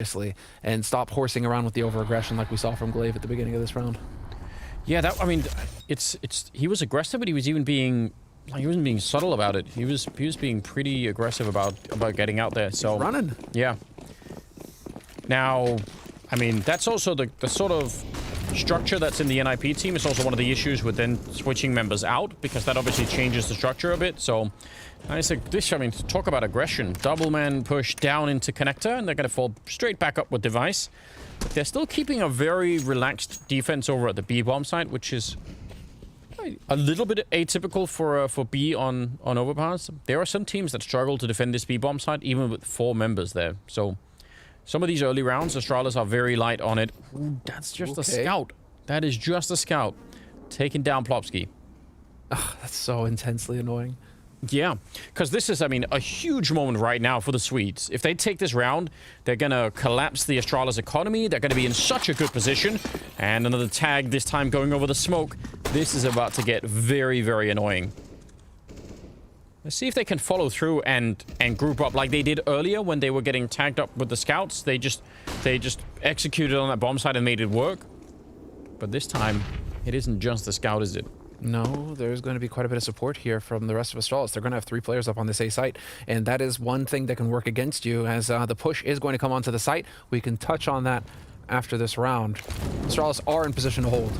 seriously and stop horsing around with the over-aggression like we saw from Glaive at the beginning of this round. Yeah, that, I mean, he was aggressive, but he was even being, like, he wasn't being subtle about it. He was being pretty aggressive about getting out there. So he's running. Yeah. Now, I mean, that's also the sort of structure that's in the NiP team. It's also one of the issues with then switching members out, because that obviously changes the structure a bit. So I think this, I mean, talk about aggression. Double man push down into connector, and they're going to fall straight back up with device. But they're still keeping a very relaxed defense over at the B bomb site, which is a little bit atypical for B on overpass. There are some teams that struggle to defend this B bomb site, even with 4 members there. So some of these early rounds, Astralis are very light on it. Ooh, that's just a scout. That is just a scout. Taking down Plopsky. Ugh, that's so intensely annoying. Yeah, because this is, I mean, a huge moment right now for the Swedes. If they take this round, they're going to collapse the Astralis economy. They're going to be in such a good position. And another tag, this time going over the smoke. This is about to get very, very annoying. Let's see if they can follow through and group up like they did earlier when they were getting tagged up with the scouts. They just executed on that bomb site and made it work. But this time, it isn't just the scout, is it? No, there's going to be quite a bit of support here from the rest of Astralis. They're going to have 3 players up on this A site, and that is one thing that can work against you, as the push is going to come onto the site. We can touch on that after this round. Astralis are in position to hold.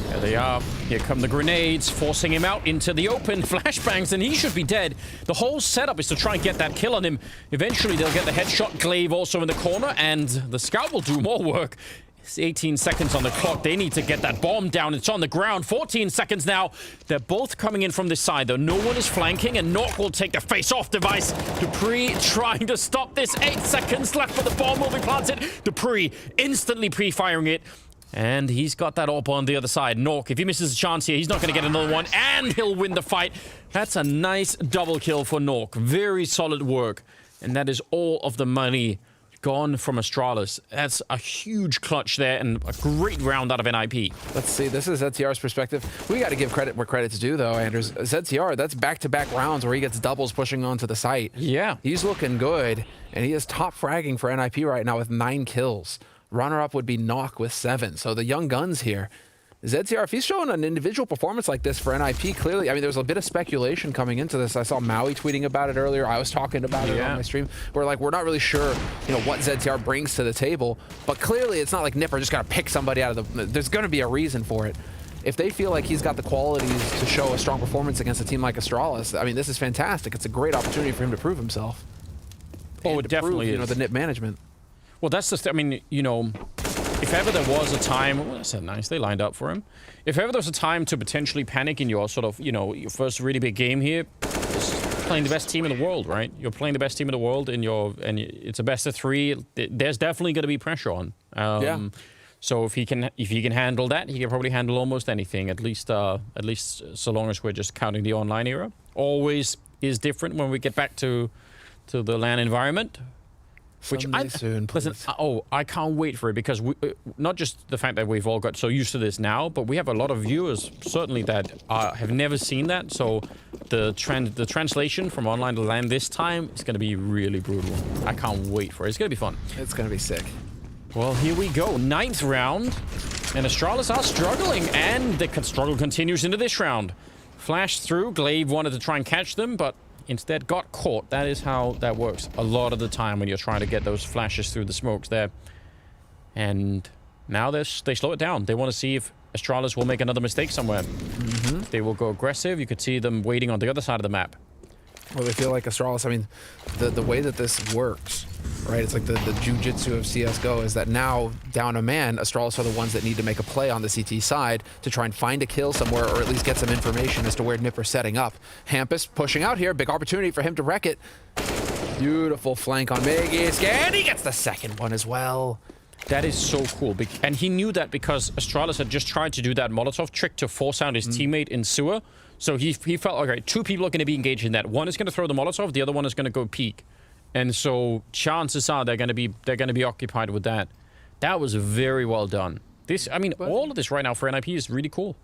There they are. Here come the grenades, forcing him out into the open. Flashbangs, and he should be dead. The whole setup is to try and get that kill on him. Eventually, they'll get the headshot. Glaive also in the corner, and the scout will do more work. It's 18 seconds on the clock. They need to get that bomb down. It's on the ground. 14 seconds now. They're both coming in from this side, though. No one is flanking, and Nork will take the face-off device. Dupree trying to stop this. 8 seconds left, but the bomb will be planted. Dupree instantly pre-firing it. And he's got that up on the other side. Nork, if he misses a chance here, he's not going to get another one, and he'll win the fight. That's a nice double kill for Nork. Very solid work. And that is all of the money gone from Astralis. That's a huge clutch there, and a great round out of NiP. Let's see, this is ZTR's perspective. We got to give credit where credit's due, though, Anders. ZTR, that's back-to-back rounds where he gets doubles pushing onto the site. Yeah. He's looking good, and he is top fragging for NiP right now with 9 kills. Runner-up would be Nock with 7. So the young guns here. ZTR, if he's showing an individual performance like this for NiP, clearly, I mean, there's a bit of speculation coming into this. I saw Maui tweeting about it earlier. I was talking about it on my stream. We're not really sure, you know, what ZTR brings to the table. But clearly, it's not like NiP are just going to pick somebody out of the... There's going to be a reason for it. If they feel like he's got the qualities to show a strong performance against a team like Astralis, I mean, this is fantastic. It's a great opportunity for him to prove himself. Oh, it definitely is. You know, the NiP management. Well, that's the I mean, you know, if ever there was a time... Well, that's nice. They lined up for him. If ever there was a time to potentially panic in your sort of, you know, your first really big game here, it's playing the best team in the world, right? You're playing the best team in the world, and it's a best of 3. There's definitely going to be pressure on. So if he can handle that, he can probably handle almost anything. At least so long as we're just counting the online era. Always is different when we get back to the LAN environment. Which listen, I can't wait for it, because not just the fact that we've all got so used to this now, but we have a lot of viewers certainly that have never seen that. So the translation from online to LAN this time is going to be really brutal. I can't wait for it. It's going to be fun. It's going to be sick. Well, here we go. 9th round, and Astralis are struggling, and the struggle continues into this round. Flashed through. Glaive wanted to try and catch them, but instead got caught. That is how that works a lot of the time when you're trying to get those flashes through the smokes there. And now they slow it down. They want to see if Astralis will make another mistake somewhere. They will go aggressive. You could see them waiting on the other side of the map. Well, they feel like Astralis, I mean, the way that this works, right? It's like the jujitsu of CSGO is that now, down a man, Astralis are the ones that need to make a play on the CT side to try and find a kill somewhere, or at least get some information as to where NiP are setting up. Hampus pushing out here, big opportunity for him to wreck it. Beautiful flank on Megis, and he gets the second one as well. That is so cool. And he knew that because Astralis had just tried to do that Molotov trick to force out his teammate in sewer. So he felt, okay, 2 people are going to be engaged in that. One is going to throw the Molotov, the other one is going to go peek. And so chances are they're going to be occupied with that. That was very well done. This, I mean, all of this right now for NiP is really cool.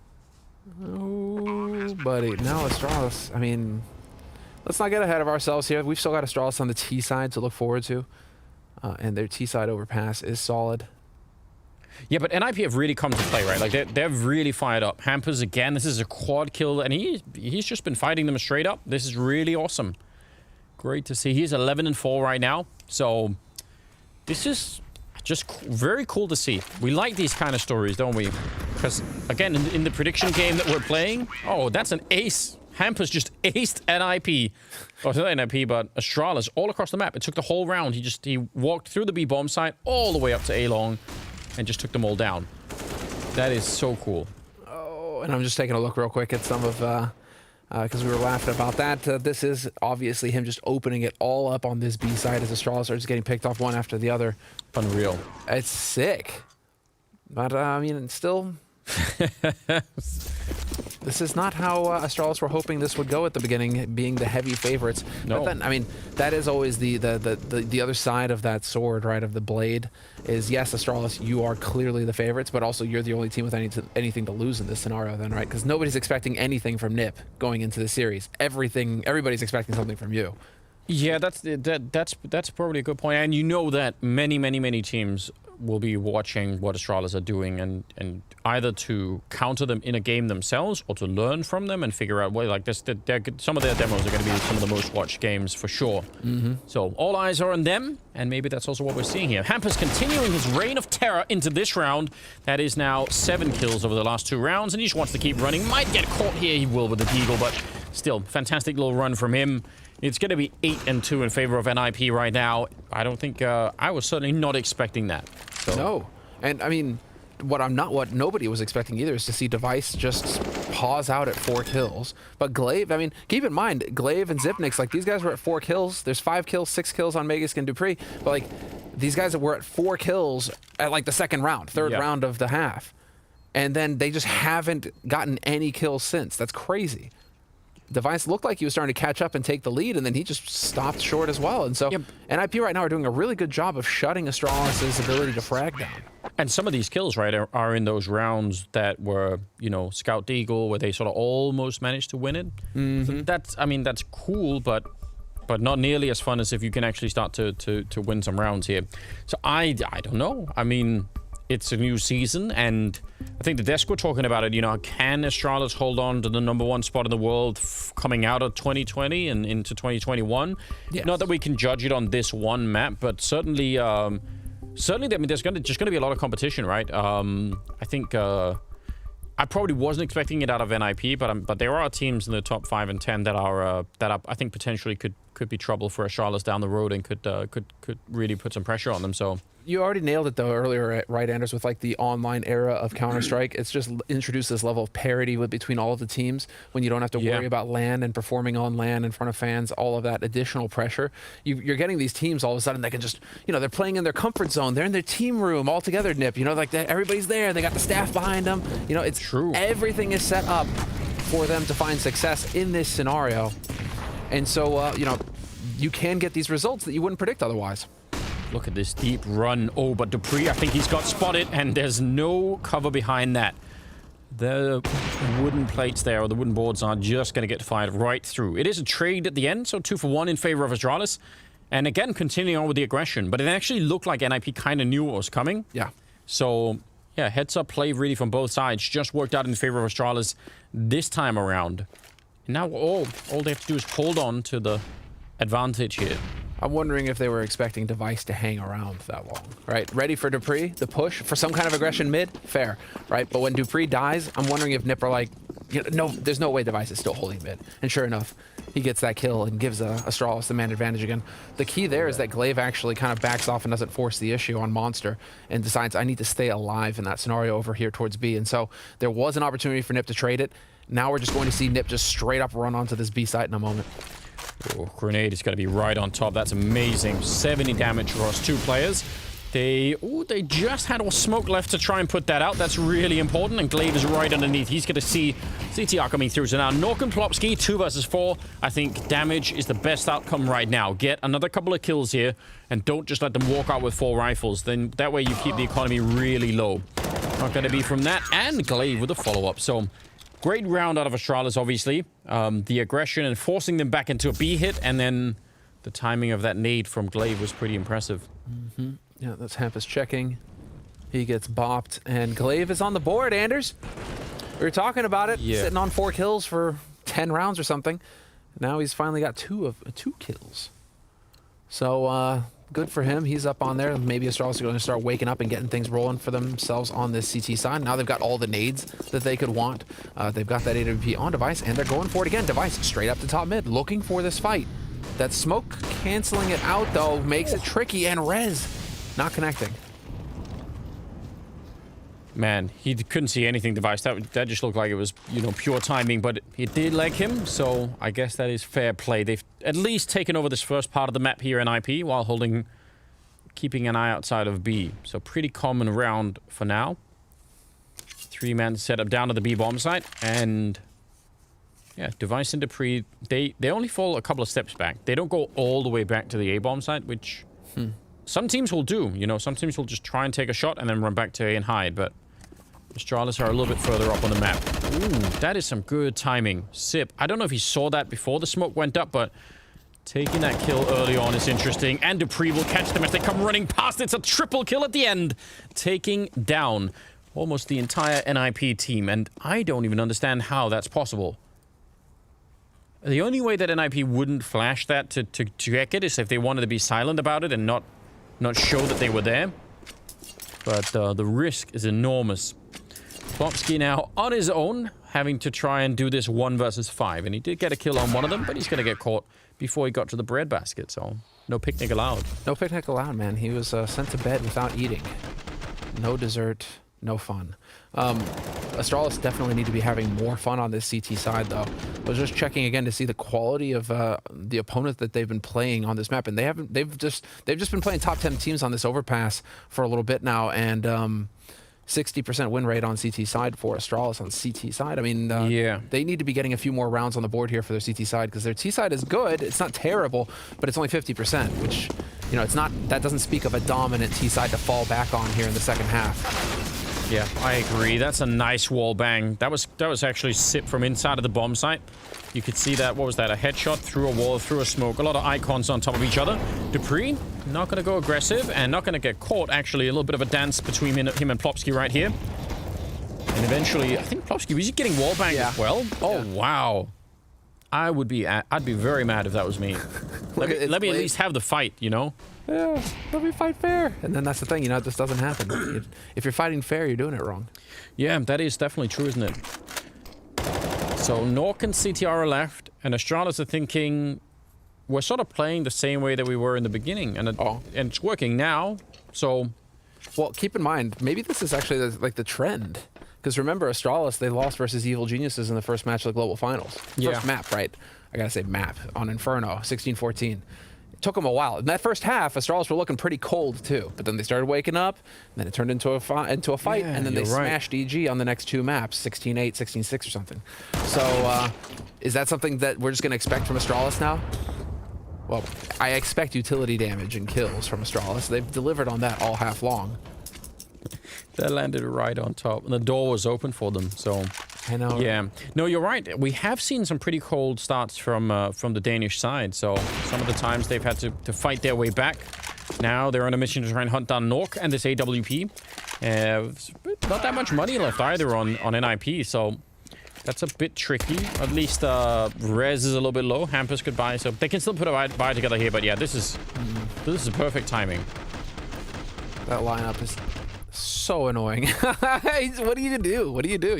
Oh, buddy. Now Astralis, I mean, let's not get ahead of ourselves here. We've still got Astralis on the T side to look forward to. and their T-side overpass is solid. Yeah, but NiP have really come to play, right? Like, they've really fired up. Hampers, again, this is a quad kill, and he's just been fighting them straight up. This is really awesome. Great to see. He's 11-4 right now, so this is just very cool to see. We like these kind of stories, don't we? Because, again, in the prediction game that we're playing, oh, that's an ace. Hampers just aced NiP. Oh, not NiP, but Astralis all across the map. It took the whole round. He walked through the B bomb site all the way up to A-long and just took them all down. That is so cool. Oh, and I'm just taking a look real quick at some of, because we were laughing about that. This is obviously him just opening it all up on this B side as Astralis starts getting picked off one after the other. Unreal. It's sick. But, I mean, still... This is not how Astralis were hoping this would go at the beginning, being the heavy favorites. No. But then, I mean, that is always the other side of that sword, right, of the blade, is yes, Astralis, you are clearly the favorites, but also you're the only team with anything to lose in this scenario then, right? Because nobody's expecting anything from NiP going into the series. Everybody's expecting something from you. Yeah, that's probably a good point. And you know that many teams will be watching what Astralis are doing and either to counter them in a game themselves or to learn from them and figure out way like this. Some of their demos are going to be some of the most watched games for sure. So all eyes are on them, and maybe that's also what we're seeing here. Hampers continuing his reign of terror into this round. That is now 7 kills over the last 2 rounds, and he just wants to keep running. Might get caught here, he will with the Deagle, but still, fantastic little run from him. It's going to be 8-2 in favor of NiP right now. I don't think I was certainly not expecting that. So. No, and I mean, what nobody was expecting either is to see Device just pause out at 4 kills. But Glaive, I mean, keep in mind, Glaive and Zipnix, like these guys were at 4 kills. There's 5 kills, 6 kills on Megaskin Dupree, but like these guys were at 4 kills at like the second round, third round of the half, and then they just haven't gotten any kills since. That's crazy. Device looked like he was starting to catch up and take the lead, and then he just stopped short as well. And so NiP right now are doing a really good job of shutting Astralis' ability to frag down. And some of these kills, right, are in those rounds that were, you know, Scout Deagle, where they sort of almost managed to win it. So that's, I mean, that's cool, but not nearly as fun as if you can actually start to win some rounds here. So I don't know. I mean, it's a new season, and I think the desk were talking about it, you know, can Astralis hold on to the #1 spot in the world coming out of 2020 and into 2021? Yes. Not that we can judge it on this one map, but certainly, I mean, there's just going to be a lot of competition, right? I think I probably wasn't expecting it out of NiP, but there are teams in the top 5 and 10 that are I think potentially could be trouble for Astralis down the road and could really put some pressure on them. So. You already nailed it, though, earlier, right, Anders, with, like, the online era of Counter-Strike. It's just introduced this level of parity between all of the teams when you don't have to worry about LAN and performing on LAN in front of fans, all of that additional pressure. You're getting these teams all of a sudden that can just, you know, they're playing in their comfort zone. They're in their team room all together, NiP. You know, like, everybody's there. They got the staff behind them. You know, it's true. Everything is set up for them to find success in this scenario. And so, you know, you can get these results that you wouldn't predict otherwise. Look at this deep run. Oh, but Dupree, I think he's got spotted, and there's no cover behind that. The wooden plates there, or the wooden boards, are just going to get fired right through. It is a trade at the end, so 2 for 1 in favor of Astralis. And again, continuing on with the aggression. But it actually looked like NiP kind of knew what was coming. Yeah. So, yeah, heads-up play really from both sides. Just worked out in favor of Astralis this time around. And now all they have to do is hold on to the advantage here. I'm wondering if they were expecting Device to hang around that long, right? Ready for Dupree, the push for some kind of aggression mid, fair, right? But when Dupree dies, I'm wondering if NiP are like, you know, no, there's no way Device is still holding mid. And sure enough, he gets that kill and gives Astralis the man advantage again. The key there is that Glaive actually kind of backs off and doesn't force the issue on Monster and decides, I need to stay alive in that scenario over here towards B. And so there was an opportunity for NiP to trade it. Now we're just going to see NiP just straight up run onto this B site in a moment. Oh, grenade is going to be right on top. That's amazing. 70 damage across 2 players. They just had a smoke left to try and put that out. That's really important. And Glaive is right underneath. He's going to see CTR coming through. So now Nork and Plopsky, 2 versus 4. I think damage is the best outcome right now. Get another couple of kills here, and don't just let them walk out with 4 rifles. Then that way you keep the economy really low. Not going to be from that. And Glaive with a follow-up. So great round out of Astralis, obviously. The aggression and forcing them back into a B hit, and then The timing of that nade from Glaive was pretty impressive. Yeah, that's Hampus checking. He gets bopped, and Glaive is on the board, Anders. We were talking about it, sitting on 4 kills for 10 rounds or something. Now he's finally got 2 kills. So, good for him. He's up on there. Maybe Astralis are going to start waking up and getting things rolling for themselves on this CT side. Now they've got all the nades that they could want. They've got that AWP on Device, and they're going for it again. Device straight up to top mid, looking for this fight. That smoke canceling it out, though, makes it tricky, and Rez not connecting. Man, he couldn't see anything, Device. That just looked like it was, you know, pure timing, but it did leg him, so I guess that is fair play. They've at least taken over this first part of the map here in IP while keeping an eye outside of B. So pretty common round for now. 3-man setup down to the B bomb site, and yeah, Device and Dupree, they only fall a couple of steps back. They don't go all the way back to the A bomb site, which some teams will do. You know, some teams will just try and take a shot and then run back to A and hide, but Astralis are a little bit further up on the map. Ooh, that is some good timing. Sip. I don't know if he saw that before the smoke went up, but taking that kill early on is interesting. And Dupree will catch them as they come running past. It's a triple kill at the end. Taking down almost the entire NiP team. And I don't even understand how that's possible. The only way that NiP wouldn't flash that to check it is if they wanted to be silent about it and not show that they were there. But the risk is enormous. Plopsky now on his own, having to try and do this 1 versus 5. And he did get a kill on one of them, but he's going to get caught before he got to the breadbasket. So no picnic allowed. No picnic allowed, man. He was sent to bed without eating. No dessert, no fun. Astralis definitely need to be having more fun on this CT side, though. I was just checking again to see the quality of the opponent that they've been playing on this map, and they've just been playing top 10 teams on this overpass for a little bit now, and 60% win rate on CT side for Astralis on CT side. I mean, yeah, they need to be getting a few more rounds on the board here for their CT side, because their T side is good. It's not terrible, but it's only 50%, which, you know, it's not. That doesn't speak of a dominant T side to fall back on here in the second half. Yeah, I agree. That's a nice wall bang. That was actually Sip from inside of the bomb site. You could see that. What was that? A headshot through a wall, through a smoke. A lot of icons on top of each other. Dupree, not going to go aggressive and not going to get caught. Actually, a little bit of a dance between him and Plopsky right here. And eventually, I think Plopsky was getting wall banged as well. Oh, wow. I'd be very mad if that was me. let me at least have the fight, you know? Yeah, let me fight fair. And then that's the thing, you know, this doesn't happen. If you're fighting fair, you're doing it wrong. Yeah, that is definitely true, isn't it? So Nork and CTR are left, and Astralis are thinking, we're sort of playing the same way that we were in the beginning, and it's working now, so... Well, keep in mind, maybe this is actually like the trend. Because remember, Astralis, they lost versus Evil Geniuses in the first match of the Global Finals. First map, right? I gotta say map, on Inferno, 16-14. It took them a while. In that first half, Astralis were looking pretty cold, too. But then they started waking up, and then it turned into a fight, and then they smashed EG on the next 2 maps, 16-8, 16-6 or something. So, is that something that we're just gonna expect from Astralis now? Well, I expect utility damage and kills from Astralis. They've delivered on that all half long. That landed right on top, and the door was open for them, so... I know. Yeah. No, you're right. We have seen some pretty cold starts from the Danish side, so some of the times they've had to fight their way back. Now they're on a mission to try and hunt down Nork and this AWP. Not that much money left either on NiP, so that's a bit tricky. At least res is a little bit low. Hampus could buy, so they can still put a buy together here, but yeah, this is perfect timing. That lineup is so annoying. What do you do? What do you do?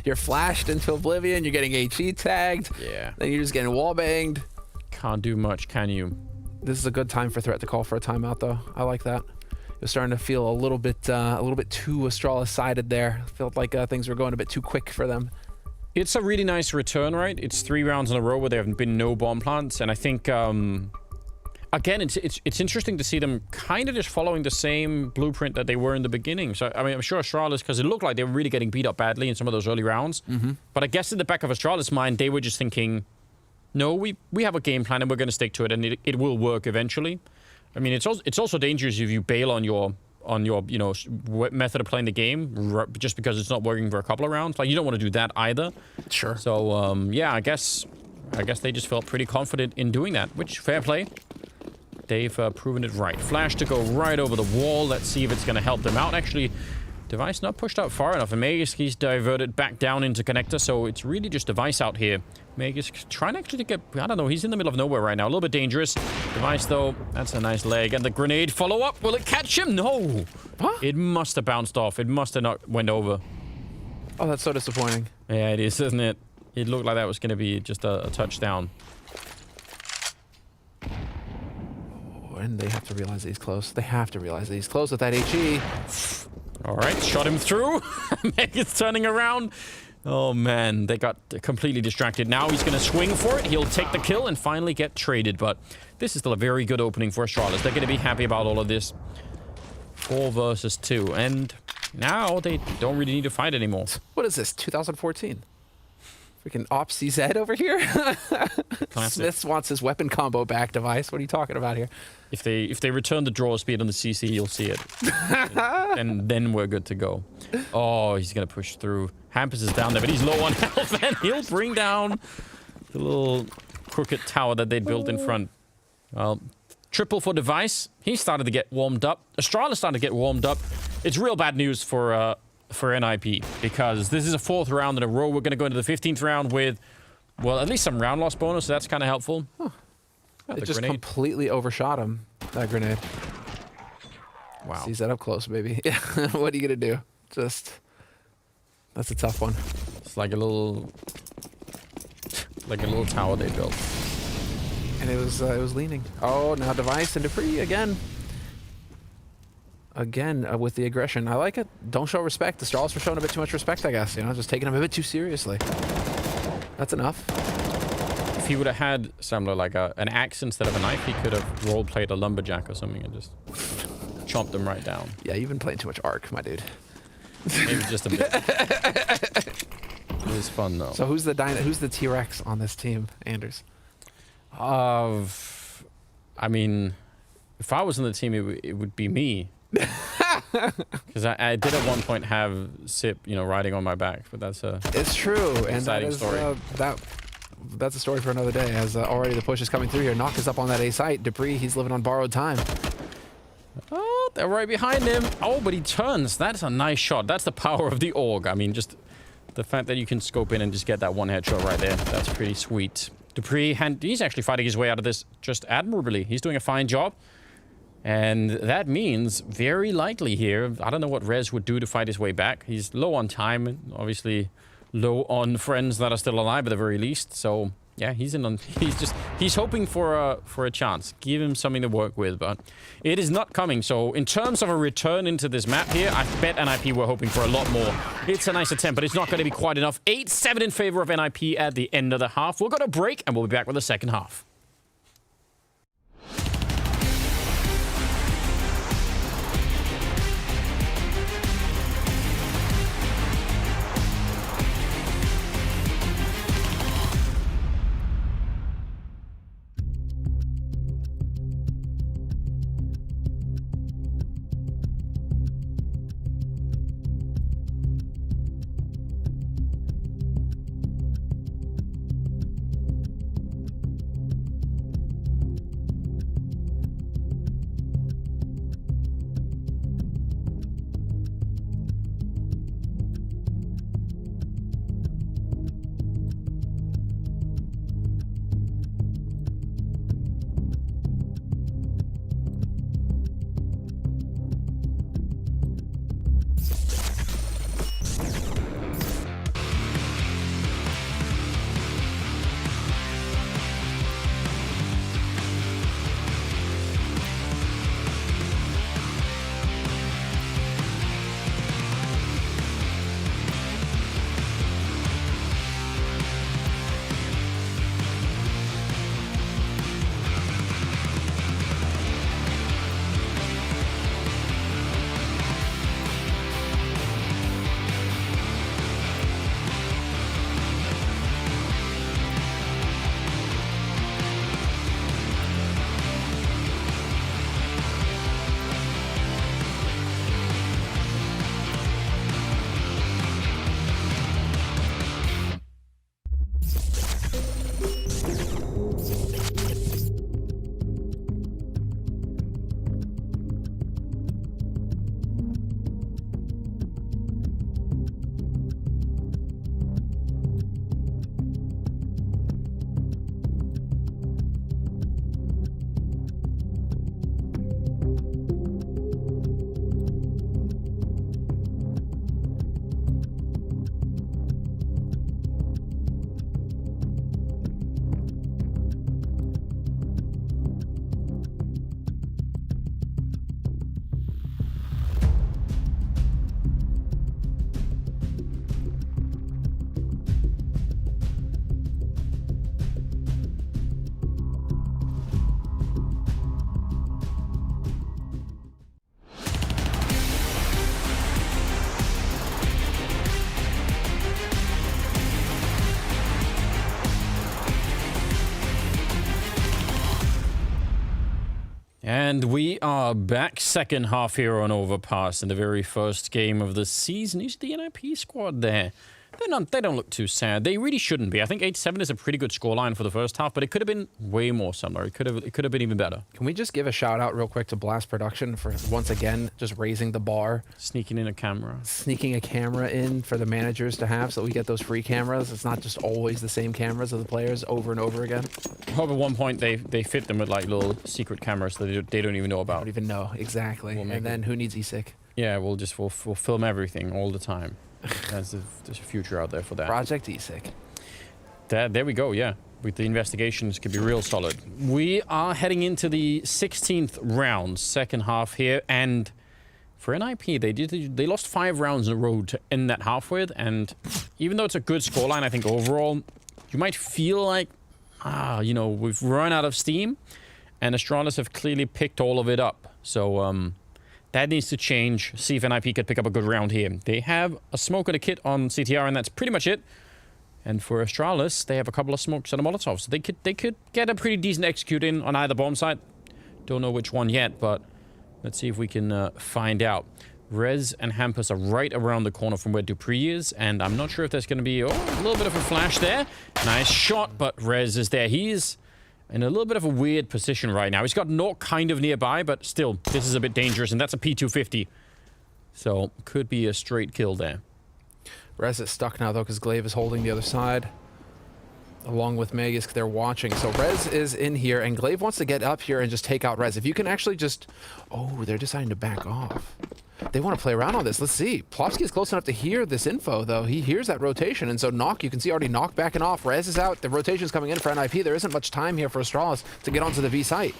You're flashed into oblivion. You're getting HE tagged. Yeah. Then you're just getting wall banged. Can't do much, can you? This is a good time for Threat to call for a timeout, though. I like that. It was starting to feel a little bit too Astralis sided there. Felt like things were going a bit too quick for them. It's a really nice return, right? It's 3 rounds in a row where there have been no bomb plants, and I think. Again, it's interesting to see them kind of just following the same blueprint that they were in the beginning. So, I mean, I'm sure Astralis, because it looked like they were really getting beat up badly in some of those early rounds. But I guess in the back of Astralis' mind, they were just thinking, no, we have a game plan and we're going to stick to it, and it will work eventually. I mean, it's also dangerous if you bail on your you know, method of playing the game just because it's not working for a couple of rounds. Like, you don't want to do that either. Sure. So, yeah, I guess they just felt pretty confident in doing that, which, fair play. they've proven it right. Flash to go right over the wall. Let's see if it's going to help them out. Actually, Device not pushed out far enough, and Magus, he's diverted back down into connector, so it's really just Device out here. Magus trying actually to get, I don't know, he's in the middle of nowhere right now. A little bit dangerous. Device, though, that's a nice leg. And the grenade follow-up, will it catch him? No! Huh? It must have bounced off. It must have not went over. Oh, that's so disappointing. Yeah, it is, isn't it? It looked like that was going to be just a touchdown. Oh, and they have to realize that he's close. They have to realize that he's close with that HE. All right, shot him through. Megan's turning around. Oh, man, they got completely distracted. Now he's going to swing for it. He'll take the kill and finally get traded. But this is still a very good opening for Astralis. They're going to be happy about all of this. 4 versus 2. And now they don't really need to fight anymore. What is this, 2014? Freaking Ops CZ over here? Smiths wants his weapon combo back, Device. What are you talking about here? If they return the draw speed on the CC, you'll see it. and then we're good to go. Oh, he's going to push through. Hampus is down there, but he's low on health, and he'll bring down the little crooked tower that they'd built in front. Well, triple for Device. He started to get warmed up. Astralis started to get warmed up. It's real bad news for NiP, because this is a 4th round in a row. We're going to go into the 15th round with, well, at least some round loss bonus, so that's kind of helpful. Huh. It just completely overshot him, that grenade. Wow. Sees that up close, baby. What are you going to do? Just... That's a tough one. It's like a little tower they built. And it was leaning. Oh, now Device and Dupree again. Again, with the aggression. I like it. Don't show respect. The Astralis were showing a bit too much respect, I guess. You know, just taking him a bit too seriously. That's enough. If he would have had similar, like an axe instead of a knife, he could have role-played a lumberjack or something and just chomped them right down. Yeah, you've been playing too much Ark, my dude. Maybe just a bit. It was fun, though. So who's the T-Rex on this team, Anders? I mean, if I was on the team, it would be me. Because I did at one point have Sip, you know, riding on my back, but that's a... It's true, and that is, story. That's a story for another day, as already the push is coming through here. Knock is up on that A site. Dupree, he's living on borrowed time. Oh, they're right behind him. Oh, but he turns. That's a nice shot. That's the power of the AUG. I mean, just the fact that you can scope in and just get that one headshot right there. That's pretty sweet. Dupree, he's actually fighting his way out of this just admirably. He's doing a fine job. And that means, very likely here, I don't know what Rez would do to fight his way back. He's low on time, obviously low on friends that are still alive at the very least. So, yeah, he's hoping for a chance. Give him something to work with, but it is not coming. So, in terms of a return into this map here, I bet NiP were hoping for a lot more. It's a nice attempt, but it's not going to be quite enough. 8-7 in favor of NiP at the end of the half. We're going to break, and we'll be back with the second half. And we are back second half here on Overpass in the very first game of the season. You see the NiP squad there. They don't look too sad. They really shouldn't be. I think 8-7 is a pretty good scoreline for the first half, but it could have been way more similar. It could have been even better. Can we just give a shout out real quick to Blast Production for once again just raising the bar, Sneaking in a camera. sneaking a camera in for the managers to have, so we get those free cameras. It's not just always the same cameras of the players over and over again. I hope at one point they fit them with like little secret cameras that they don't even know I about. don't even know exactly. And then who needs ESIC? Yeah, we'll film everything all the time. There's a future out there for that. Project ESIC. There we go, yeah. With the investigations could be real solid. We are heading into the 16th round, second half here, and for NiP, they lost 5 rounds in a row to end that half with, and even though it's a good scoreline, I think overall, you might feel like, we've run out of steam, and Astralis have clearly picked all of it up. So, that needs to change. See if NiP could pick up a good round here. They have a smoke and a kit on CTR, and that's pretty much it. And for Astralis, they have a couple of smokes and a Molotov, so they could get a pretty decent execute in on either bomb site. Don't know which one yet, but let's see if we can find out. Rez and Hampus are right around the corner from where Dupree is, and I'm not sure if there's going to be a little bit of a flash there. Nice shot, but Rez is there. He's in a little bit of a weird position right now. He's got Nork kind of nearby, but still, this is a bit dangerous, and that's a P250. So, could be a straight kill there. Rez is stuck now, though, because Glaive is holding the other side. Along with Magus, they're watching. So Rez is in here, and Glaive wants to get up here and just take out Rez. If you can actually just... Oh, they're deciding to back off. They want to play around on this. Let's see. Plopsky is close enough to hear this info, though. He hears that rotation, and so Knock, you can see already Knock backing off. Rez is out. The rotation's coming in for NiP. There isn't much time here for Astralis to get onto the B site.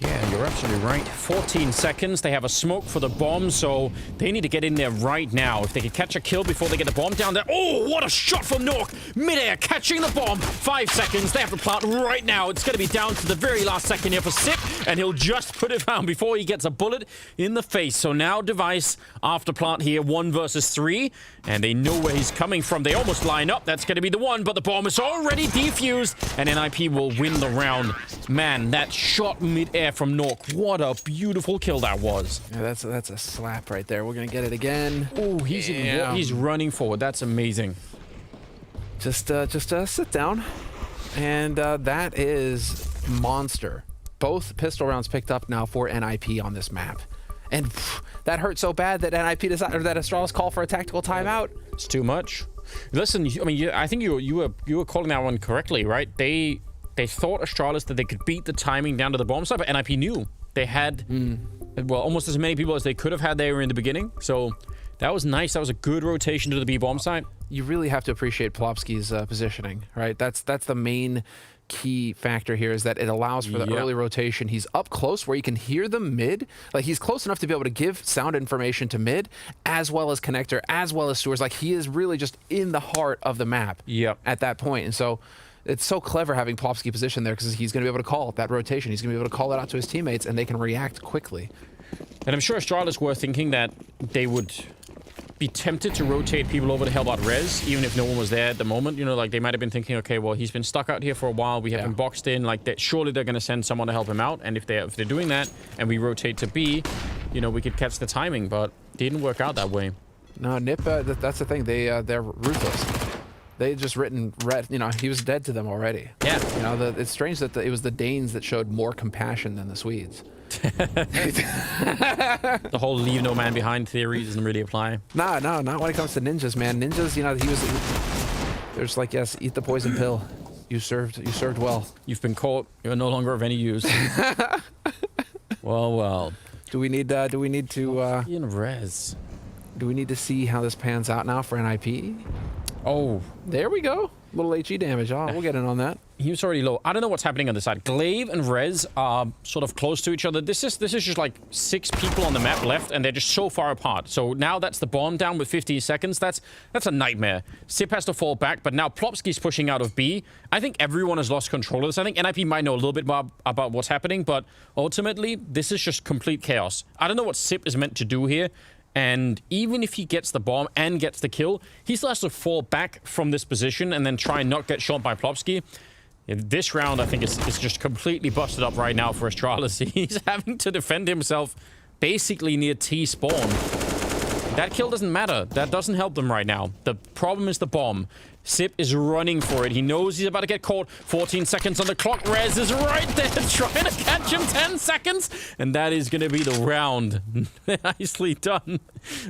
Yeah, you're absolutely right. 14 seconds. They have a smoke for the bomb, so they need to get in there right now. If they can catch a kill before they get the bomb down there. Oh, what a shot from Nork! Midair, catching the bomb. 5 seconds. They have to plant right now. It's going to be down to the very last second here for Sip, and he'll just put it down before he gets a bullet in the face. So now Device after plant here, 1 versus 3, and they know where he's coming from. They almost line up. That's going to be the one, but the bomb is already defused, and NiP will win the round. Man, that shot midair from Nork. What a beautiful kill that was. Yeah, that's a slap right there. We're going to get it again. Oh, he's running forward. That's amazing. Just sit down. And that is monster. Both pistol rounds picked up now for NiP on this map. And that hurt so bad that NiP decided that Astralis called for a tactical timeout. It's too much. Listen, I mean, I think you were calling that one correctly, right? They thought Astralis that they could beat the timing down to the bomb site, but NiP knew. They had, well, almost as many people as they could have had there in the beginning. So that was nice. That was a good rotation to the B bomb site. You really have to appreciate Plopsky's positioning, right? That's the main key factor here, is that it allows for the early rotation. He's up close where you can hear them mid. Like, he's close enough to be able to give sound information to mid, as well as connector, as well as sewers. Like, he is really just in the heart of the map at that point. And so it's so clever having Plopsky positioned there, because he's going to be able to call that rotation. He's going to be able to call it out to his teammates, and they can react quickly. And I'm sure Astralis were thinking that they would be tempted to rotate people over to help out Rez, even if no one was there at the moment. You know, like, they might have been thinking, okay, well, he's been stuck out here for a while. We have him boxed in. Like, surely they're going to send someone to help him out. And if they're doing that, and we rotate to B, you know, we could catch the timing. But it didn't work out that way. No, NiP, that's the thing. They're ruthless. They had just written red. You know, he was dead to them already. Yeah. You know, it's strange that it was the Danes that showed more compassion than the Swedes. The whole leave no man behind theory doesn't really apply. No, not when it comes to ninjas, man. Ninjas, you know, there's like, yes, eat the poison pill. You served well. You've been caught. You're no longer of any use. Well. Do we need to In Rez. do we need to see how this pans out now for NiP? Oh, there we go. Little HE damage. Oh, we'll get in on that. he was already low. I don't know what's happening on this side. Glaive and Rez are sort of close to each other. This is just like 6 people on the map left, and they're just so far apart. So now that's the bomb down with 15 seconds. That's a nightmare. Sip has to fall back, but now Plopsky's pushing out of B. I think everyone has lost control of this. I think NiP might know a little bit more about what's happening, but ultimately, this is just complete chaos. I don't know what Sip is meant to do here. And even if he gets the bomb and gets the kill, he still has to fall back from this position and then try and not get shot by Plopsky. Yeah, this round, I think, is just completely busted up right now for Astralis. He's having to defend himself basically near T-spawn. That kill doesn't matter. That doesn't help them right now. The problem is the bomb. Sip is running for it. He knows he's about to get caught. 14 seconds on the clock. Rez is right there trying to catch him. 10 seconds. And that is going to be the round. Nicely done.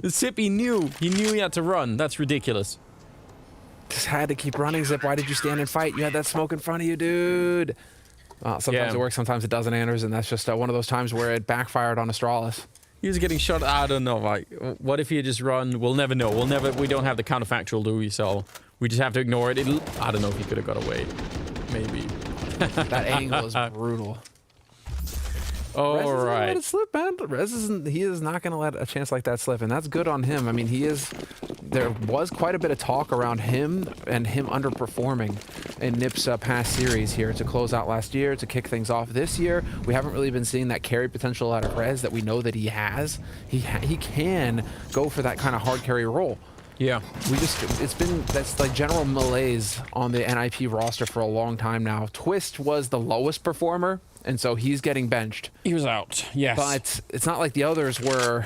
Sip, he knew he had to run. That's ridiculous. Just had to keep running, Zip. Why did you stand and fight? You had that smoke in front of you, dude. Sometimes it works, sometimes it doesn't, Anders, and that's just one of those times where it backfired on Astralis. He was getting shot. I don't know. Like, what if he had just run? We'll never know. We don't have the counterfactual, do we? So we just have to ignore it. I don't know if he could have got away. Maybe. That angle is brutal. All right. Let it slip, man. Rez isn't. He is not going to let a chance like that slip, and that's good on him. I mean, he is. There was quite a bit of talk around him and him underperforming in NiP's past series here to close out last year, to kick things off this year. We haven't really been seeing that carry potential out of Rez that we know that he has. He can go for that kind of hard carry role. Yeah. That's like general malaise on the NiP roster for a long time now. Twist was the lowest performer, and so he's getting benched. He was out, yes. But it's not like the others were,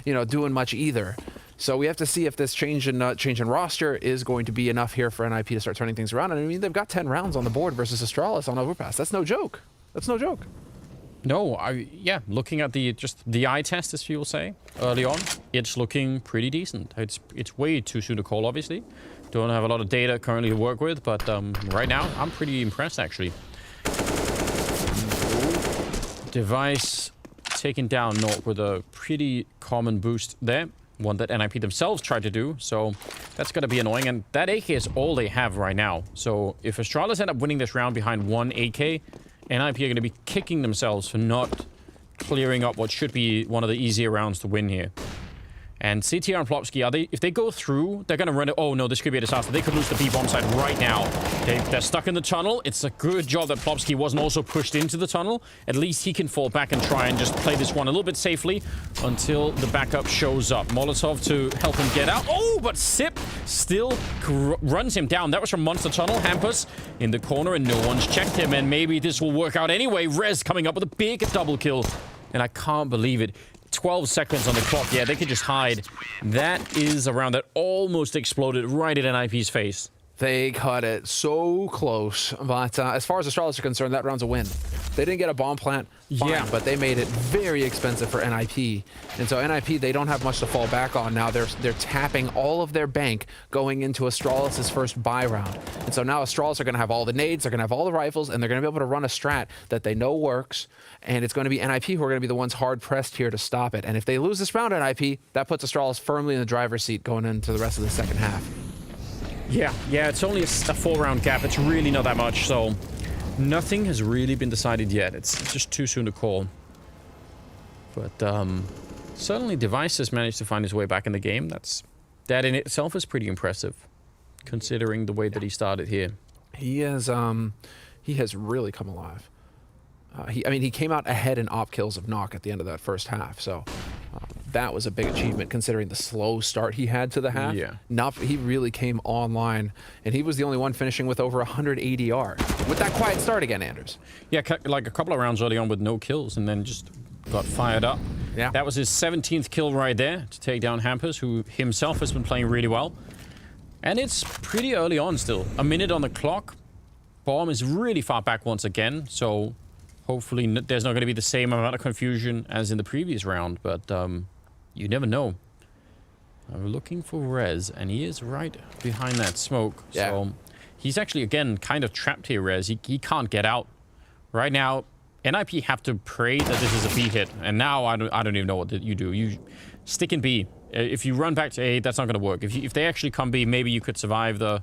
doing much either. So we have to see if this change in roster is going to be enough here for NiP to start turning things around. And I mean, they've got 10 rounds on the board versus Astralis on Overpass. That's no joke. That's no joke. No, looking at the eye test, as people say, early on, it's looking pretty decent. It's way too soon to call, obviously. Don't have a lot of data currently to work with, but right now, I'm pretty impressed, actually. Device taken down Nork with a pretty common boost there. One that NiP themselves tried to do, so that's going to be annoying. And that AK is all they have right now. So if Astralis end up winning this round behind one AK, NiP are going to be kicking themselves for not clearing up what should be one of the easier rounds to win here. And CTR and Plopsky, if they go through, they're going to run it. Oh no, this could be a disaster. They could lose the B-bomb side right now. They're stuck in the tunnel. It's a good job that Plopsky wasn't also pushed into the tunnel. At least he can fall back and try and just play this one a little bit safely until the backup shows up. Molotov to help him get out. Oh, but Sip still runs him down. That was from Monster Tunnel. Hampus in the corner, and no one's checked him. And maybe this will work out anyway. Rez coming up with a big double kill. And I can't believe it. 12 seconds on the clock. Yeah, they could just hide. That is a round that almost exploded right at NiP's face. They cut it so close. But as far as Astralis are concerned, that round's a win. They didn't get a bomb plant, fine, but they made it very expensive for NiP. And so NiP, they don't have much to fall back on now. They're tapping all of their bank going into Astralis' first buy round. And so now Astralis are going to have all the nades, they're going to have all the rifles, and they're going to be able to run a strat that they know works. And it's going to be NiP who are going to be the ones hard-pressed here to stop it. And if they lose this round, NiP, that puts Astralis firmly in the driver's seat going into the rest of the second half. Yeah, it's only a 4-round gap. It's really not that much, so nothing has really been decided yet. It's just too soon to call. But certainly Device has managed to find his way back in the game. That in itself is pretty impressive, considering the way that he started here. He has really come alive. He came out ahead in op kills of Knock at the end of that first half, so that was a big achievement considering the slow start he had to the half. Yeah. He really came online, and he was the only one finishing with over 100 ADR. With that quiet start again, Anders. Yeah, like a couple of rounds early on with no kills, and then just got fired up. Yeah. That was his 17th kill right there to take down Hampus, who himself has been playing really well. And it's pretty early on still. A minute on the clock. Bomb is really far back once again, so hopefully there's not going to be the same amount of confusion as in the previous round, but you never know. I'm looking for Rez, and he is right behind that smoke. Yeah. So he's actually, again, kind of trapped here, Rez. He can't get out. Right now, NiP have to pray that this is a B hit, and now I don't even know what you do. You stick in B. If you run back to A, that's not going to work. If they actually come B, maybe you could survive the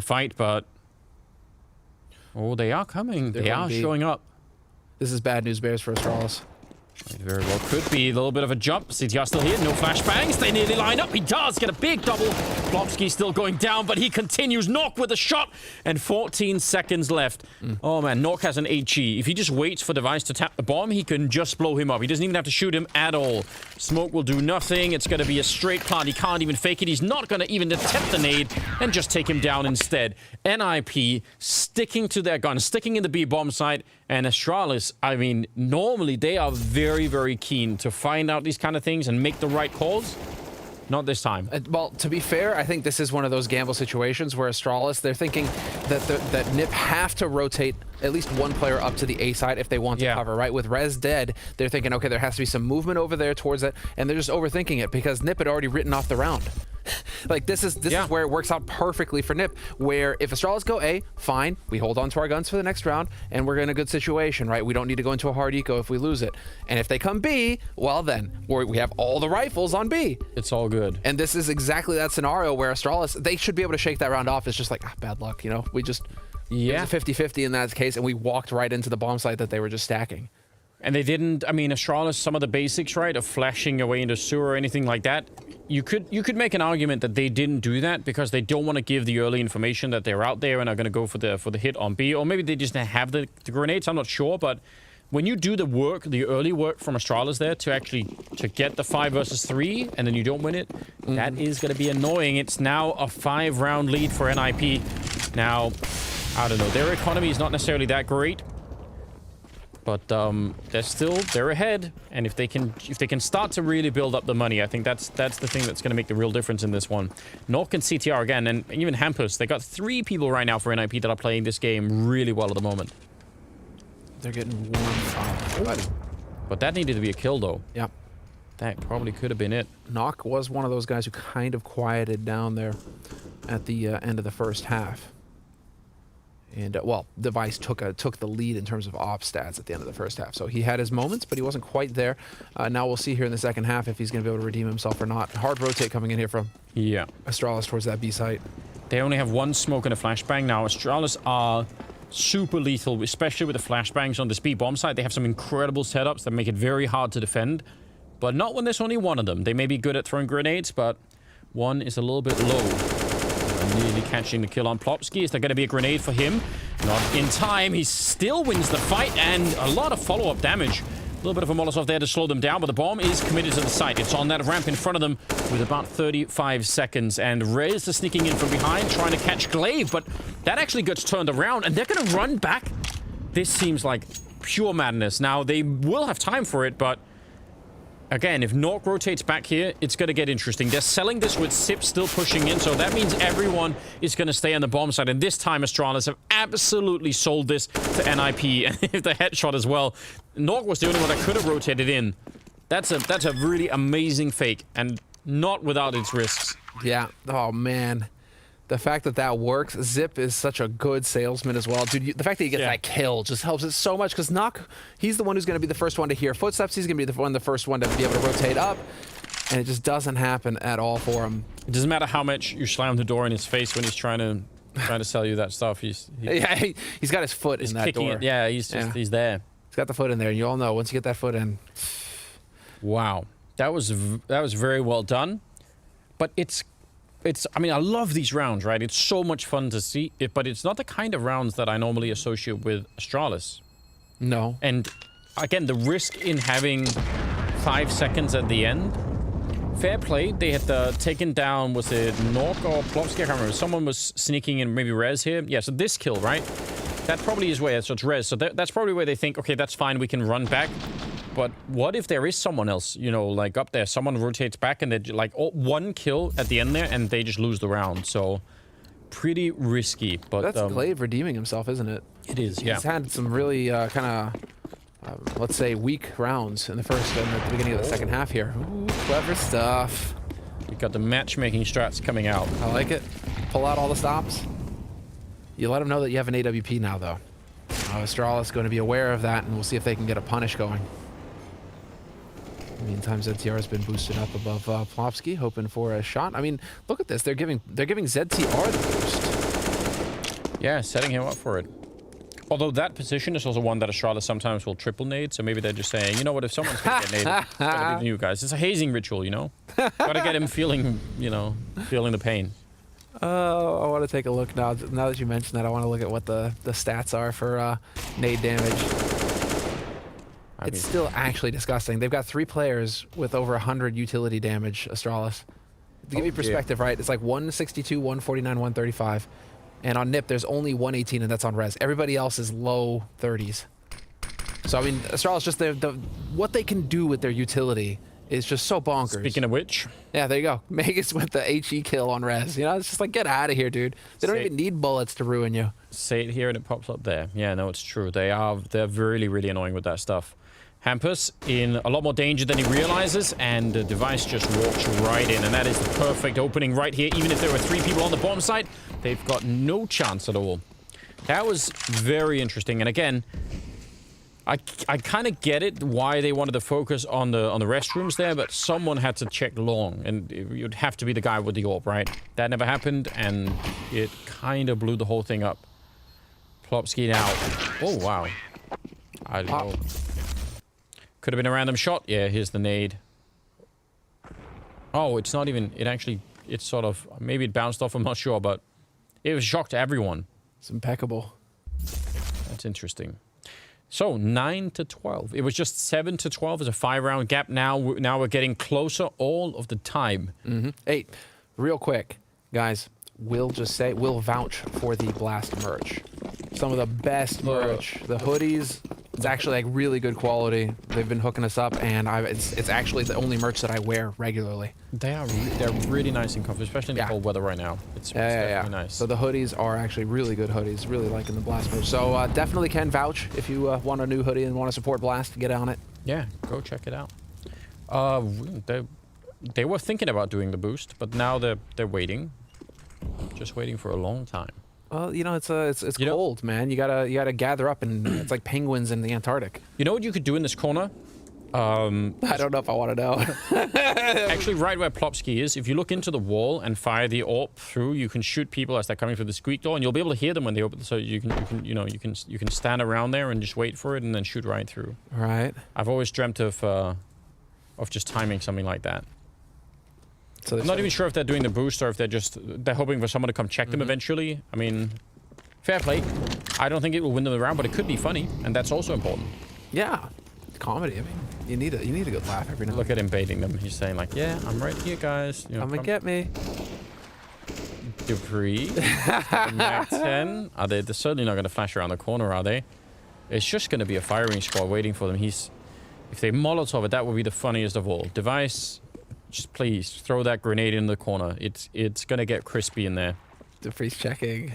fight, but... Oh, they are coming. They are showing up. This is bad news bears for Astralis. It very well could be a little bit of a jump. CTR still here. No flashbangs. They nearly line up. He does get a big double. Plopsky still going down, but he continues. Knock with a shot. And 14 seconds left. Oh, man. Knock has an HE. If he just waits for Device to tap the bomb, he can just blow him up. He doesn't even have to shoot him at all. Smoke will do nothing. It's going to be a straight plant. He can't even fake it. He's not going to even attempt the nade and just take him down instead. NiP sticking to their gun, sticking in the B bomb site. And Astralis, I mean, normally they are very, very keen to find out these kind of things and make the right calls. Not this time. Well, to be fair, I think this is one of those gamble situations where Astralis, they're thinking that that NiP have to rotate at least one player up to the A side if they want to cover, right? With Rez dead, they're thinking, okay, there has to be some movement over there towards it, and they're just overthinking it because NiP had already written off the round. Like, this is where it works out perfectly for NiP, where if Astralis go A, fine, we hold on to our guns for the next round, and we're in a good situation, right? We don't need to go into a hard eco if we lose it. And if they come B, well then, we have all the rifles on B. It's all good. And this is exactly that scenario where Astralis, they should be able to shake that round off. It's just like, bad luck, you know? We just, it was a 50-50 in that case, and we walked right into the bomb site that they were just stacking. And they didn't, I mean, Astralis, some of the basics, right, of flashing away into sewer or anything like that, you could make an argument that they didn't do that because they don't want to give the early information that they're out there and are going to go for the hit on B, or maybe they just have the grenades, I'm not sure, but when you do the work, the early work from Astralis there to get the 5 versus 3 and then you don't win it, that is going to be annoying. It's now a 5-round lead for NiP. Now, I don't know, their economy is not necessarily that great. But they're ahead, and if they can start to really build up the money, I think that's the thing that's going to make the real difference in this one. Nork and CTR again, and even Hampus. They got 3 people right now for NiP that are playing this game really well at the moment. They're getting warm up. But that needed to be a kill, though. Yep. That probably could have been it. Knock was one of those guys who kind of quieted down there at the end of the first half. And, well, Device took the lead in terms of op stats at the end of the first half. So he had his moments, but he wasn't quite there. Now we'll see here in the second half if he's going to be able to redeem himself or not. Hard rotate coming in here from Astralis towards that B site. They only have 1 smoke and a flashbang now. Astralis are super lethal, especially with the flashbangs on this B bomb site. They have some incredible setups that make it very hard to defend. But not when there's only 1 of them. They may be good at throwing grenades, but 1 is a little bit low. Nearly catching the kill on Plopsky. Is there going to be a grenade for him? Not in time. He still wins the fight, and a lot of follow-up damage. A little bit of a Molotov there to slow them down, but the bomb is committed to the site. It's on that ramp in front of them with about 35 seconds, and Rez is sneaking in from behind, trying to catch Glaive, but that actually gets turned around, and they're going to run back. This seems like pure madness. Now, they will have time for it, but again, if Nork rotates back here, it's going to get interesting. They're selling this with Sip still pushing in, so that means everyone is going to stay on the bomb side. And this time, Astralis have absolutely sold this to NiP. And if the headshot as well, Nork was the only one that could have rotated in. That's a really amazing fake, and not without its risks. Yeah. Oh, man. The fact that that works, Zip is such a good salesman as well. Dude, the fact that he gets that kill just helps it so much because Knock, he's the one who's going to be the first one to hear footsteps. He's going to be the first one to be able to rotate up, and it just doesn't happen at all for him. It doesn't matter how much you slam the door in his face when he's trying to sell you that stuff. He's got his foot in that door. Yeah, he's there. He's got the foot in there, and you all know once you get that foot in. Wow, that was very well done, but I mean, I love these rounds, right? It's so much fun to see it, but it's not the kind of rounds that I normally associate with Astralis. No. And again, the risk in having 5 seconds at the end. Fair play. They had taken down, was it Nork or Plopsky? I can't remember. Someone was sneaking in, maybe Rez here. Yeah, so this kill, right? That probably is where, so it's Rez. So that's probably where they think, okay, that's fine, we can run back. But what if there is someone else, you know, like up there, someone rotates back and they like 1 kill at the end there and they just lose the round. So pretty risky. But that's Glaive redeeming himself, isn't it? It is, yeah. He's had some really kind of, let's say, weak rounds in the first and at the beginning of the second half here. Ooh, clever stuff. We got the matchmaking strats coming out. I like it. Pull out all the stops. You let them know that you have an AWP now, though. Astralis is going to be aware of that, and we'll see if they can get a punish going. Meantime, ZTR has been boosted up above Plopsky, hoping for a shot. I mean, look at this. They're giving ZTR the boost. Yeah, setting him up for it. Although that position is also one that Astralis sometimes will triple nade, so maybe they're just saying, you know what, if someone's gonna get naded, it's gotta be you guys. It's a hazing ritual, you know? Gotta get him feeling, you know, feeling the pain. Oh, I want to take a look now. Now that you mentioned that, I want to look at what the stats are for nade damage. It's still actually disgusting. They've got 3 players with over 100 utility damage, Astralis. To give you perspective, right? It's like 162, 149, 135. And on NiP, there's only 118, and that's on res. Everybody else is low 30s. So, I mean, Astralis, just what they can do with their utility is just so bonkers. Speaking of which. Yeah, there you go. Magus with the HE kill on res. You know, it's just like, get out of here, dude. They don't even need bullets to ruin you. Say it here and it pops up there. Yeah, no, it's true. They're really, really annoying with that stuff. Hampus in a lot more danger than he realizes, and the device just walks right in, and that is the perfect opening right here. Even if there were 3 people on the bomb site, they've got no chance at all. That was very interesting, and again, I kind of get it why they wanted to focus on the restrooms there, but someone had to check long, and it would have to be the guy with the orb, right? That never happened, and it kind of blew the whole thing up. Plopsky now. Oh wow, I don't know. Could have been a random shot. Yeah, here's the nade. Oh, it's not even... It actually... It's sort of... Maybe it bounced off, I'm not sure, but... It was a shock to everyone. It's impeccable. That's interesting. So, 9 to 12. It was just 7 to 12. It's a 5-round gap now. Now we're getting closer all of the time. Hey, real quick, guys. We'll just say... We'll vouch for the Blast merch. Some of the best merch. The hoodies... It's actually like really good quality. They've been hooking us up, and it's actually the only merch that I wear regularly. They're really nice and comfortable, especially in the cold weather right now. It's definitely nice. So the hoodies are actually really good hoodies. Really liking the Blast merch. So definitely can vouch if you want a new hoodie and want to support Blast. Get on it. Yeah, go check it out. They were thinking about doing the boost, but now they're waiting, just waiting for a long time. Well, you know, it's cold, man. You gotta gather up, and it's like penguins in the Antarctic. You know what you could do in this corner? I don't know if I want to know. Actually, right where Plopsky is, if you look into the wall and fire the orb through, you can shoot people as they're coming through the squeak door, and you'll be able to hear them when they open. So you can stand around there and just wait for it, and then shoot right through. Right. I've always dreamt of just timing something like that. So I'm not even sure if they're doing the boost or if they're hoping for someone to come check them eventually. I mean, fair play. I don't think it will win them the round, but it could be funny, and that's also important. Yeah, comedy. I mean, you need a good laugh every now. Look at him baiting them. He's saying like, "Yeah, I'm right here, guys. You know, come and get me." Dupree, Mac 10. They're certainly not going to flash around the corner, are they? It's just going to be a firing squad waiting for them. If they Molotov it, that would be the funniest of all. Device. Just please throw that grenade in the corner. It's gonna get crispy in there. Dupree's checking.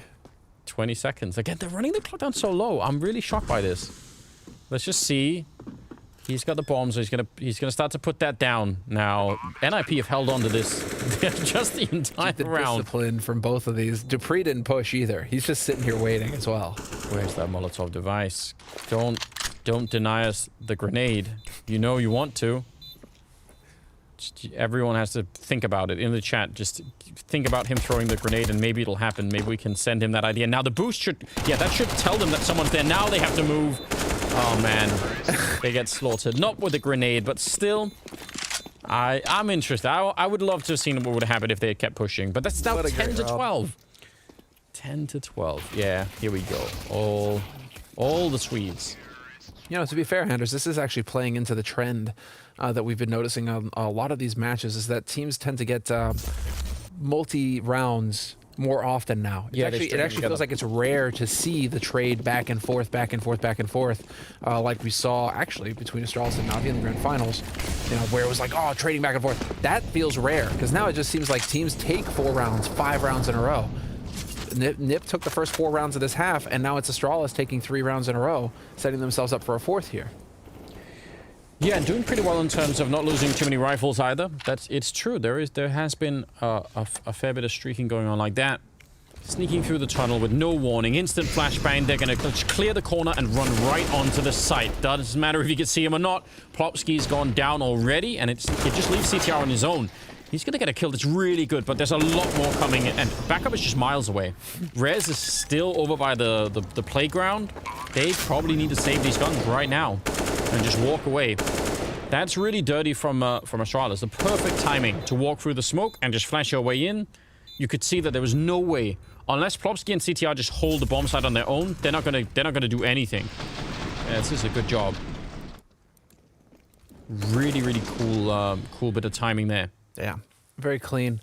20 seconds. Again, they're running the clock down so low. I'm really shocked by this. Let's just see. He's got the bomb, so he's gonna start to put that down. Now, NiP have held on to this just the entire round. Discipline from both of these. Dupree didn't push either. He's just sitting here waiting as well. Where's that Molotov device? Don't deny us the grenade. You know you want to. Everyone has to think about it in the chat. Just think about him throwing the grenade, and maybe it'll happen. Maybe we can send him that idea. Now the boost should... Yeah, that should tell them that someone's there. Now they have to move. Oh, man. They get slaughtered. Not with a grenade, but still... I'm interested. I would love to have seen what would have happened if they had kept pushing. But that's now 10 to 12. 10 to 12. Yeah, here we go. All the Swedes. You know, to be fair, Anders, this is actually playing into the trend that we've been noticing on a lot of these matches, is that teams tend to get multi-rounds more often now. It actually feels like it's rare to see the trade back and forth, like we saw actually between Astralis and Navi in the grand finals, you know, where it was like, oh, trading back and forth. That feels rare, because now it just seems like teams take 4 rounds, 5 rounds in a row. NiP took the first 4 rounds of this half, and now it's Astralis taking 3 rounds in a row, setting themselves up for a 4th here. Yeah, and doing pretty well in terms of not losing too many rifles either. It's true. There has been a fair bit of streaking going on like that. Sneaking through the tunnel with no warning, instant flashbang. They're going to clear the corner and run right onto the site. Doesn't matter if you can see him or not. Plopsky's gone down already, and it just leaves CTR on his own. He's going to get a kill that's really good, but there's a lot more coming, and backup is just miles away. Rez is still over by the playground. They probably need to save these guns right now and just walk away. That's really dirty from Astralis. The perfect timing to walk through the smoke and just flash your way in. You could see that there was no way, unless Plopsky and CTR just hold the bomb site on their own, they're not gonna do anything. Yeah, this is a good job. Really, really cool bit of timing there. Yeah, very clean.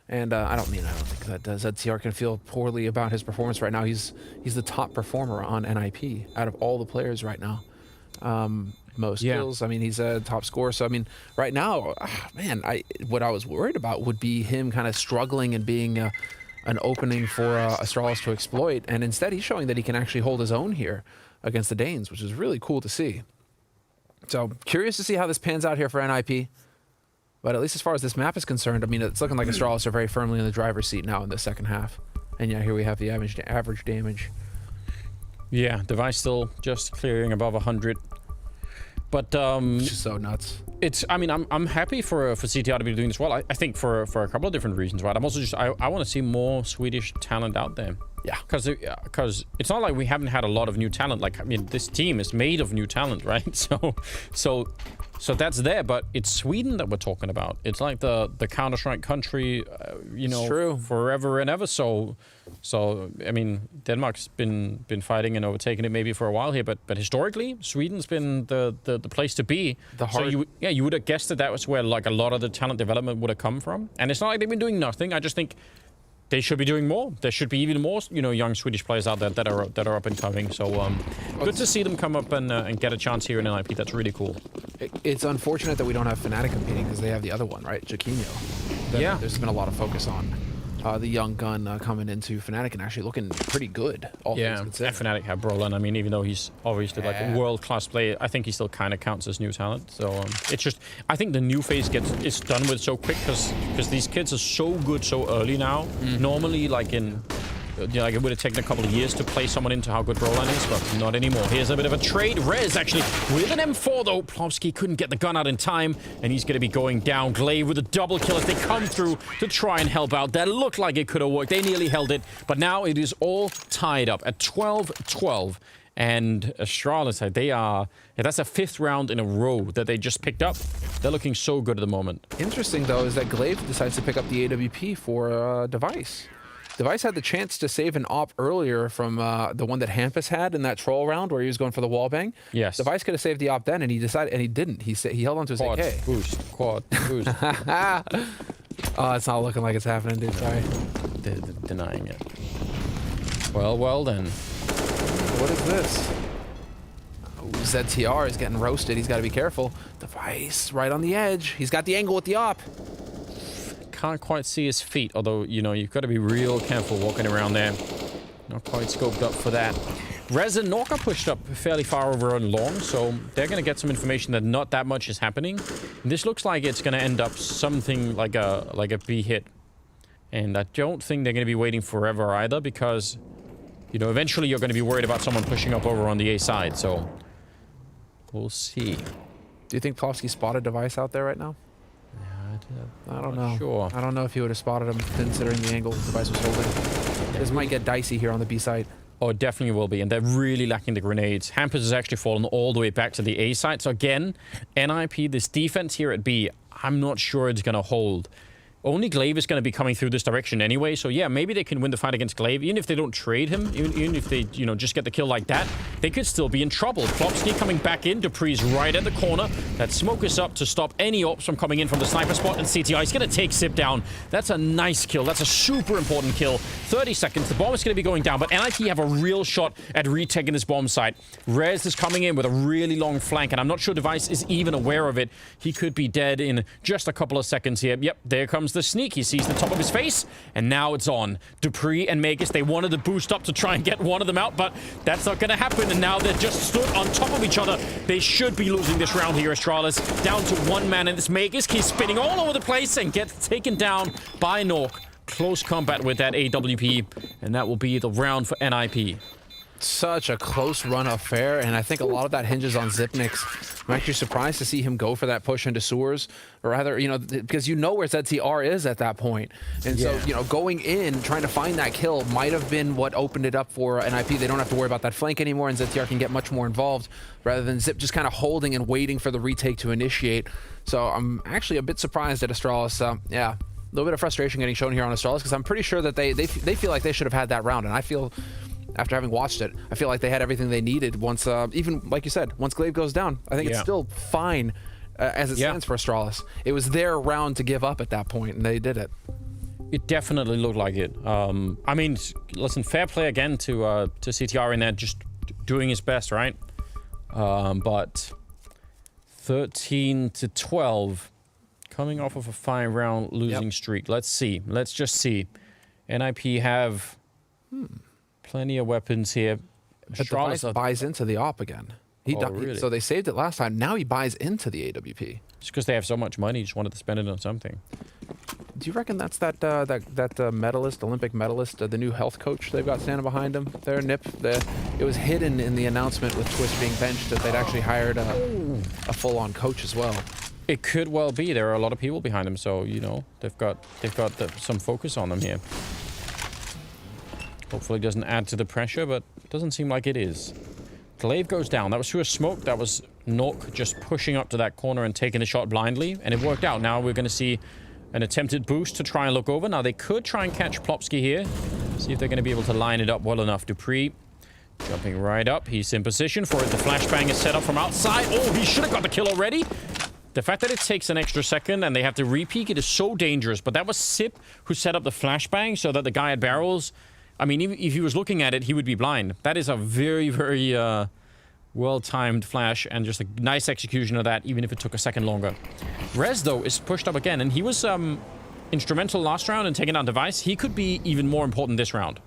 And I don't think that ZTR can feel poorly about his performance right now. He's the top performer on NiP out of all the players right now. Most kills. I mean, he's a top scorer. So I mean, right now, man, what I was worried about would be him kind of struggling and being an opening for Astralis to exploit. And instead, he's showing that he can actually hold his own here against the Danes, which is really cool to see. So curious to see how this pans out here for NiP. But at least as far as this map is concerned, I mean, it's looking like Astralis are very firmly in the driver's seat now in the second half. And yeah, here we have the average damage. Yeah, Device still just clearing above 100. But it's just so nuts. I mean, I'm happy for CTR to be doing this well. I think for a couple of different reasons, right? I'm also just I want to see more Swedish talent out there. Yeah, because it's not like we haven't had a lot of new talent. Like, I mean, this team is made of new talent, right? So that's there, but it's Sweden that we're talking about. It's like the Counter-Strike country, you know, forever and ever. So I mean, Denmark's been fighting and overtaking it maybe for a while here, but historically, Sweden's been the place to be. So you would have guessed that was where like a lot of the talent development would have come from. And it's not like they've been doing nothing. I just think they should be doing more. There should be even more, you know, young Swedish players out there that are up and coming. So good to see them come up and get a chance here in NiP. That's really cool. It's unfortunate that we don't have Fnatic competing because they have the other one, right? Jaquinho. Yeah. There's been a lot of focus on the young gun coming into Fnatic and actually looking pretty good. Yeah, and Fnatic have Brolin. I mean, even though he's obviously like a world-class player, I think he still kind of counts as new talent. So it's just, I think the new phase is done with so quick because these kids are so good so early now. Normally, like like it would have taken a couple of years to play someone into how good Brolin is, but not anymore. Here's a bit of a trade. Rez actually with an M4 though. Plopsky couldn't get the gun out in time, and he's going to be going down. Glaive with a double kill as they come through to try and help out. That looked like it could have worked. They nearly held it, but now it is all tied up at 12-12. And Astralis, that's a 5th round in a row that they just picked up. They're looking so good at the moment. Interesting though is that Glaive decides to pick up the AWP for Device. Device had the chance to save an op earlier from the one that Hampus had in that troll round where he was going for the wallbang. Yes. Device could have saved the op then, and he decided, and he didn't. He held on to his AK. Quad boost. Oh, it's not looking like it's happening, dude. Sorry. They're denying it. Well then. What is this? Oh, ZTR is getting roasted. He's got to be careful. Device right on the edge. He's got the angle with the op. Can't quite see his feet, although, you know, you've got to be real careful walking around there. Not quite scoped up for that. Rez and Nork are pushed up fairly far over and long, so they're going to get some information that not that much is happening. This looks like it's going to end up something like a B hit. And I don't think they're going to be waiting forever either, because, you know, eventually you're going to be worried about someone pushing up over on the A side, so we'll see. Do you think Plopsky spotted Device out there right now? I don't know. Sure. I don't know if he would have spotted him considering the angle Device was holding. This might get dicey here on the B site. Oh, it definitely will be, and they're really lacking the grenades. Hampus has actually fallen all the way back to the A site. So again, NiP, this defense here at B, I'm not sure it's going to hold. Only Glaive is going to be coming through this direction anyway, so yeah, maybe they can win the fight against Glaive. Even if they don't trade him, even if they, you know, just get the kill like that, they could still be in trouble. Plopsky coming back in, Dupree's right at the corner. That smoke is up to stop any ops from coming in from the sniper spot, and CTI is going to take Sip down. That's a nice kill. That's a super important kill. 30 seconds, the bomb is going to be going down, but NiP have a real shot at retaking this bomb site. Rez is coming in with a really long flank, and I'm not sure Device is even aware of it. He could be dead in just a couple of seconds here. Yep, there comes the sneak. He sees the top of his face, and now it's on. Dupree and Magus, they wanted to boost up to try and get one of them out, but that's not going to happen, and now they're just stood on top of each other. They should be losing this round here, Astralis. Down to one man, and this Magus, he's spinning all over the place and gets taken down by Nork. close combat with that AWP, and that will be the round for NiP. Such a close run affair, and I think a lot of that hinges on Zipnik's. I'm actually surprised to see him go for that push into sewers, or rather, you know, because you know where ZTR is at that point. And so, you know, going in, trying to find that kill might have been what opened it up for NiP. They don't have to worry about that flank anymore, and ZTR can get much more involved, rather than Zip just kind of holding and waiting for the retake to initiate. So I'm actually a bit surprised at Astralis. Yeah, a little bit of frustration getting shown here on Astralis, because I'm pretty sure that they feel like they should have had that round, and I feel... After having watched it, I feel like they had everything they needed once, even like you said, once Glaive goes down. I think it's still fine as it stands for Astralis. It was their round to give up at that point, and they did it. It definitely looked like it. I mean, listen, fair play again to CTR in there, just doing his best, right? But 13-12, coming off of a 5-round losing streak. Let's see. Let's just see. NiP have... plenty of weapons here. But Device buys into the AWP again. Really? So they saved it last time. Now he buys into the AWP. Just because they have so much money, just wanted to spend it on something. Do you reckon that's that medalist, Olympic medalist, the new health coach they've got standing behind him there, NiP? It was hidden in the announcement with Twist being benched that they'd actually hired a full-on coach as well. It could well be. There are a lot of people behind him, so you know they've got some focus on them here. Hopefully it doesn't add to the pressure, but it doesn't seem like it is. Glaive goes down. That was through a smoke. That was Nork just pushing up to that corner and taking the shot blindly, and it worked out. Now we're going to see an attempted boost to try and look over. Now they could try and catch Plopsky here. See if they're going to be able to line it up well enough. Dupree jumping right up. He's in position for it. The flashbang is set up from outside. Oh, he should have got the kill already. The fact that it takes an extra second and they have to re-peek it is so dangerous. But that was Sip who set up the flashbang so that the guy at barrels... I mean, even if he was looking at it, he would be blind. That is a very, very well-timed flash and just a nice execution of that, even if it took a second longer. Rez, though, is pushed up again, and he was instrumental last round in taking down Device. He could be even more important this round.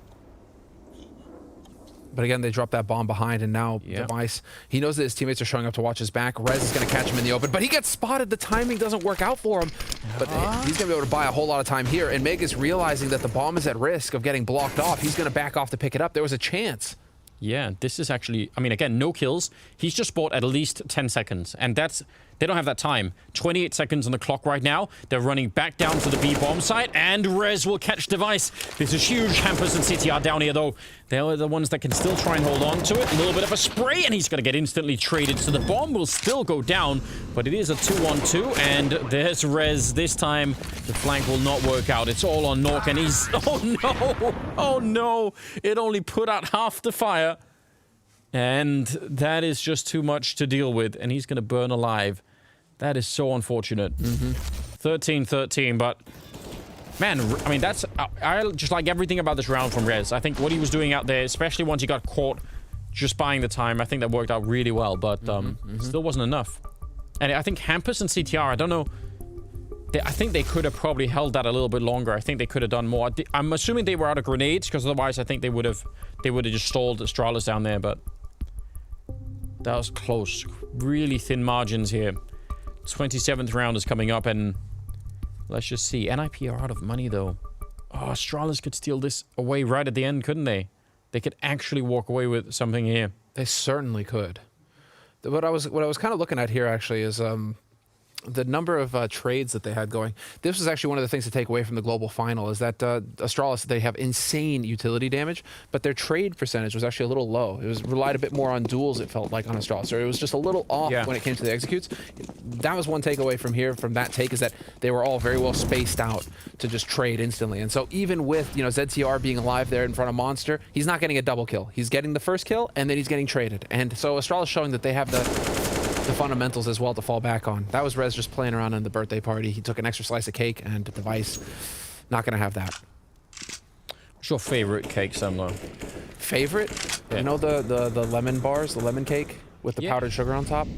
But again, they dropped that bomb behind, and now Device, he knows that his teammates are showing up to watch his back. Rez is going to catch him in the open, but he gets spotted. The timing doesn't work out for him. But he's going to be able to buy a whole lot of time here. And Meg is realizing that the bomb is at risk of getting blocked off. He's going to back off to pick it up. There was a chance. Yeah, this is actually... I mean, again, no kills. He's just bought at least 10 seconds, and that's... They don't have that time. 28 seconds on the clock right now. They're running back down to the B bomb site, and Rez will catch Device. This is huge. Hampers and CTR down here, though. They're the ones that can still try and hold on to it. A little bit of a spray, and he's going to get instantly traded. So the bomb will still go down, but it is a 2-on-2, and there's Rez. This time, the flank will not work out. It's all on Nork, and he's... Oh, no! Oh, no! It only put out half the fire. And that is just too much to deal with, and he's going to burn alive. That is so unfortunate. 13-13, but... Man, I mean, that's... I just like everything about this round from Rez. I think what he was doing out there, especially once he got caught just buying the time, I think that worked out really well, but still wasn't enough. And I think Hampus and CTR, I don't know... I think they could have probably held that a little bit longer. I think they could have done more. I'm assuming they were out of grenades, because otherwise I think they would have just stalled Astralis down there, but... That was close. Really thin margins here. 27th round is coming up, and let's just see. NiP are out of money, though. Oh, Astralis could steal this away right at the end, couldn't they? They could actually walk away with something here. They certainly could. What I was kind of looking at here, actually, is the number of trades that they had going. This was actually one of the things to take away from the global final, is that Astralis, they have insane utility damage, but their trade percentage was actually a little low. It was relied a bit more on duels, it felt like, on Astralis, or it was just a little off when it came to the executes. That was one takeaway from here, from that take, is that they were all very well spaced out to just trade instantly. And so even with, you know, ZTR being alive there in front of Monster, he's not getting a double kill. He's getting the first kill, and then he's getting traded. And so Astralis showing that they have the fundamentals as well to fall back on. That was Rez just playing around in the birthday party. He took an extra slice of cake, and Device, not going to have that. What's your favorite cake, Semler? Favorite? Yeah. You know the lemon bars, the lemon cake with the powdered sugar on top?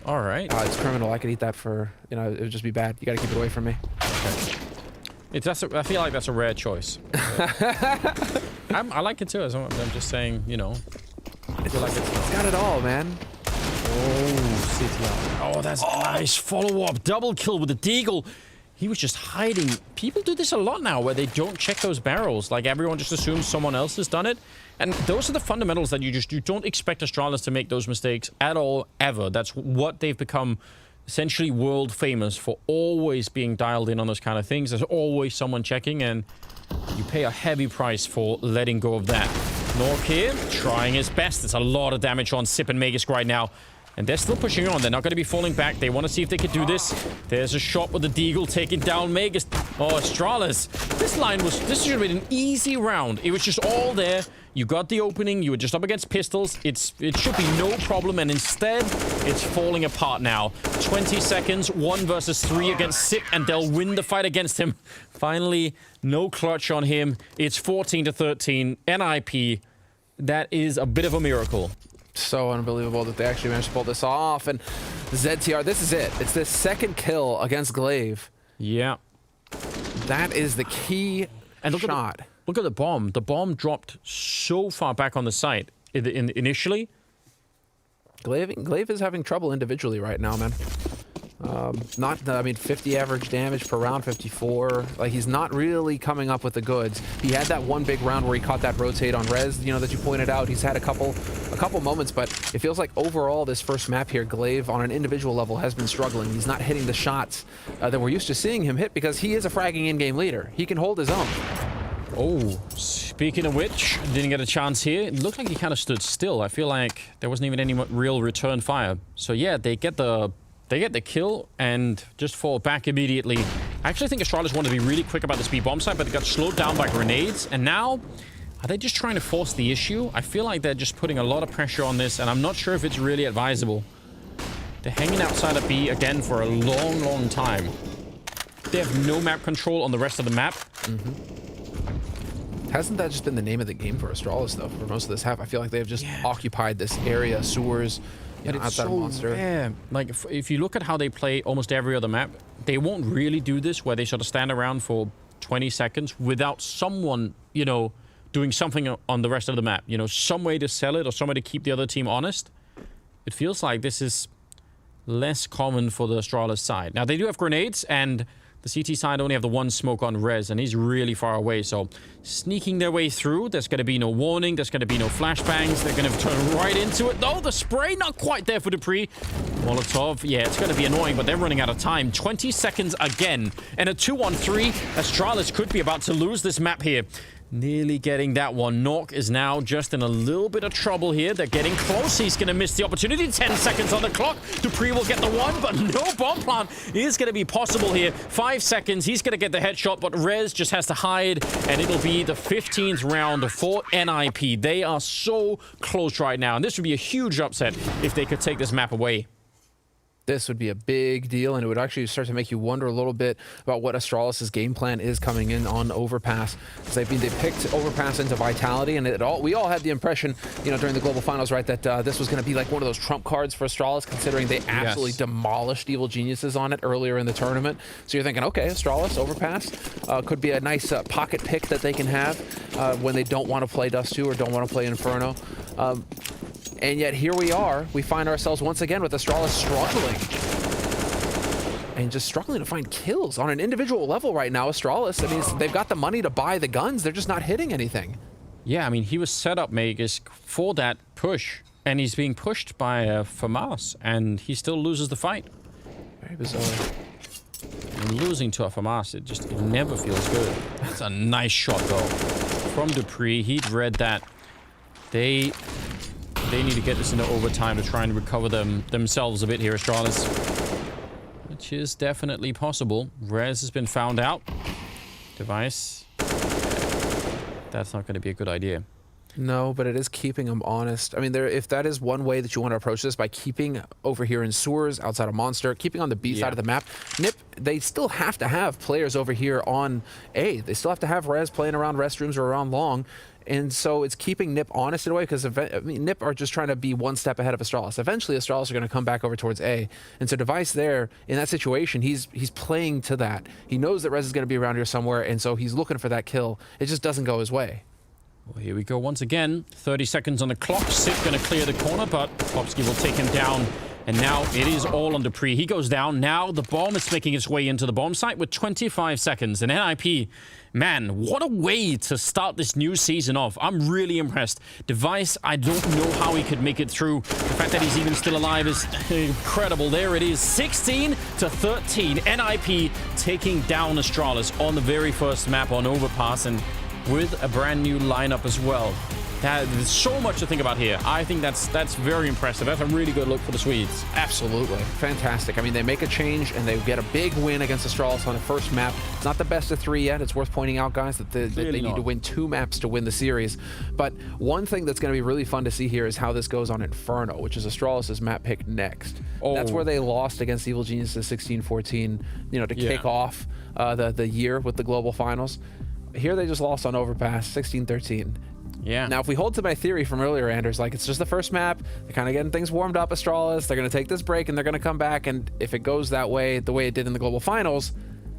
All right. It's criminal. I could eat that for, you know, it would just be bad. You got to keep it away from me. Okay. I feel like that's a rare choice. I like it too. I'm just saying, you know. I feel like it's got it all, man. Oh, CTR. Oh, that's nice. Follow-up. Double kill with the Deagle. he was just hiding. People do this a lot now where they don't check those barrels. Like, everyone just assumes someone else has done it. And those are the fundamentals that you don't expect Astralis to make those mistakes at all, ever. That's what they've become essentially world famous for, always being dialed in on those kind of things. There's always someone checking, and you pay a heavy price for letting go of that. Nork here, trying his best. There's a lot of damage on Sip and Magisk right now. And they're still pushing on. They're not going to be falling back. They want to see if they can do this. There's a shot with the Deagle taking down Magisk. Oh, Astralis. This should have been an easy round. It was just all there. You got the opening. You were just up against pistols. It should be no problem. And instead, it's falling apart now. 20 seconds, 1 versus 3 against Sip, and they'll win the fight against him. Finally, no clutch on him. It's 14-13. NiP. That is a bit of a miracle. So unbelievable that they actually managed to pull this off. And ZTR, this is it. It's this second kill against Glaive. Yeah. That is the key shot. Look at the bomb. The bomb dropped so far back on the site initially. Glaive is having trouble individually right now, man. I mean, 50 average damage per round, 54. Like, he's not really coming up with the goods. He had that one big round where he caught that rotate on Rez, you know, that you pointed out. He's had a couple moments, but it feels like overall this first map here, Glaive on an individual level has been struggling. He's not hitting the shots that we're used to seeing him hit, because he is a fragging in-game leader. He can hold his own. Oh, speaking of which, didn't get a chance here. It looked like he kind of stood still. I feel like there wasn't even any real return fire. So yeah, they get the kill and just fall back immediately. I actually think Astralis wanted to be really quick about the speed bomb site, but they got slowed down by grenades. And now, are they just trying to force the issue? I feel like they're just putting a lot of pressure on this, and I'm not sure if it's really advisable. They're hanging outside of B again for a long, long time. They have no map control on the rest of the map. Hasn't that just been the name of the game for Astralis, though, for most of this half? I feel like they've just occupied this area, sewers, But it's so rare. Like, if you look at how they play almost every other map, they won't really do this where they sort of stand around for 20 seconds without someone, you know, doing something on the rest of the map. You know, some way to sell it or some way to keep the other team honest. It feels like this is less common for the Astralis side. Now, they do have grenades, and the CT side only have the one smoke on Rez, and he's really far away, so sneaking their way through. There's going to be no warning. There's going to be no flashbangs. They're going to turn right into it. Oh, the spray, not quite there for Dupree. Molotov, yeah, it's going to be annoying, but they're running out of time. 20 seconds again, and a 2-on-3. Astralis could be about to lose this map here. Nearly getting that one. Nork is now just in a little bit of trouble here. They're getting close. He's going to miss the opportunity. 10 seconds on the clock. Dupree will get the one, but no bomb plant is going to be possible here. 5 seconds. He's going to get the headshot, but Rez just has to hide, and it'll be the 15th round for NiP. They are so close right now, and this would be a huge upset if they could take this map away. This would be a big deal, and it would actually start to make you wonder a little bit about what Astralis' game plan is coming in on Overpass. Because they picked Overpass into Vitality, and we all had the impression, you know, during the Global Finals, right, that this was going to be like one of those trump cards for Astralis, considering they absolutely demolished Evil Geniuses on it earlier in the tournament. So you're thinking, okay, Astralis, Overpass could be a nice pocket pick that they can have when they don't want to play Dust 2 or don't want to play Inferno. And yet here we are. We find ourselves once again with Astralis struggling. And just struggling to find kills on an individual level right now. Astralis, I mean, they've got the money to buy the guns. They're just not hitting anything. Yeah, I mean, he was set up, Magisk, for that push. And he's being pushed by FAMAS. And he still loses the fight. Very bizarre. And losing to a FAMAS, it never feels good. That's a nice shot, though. From Dupree, he'd read that. They need to get this into overtime to try and recover themselves a bit here, Astralis. Which is definitely possible. Rez has been found out. Device. That's not going to be a good idea. No, but it is keeping them honest. I mean, if that is one way that you want to approach this, by keeping over here in sewers, outside of Monster, keeping on the B side of the map, NiP, they still have to have players over here on A. They still have to have Rez playing around restrooms or around long. And so it's keeping NiP honest in a way, because I mean, NiP are just trying to be one step ahead of Astralis. Eventually, Astralis are going to come back over towards A. And so Device there, in that situation, he's playing to that. He knows that Rez is going to be around here somewhere, and so he's looking for that kill. It just doesn't go his way. Well, here we go once again. 30 seconds on the clock. Sip going to clear the corner, but Popsky will take him down And now it is all on Dupree. He goes down. Now the bomb is making its way into the bomb site with 25 seconds. And NiP, man, what a way to start this new season off. I'm really impressed. Device, I don't know how he could make it through. The fact that he's even still alive is incredible. There it is, 16 to 13. NiP taking down Astralis on the very first map on Overpass, and with a brand new lineup as well. There's so much to think about here. I think that's very impressive. That's a really good look for the Swedes. Absolutely. Fantastic. I mean, they make a change and they get a big win against Astralis on the first map. It's not the best of 3 yet. It's worth pointing out, guys, that they need to win 2 maps to win the series. But one thing that's going to be really fun to see here is how this goes on Inferno, which is Astralis' map pick next. Oh. That's where they lost against Evil Geniuses 16-14, you know, to kick off the year with the global finals. Here they just lost on Overpass 16-13. Yeah. Now, if we hold to my theory from earlier, Anders, like, it's just the first map, they're kind of getting things warmed up, Astralis, they're going to take this break and they're going to come back, and if it goes that way, the way it did in the global finals,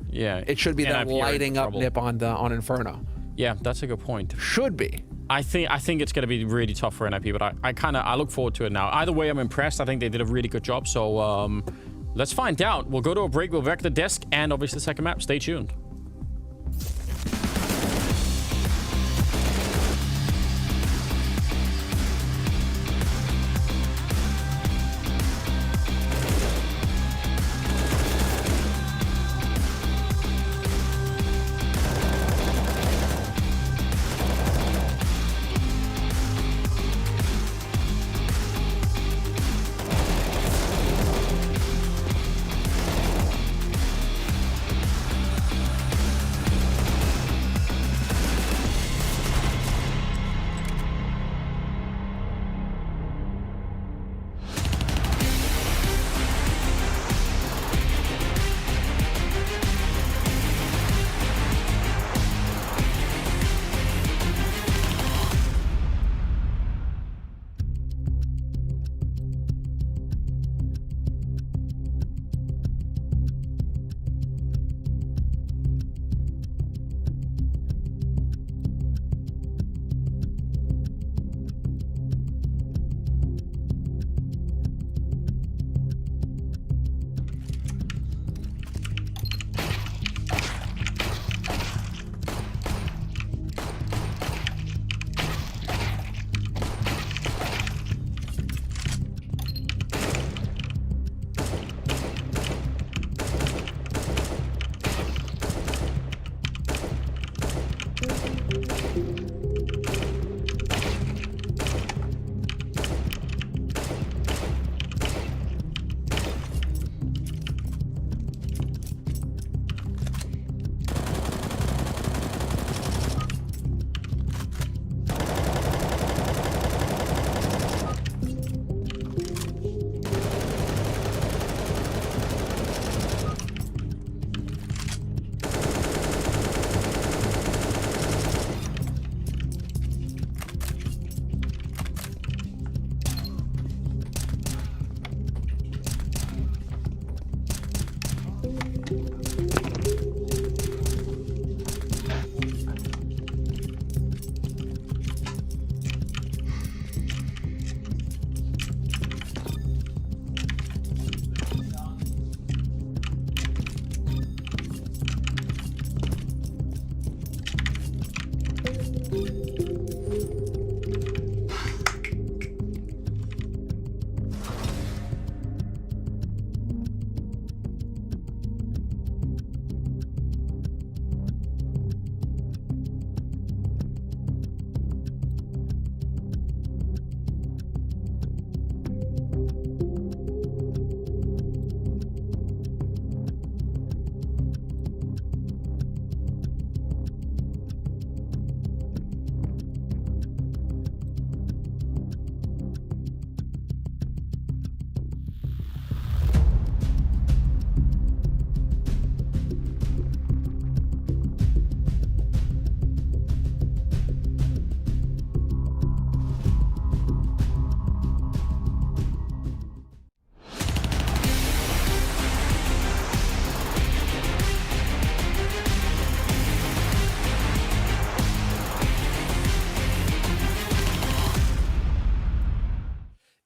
yeah, it should be that lighting up NiP on Inferno. Yeah, that's a good point. Should be. I think it's going to be really tough for NiP, but I look forward to it now. Either way, I'm impressed. I think they did a really good job, so let's find out. We'll go to a break, we'll back the desk, and obviously the second map. Stay tuned.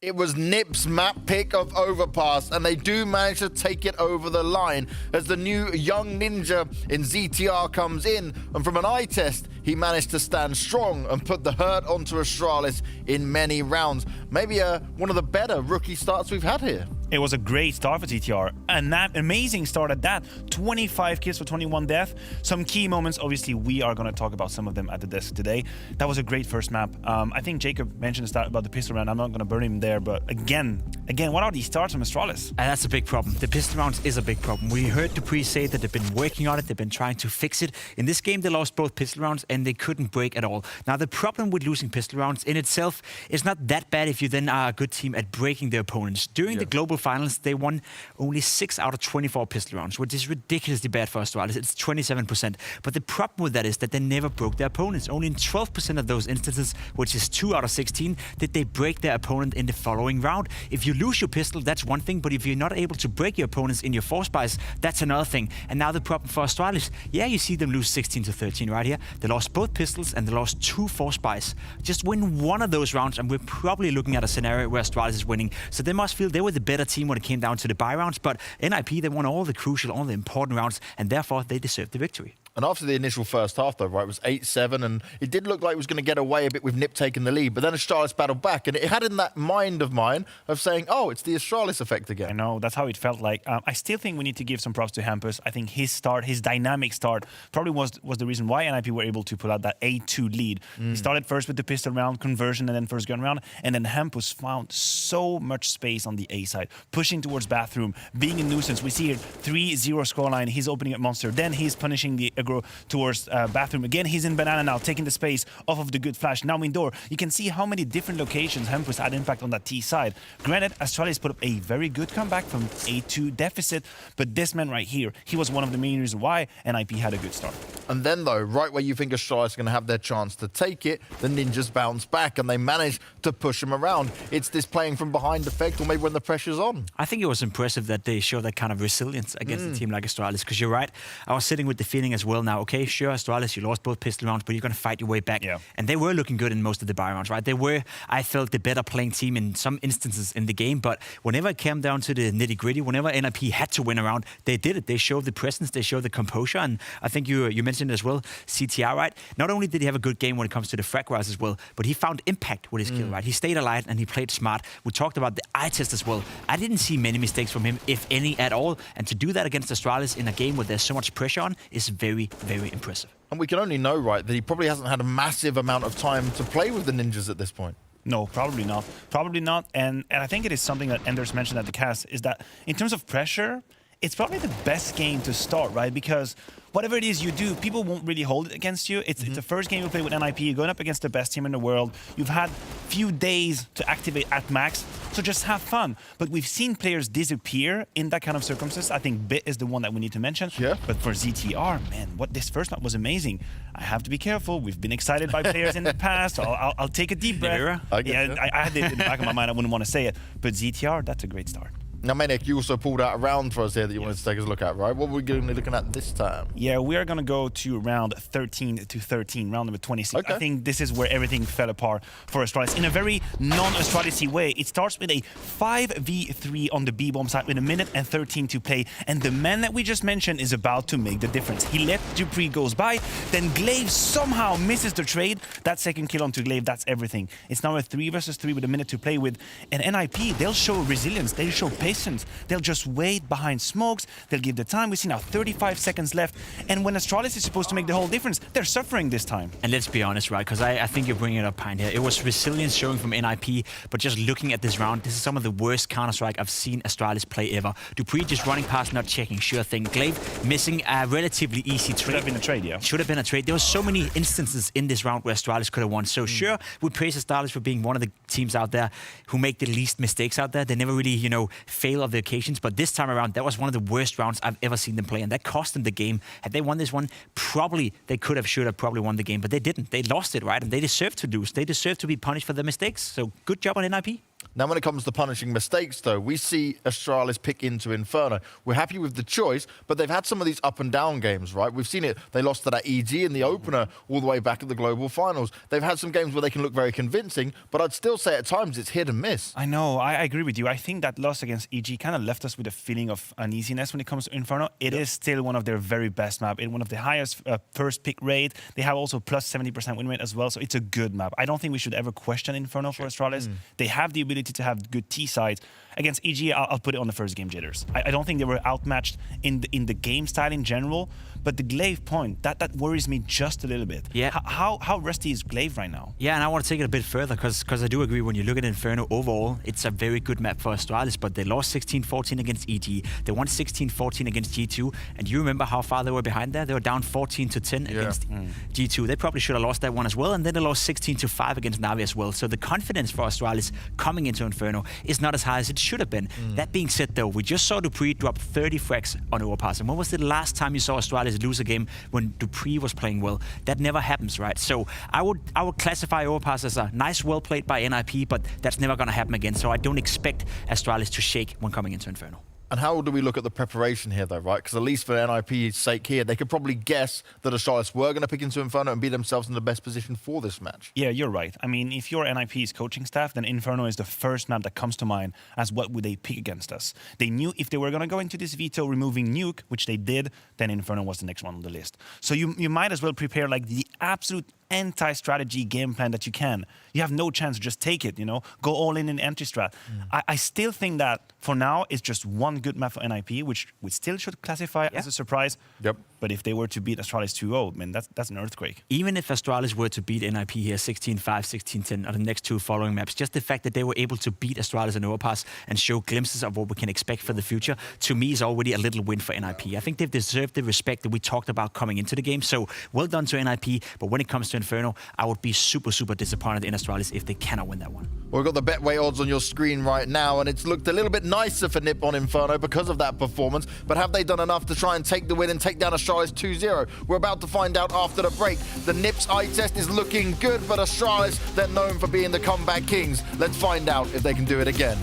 it was NiP's map pick of Overpass, and they do manage to take it over the line as the new young ninja in ZTR comes in, and from an eye test, he managed to stand strong and put the hurt onto Astralis in many rounds. Maybe one of the better rookie starts we've had here. It was a great start for ZTR, and that amazing start at that. 25 kills for 21 death. Some key moments, obviously we are going to talk about some of them at the desk today. That was a great first map. I think Jacob mentioned the start about the pistol round. I'm not going to burn him there, but again, what are these starts from Astralis? And that's a big problem. The pistol rounds is a big problem. We heard Dupree say that they've been working on it, they've been trying to fix it. In this game, they lost both pistol rounds and they couldn't break at all. Now, the problem with losing pistol rounds in itself is not that bad if you then are a good team at breaking their opponents. During the global finals, they won only 6 out of 24 pistol rounds, which is ridiculously bad for Astralis. It's 27%. But the problem with that is that they never broke their opponents. Only in 12% of those instances, which is 2 out of 16, did they break their opponent in the following round. If you lose your pistol, that's one thing, but if you're not able to break your opponents in your force buys, that's another thing. And now the problem for Astralis, yeah, you see them lose 16-13 right here. They lost both pistols and they lost 2 force buys. Just win one of those rounds, and we're probably looking at a scenario where Astralis is winning. So they must feel they were the better team when it came down to the buy rounds, but NiP, they won all the crucial, all the important rounds, and therefore they deserved the victory. And after the initial first half, though, right, it was 8-7, and it did look like it was going to get away a bit with NiP taking the lead, but then Astralis battled back, and it had in that mind of mine of saying, oh, it's the Astralis effect again. I know, that's how it felt like. I still think we need to give some props to Hampus. I think his start, his dynamic start, probably was the reason why NiP were able to pull out that 8-2 lead. He started first with the pistol round, conversion, and then first gun round, and then Hampus found so much space on the A side, pushing towards bathroom, being a nuisance. We see here 3-0 scoreline, he's opening up monster, then he's punishing the aggro towards bathroom. Again, he's in banana now, taking the space off of the good flash. Now indoor, you can see how many different locations Hampus had impact on that T side. Granted, Astralis put up a very good comeback from 8-2 deficit, but this man right here, he was one of the main reasons why NiP had a good start. And then, though, right where you think Astralis are going to have their chance to take it, the Ninjas bounce back and they manage to push them around. It's this playing from behind effect, or maybe when the pressure's on. I think it was impressive that they showed that kind of resilience against a team like Astralis, because you're right, I was sitting with the feeling as well now, okay, sure, Astralis, you lost both pistol rounds, but you're going to fight your way back. Yeah. And they were looking good in most of the buy rounds, right? They were, I felt, the better playing team in some instances in the game, but whenever it came down to the nitty-gritty, whenever NiP had to win a round, they did it. They showed the presence, they showed the composure, and I think you mentioned as well, CTR, right? Not only did he have a good game when it comes to the frag rounds as well, but he found impact with his kill, right? He stayed alive and he played smart. We talked about the eye test as well. I didn't see many mistakes from him, if any at all, and to do that against Astralis in a game where there's so much pressure on is very, very impressive. And we can only know, right, that he probably hasn't had a massive amount of time to play with the Ninjas at this point. No, probably not. Probably not. And I think it is something that Enders mentioned at the cast, is that in terms of pressure, it's probably the best game to start, right? Because whatever it is you do, people won't really hold it against you. It's the first game you play with NiP. You're going up against the best team in the world. You've had few days to activate at max, so just have fun. But we've seen players disappear in that kind of circumstance. I think Bit is the one that we need to mention. Yeah. But for ZTR, man, what this first map was amazing. I have to be careful. We've been excited by players in the past. So I'll take a deep breath. I had it in the back of my mind. I wouldn't want to say it. But ZTR, that's a great start. Now, Manic, you also pulled out a round for us here that you wanted to take us a look at, right? What are we going to be looking at this time? Yeah, we are going to go to round 13-13, round number 26. Okay. I think this is where everything fell apart for Astralis in a very non-Astralis-y way. It starts with a 5v3 on the B-bomb side with 1:13 to play, and the man that we just mentioned is about to make the difference. He let Dupree goes by, then Glaive somehow misses the trade. That second kill onto Glaive, that's everything. It's now a 3 versus 3 with a minute to play with, and NiP, they'll show resilience, they'll show patience. They'll just wait behind smokes. They'll give the time. We see now 35 seconds left. And when Astralis is supposed to make the whole difference, they're suffering this time. And let's be honest, right? Because I think you're bringing it up, Pine, here. It was resilience showing from NiP, but just looking at this round, this is some of the worst Counter-Strike I've seen Astralis play ever. Dupree just running past, not checking, sure thing. Glaive missing a relatively easy trade. Should have been a trade, yeah. Should have been a trade. There were so many instances in this round where Astralis could have won. So sure, we praise Astralis for being one of the teams out there who make the least mistakes out there. They never really, fail of the occasions. But this time around, that was one of the worst rounds I've ever seen them play, and that cost them the game. Had they won this one, probably they should have probably won the game, but they didn't. They lost it, right? And they deserve to lose. They deserve to be punished for their mistakes. So good job on NiP. Now, when it comes to punishing mistakes, though, we see Astralis pick into Inferno. We're happy with the choice, but they've had some of these up and down games, right? We've seen it. They lost to that EG in the opener all the way back at the Global Finals. They've had some games where they can look very convincing, but I'd still say at times it's hit and miss. I know, I agree with you. I think that loss against EG kind of left us with a feeling of uneasiness when it comes to Inferno. It is still one of their very best map, one of the highest first pick rate. They have also plus 70% win rate as well, so it's a good map. I don't think we should ever question Inferno for Astralis. They have the ability to have good T sides. Against EG, I'll put it on the first game jitters. I don't think they were outmatched in the game style in general, but the Glaive point, that worries me just a little bit. Yeah. How rusty is Glaive right now? Yeah, and I want to take it a bit further because I do agree when you look at Inferno overall, it's a very good map for Astralis, but they lost 16-14 against EG. They won 16-14 against G2, and you remember how far they were behind there? They were down 14-10 against G2. They probably should have lost that one as well, and then they lost 16-5 against Navi as well. So the confidence for Astralis coming into Inferno is not as high as it should have been. That being said, though, we just saw Dupree drop 30 frags on Overpass. And when was the last time you saw Astralis lose a game when Dupree was playing well? That never happens, right? So I would classify Overpass as a nice, well played by NiP, but that's never going to happen again. So I don't expect Astralis to shake when coming into Inferno. And how do we look at the preparation here, though, right? Because at least for NiP's sake here, they could probably guess that Astralis were going to pick into Inferno and be themselves in the best position for this match. Yeah, you're right. I mean, if you're NiP's coaching staff, then Inferno is the first map that comes to mind as what would they pick against us. They knew if they were going to go into this veto removing Nuke, which they did, then Inferno was the next one on the list. So you might as well prepare like the absolute anti-strategy game plan that you can. You have no chance to just take it, go all in anti-strat. I still think that for now it's just one good map for NiP, which we still should classify as a surprise. Yep. But if they were to beat Astralis 2-0, man, that's an earthquake. Even if Astralis were to beat NiP here 16-5, 16-10 on the next two following maps, just the fact that they were able to beat Astralis and Overpass and show glimpses of what we can expect for the future, to me is already a little win for NiP. I think they've deserved the respect that we talked about coming into the game. So well done to NiP, but when it comes to Inferno, I would be super, super disappointed in Astralis if they cannot win that one. Well, we've got the Betway odds on your screen right now, and it's looked a little bit nicer for NiP on Inferno because of that performance. But have they done enough to try and take the win and take down Astralis 2-0? We're about to find out after the break. The NiP's eye test is looking good, but Astralis, they're known for being the comeback kings. Let's find out if they can do it again.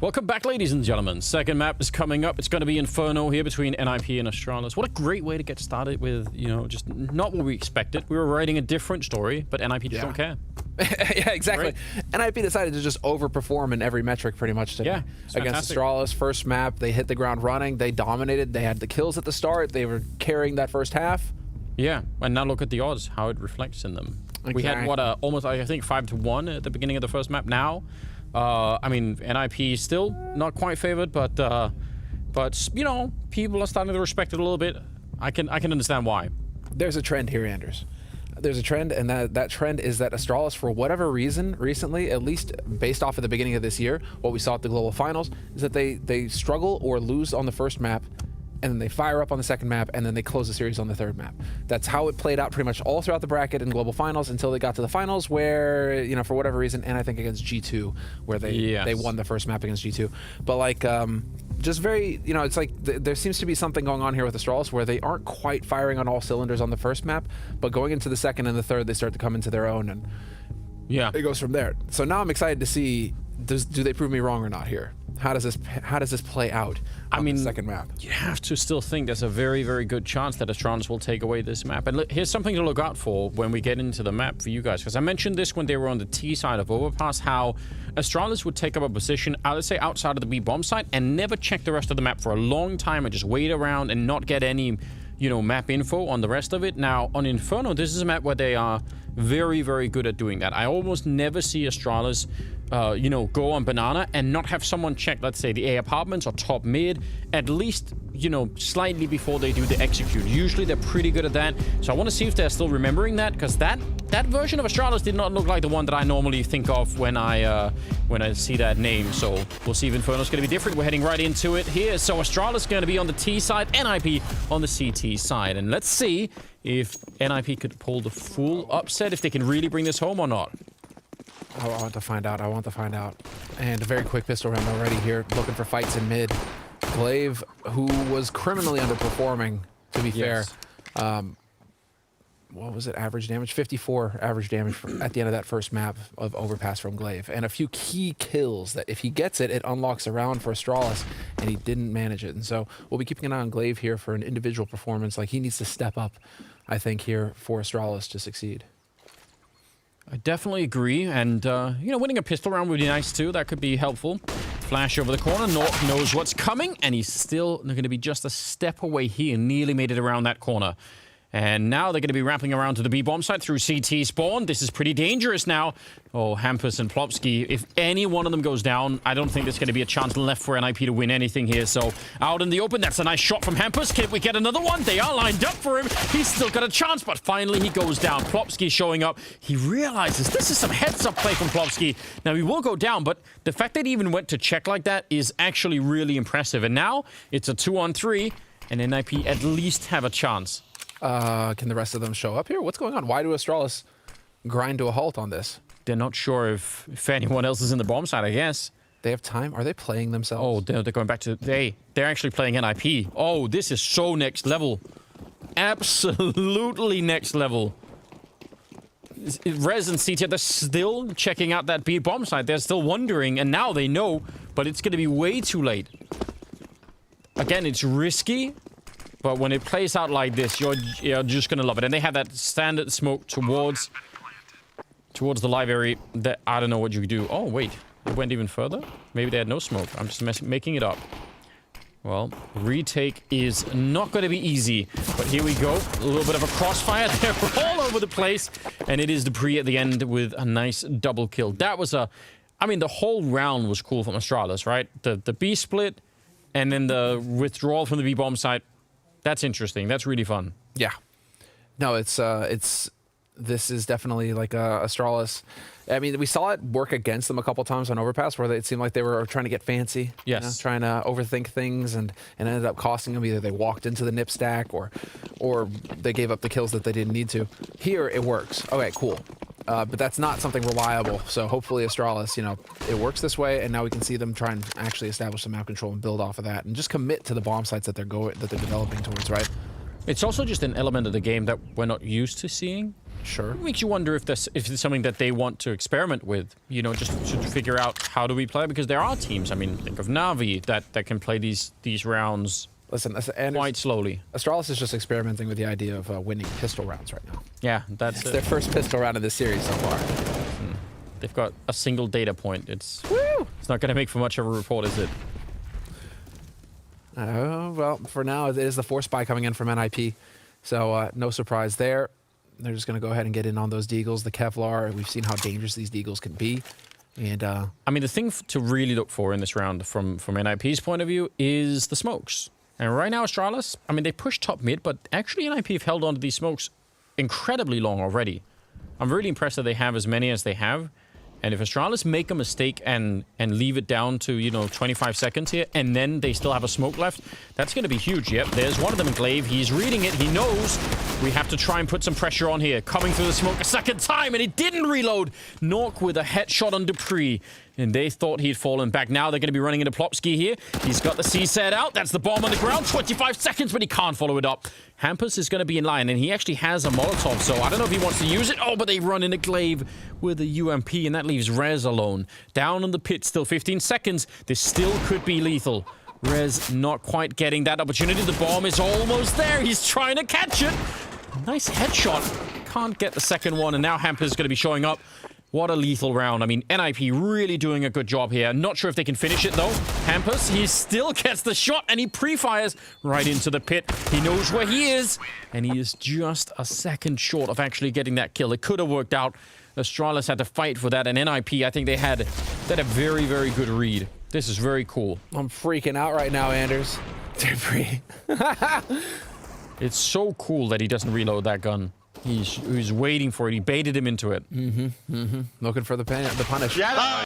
Welcome back, ladies and gentlemen. Second map is coming up. It's going to be Inferno here between NiP and Astralis. What a great way to get started with, you know, just not what we expected. We were writing a different story, but NiP just don't care. Yeah, exactly. NiP decided to just overperform in every metric pretty much today. Yeah, against Astralis, first map, they hit the ground running. They dominated. They had the kills at the start. They were carrying that first half. Yeah, and now look at the odds, how it reflects in them. Okay. We had, what, almost, I think, 5-1 at the beginning of the first map. Now, I mean, NiP still not quite favored, but you know, people are starting to respect it a little bit. I can understand why. There's a trend here, Anders. There's a trend, and that trend is that Astralis, for whatever reason, recently, at least based off of the beginning of this year, what we saw at the global finals, is that they struggle or lose on the first map, and then they fire up on the second map, and then they close the series on the third map. That's how it played out pretty much all throughout the bracket in global finals until they got to the finals where, you know, for whatever reason, and I think against G2, where they won the first map against G2. But like, just very, you know, it's like there seems to be something going on here with Astralis where they aren't quite firing on all cylinders on the first map, but going into the second and the third, they start to come into their own, and yeah, it goes from there. So now I'm excited to see, do they prove me wrong or not here? How does this play out on the second map? You have to still think there's a very, very good chance that Astralis will take away this map. And look, here's something to look out for when we get into the map for you guys. Because I mentioned this when they were on the T side of Overpass, how Astralis would take up a position, let's say, outside of the B bomb site and never check the rest of the map for a long time and just wait around and not get any, you know, map info on the rest of it. Now, on Inferno, this is a map where they are very, very good at doing that. I almost never see Astralis, you know, go on banana and not have someone check, let's say, the A apartments or top mid, at least, you know, slightly before they do the execute. Usually they're pretty good at that. So I want to see if they're still remembering that, because that version of Astralis did not look like the one that I normally think of when I see that name. So we'll see if Inferno's going to be different. We're heading right into it here. So Astralis going to be on the T side, NiP on the CT side. And let's see if NiP could pull the full upset, if they can really bring this home or not. I want to find out. I want to find out. And a very quick pistol round already here, looking for fights in mid. Glaive, who was criminally underperforming, to be fair. What was it? Average damage? 54 average damage at the end of that first map of Overpass from Glaive. And a few key kills that if he gets it, it unlocks a round for Astralis, and he didn't manage it. And so we'll be keeping an eye on Glaive here for an individual performance. Like, he needs to step up, I think, here for Astralis to succeed. I definitely agree, and, you know, winning a pistol round would be nice, too. That could be helpful. Flash over the corner. North knows what's coming, and he's still going to be just a step away here. Nearly made it around that corner. And now they're going to be wrapping around to the B bomb site through CT spawn. This is pretty dangerous now. Oh, Hampus and Plopsky. If any one of them goes down, I don't think there's going to be a chance left for NiP to win anything here. So out in the open, that's a nice shot from Hampus. Can we get another one? They are lined up for him. He's still got a chance, but finally he goes down. Plopsky showing up. He realizes this is some heads-up play from Plopsky. Now, he will go down, but the fact that he even went to check like that is actually really impressive. And now it's a 2-on-3, and NiP at least have a chance. Can the rest of them show up here? What's going on? Why do Astralis grind to a halt on this? They're not sure if anyone else is in the bomb site, I guess. They have time? Are they playing themselves? Oh, they're going back to... They're actually playing NiP. Oh, this is so next level. Absolutely next level. Rez and CT, they're still checking out that B bomb site. They're still wondering, and now they know, but it's going to be way too late. Again, it's risky. But when it plays out like this, you're just going to love it. And they have that standard smoke towards the live area that I don't know what you do. Oh, wait. It went even further? Maybe they had no smoke. I'm just making it up. Well, retake is not going to be easy. But here we go. A little bit of a crossfire. They're all over the place. And it is Dupree at the end with a nice double kill. That was a... I mean, the whole round was cool from Astralis, right? The B split and then the withdrawal from the B bomb site. That's interesting. That's really fun. Yeah. No, this is definitely like Astralis. I mean, we saw it work against them a couple times on Overpass where it seemed like they were trying to get fancy. Yes. You know, trying to overthink things and ended up costing them. Either they walked into the NiP stack or they gave up the kills that they didn't need to. Here, it works. Okay, cool. But that's not something reliable. So hopefully Astralis, you know, it works this way, and now we can see them try and actually establish some map control and build off of that, and just commit to the bomb sites that they're developing towards, right? It's also just an element of the game that we're not used to seeing. Sure. It makes you wonder if it's something that they want to experiment with, you know, just to figure out how do we play, because there are teams, I mean, think of Na'Vi that can play these rounds quite slowly. Astralis is just experimenting with the idea of winning pistol rounds right now. Yeah, that's It's their first pistol round of this series so far. They've got a single data point. It's not going to make for much of a report, is it? Well, for now, it is the Force Spy coming in from NiP. So no surprise there. They're just going to go ahead and get in on those deagles, the Kevlar. We've seen how dangerous these deagles can be. And I mean, the thing to really look for in this round from NiP's point of view is the smokes. And right now, Astralis, I mean, they pushed top mid, but actually NiP have held on to these smokes incredibly long already. I'm really impressed that they have as many as they have. And if Astralis make a mistake and leave it down to, you know, 25 seconds here, and then they still have a smoke left, that's going to be huge. Yep, there's one of them in Glaive. He's reading it. He knows we have to try and put some pressure on here. Coming through the smoke a second time, and he didn't reload. Nork with a headshot on Dupree, and they thought he'd fallen back. Now they're going to be running into Plopsky here. He's got the C-set out. That's the bomb on the ground. 25 seconds, but he can't follow it up. Hampus is going to be in line, and he actually has a Molotov, so I don't know if he wants to use it. Oh, but they run into Glaive with a UMP, and that leaves Rez alone. Down in the pit, still 15 seconds. This still could be lethal. Rez not quite getting that opportunity. The bomb is almost there. He's trying to catch it. Nice headshot. Can't get the second one, and now Hampus is going to be showing up. What a lethal round. I mean, NiP really doing a good job here. Not sure if they can finish it, though. Hampus, he still gets the shot, and he pre-fires right into the pit. He knows where he is, and he is just a second short of actually getting that kill. It could have worked out. Astralis had to fight for that, and NiP, I think they had a very, very good read. This is very cool. I'm freaking out right now, Anders. Dupree. It's so cool that he doesn't reload that gun. He's waiting for it. He baited him into it. Looking for the punish. Yeah.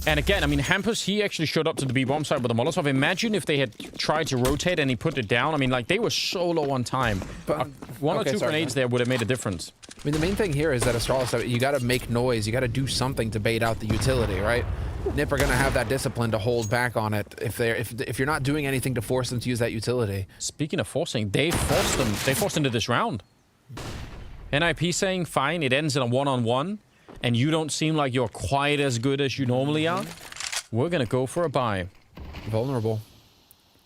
And again, I mean, Hampus, he actually showed up to the B-bomb site with a Molotov. Imagine if they had tried to rotate and he put it down. I mean, like, they were so low on time. But, one or two grenades there would have made a difference. I mean, the main thing here is that Astralis, you got to make noise. You got to do something to bait out the utility, right? NiP are going to have that discipline to hold back on it if you're not doing anything to force them to use that utility. Speaking of forcing, they forced into this round. NiP saying, fine, it ends in a one-on-one, and you don't seem like you're quite as good as you normally are. We're going to go for a buy. Vulnerable.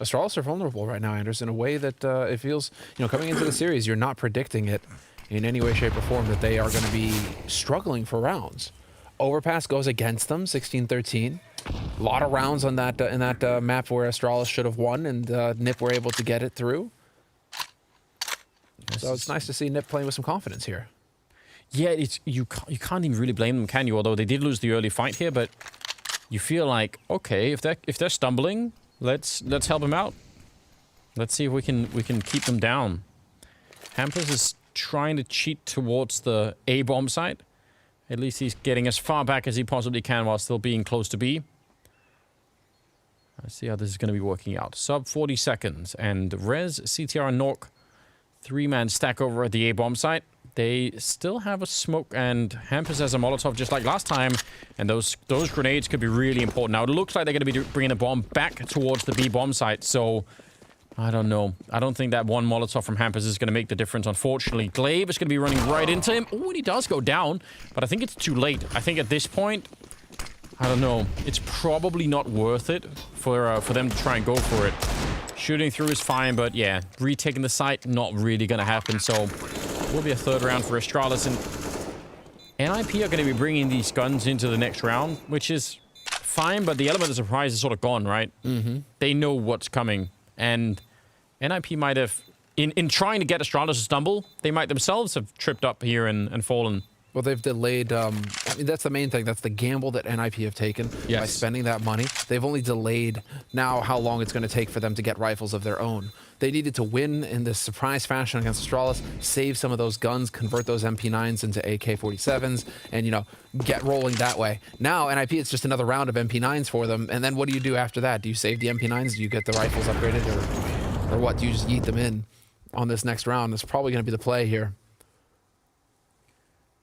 Astralis are vulnerable right now, Anders, in a way that it feels, you know, coming into the series, you're not predicting it in any way, shape, or form that they are going to be struggling for rounds. Overpass goes against them, 16-13. A lot of rounds on that in that map where Astralis should have won, and NiP were able to get it through. So it's nice to see NiP playing with some confidence here. Yeah, you can't even really blame them, can you? Although they did lose the early fight here, but you feel like, okay, if they're stumbling, let's help them out. Let's see if we can keep them down. Hampus is trying to cheat towards the A bomb site. At least he's getting as far back as he possibly can while still being close to B. Let's see how this is going to be working out. Sub 40 seconds, and Rez, CTR, and Nork, three-man stack over at the A bomb site. They still have a smoke, and Hampus has a Molotov just like last time, and those grenades could be really important. Now, it looks like they're going to be bringing the bomb back towards the B bomb site, so I don't know. I don't think that one Molotov from Hampus is going to make the difference, unfortunately. Glaive is going to be running right into him. Oh, and he does go down, but I think it's too late. I think at this point, I don't know. It's probably not worth it for them to try and go for it. Shooting through is fine, but yeah, retaking the site, not really going to happen. So, will be a third round for Astralis. And NiP are going to be bringing these guns into the next round, which is fine, but the element of surprise is sort of gone, right? They know what's coming. And NiP might have, in trying to get Astralis to stumble, they might themselves have tripped up here and fallen. Well, they've delayed, I mean, that's the main thing. That's the gamble that NiP have taken by spending that money. They've only delayed now how long it's going to take for them to get rifles of their own. They needed to win in this surprise fashion against Astralis, save some of those guns, convert those MP9s into AK-47s, and, you know, get rolling that way. Now, NiP, it's just another round of MP9s for them, and then what do you do after that? Do you save the MP9s? Do you get the rifles upgraded, or what? Do you just yeet them in on this next round? That's probably going to be the play here.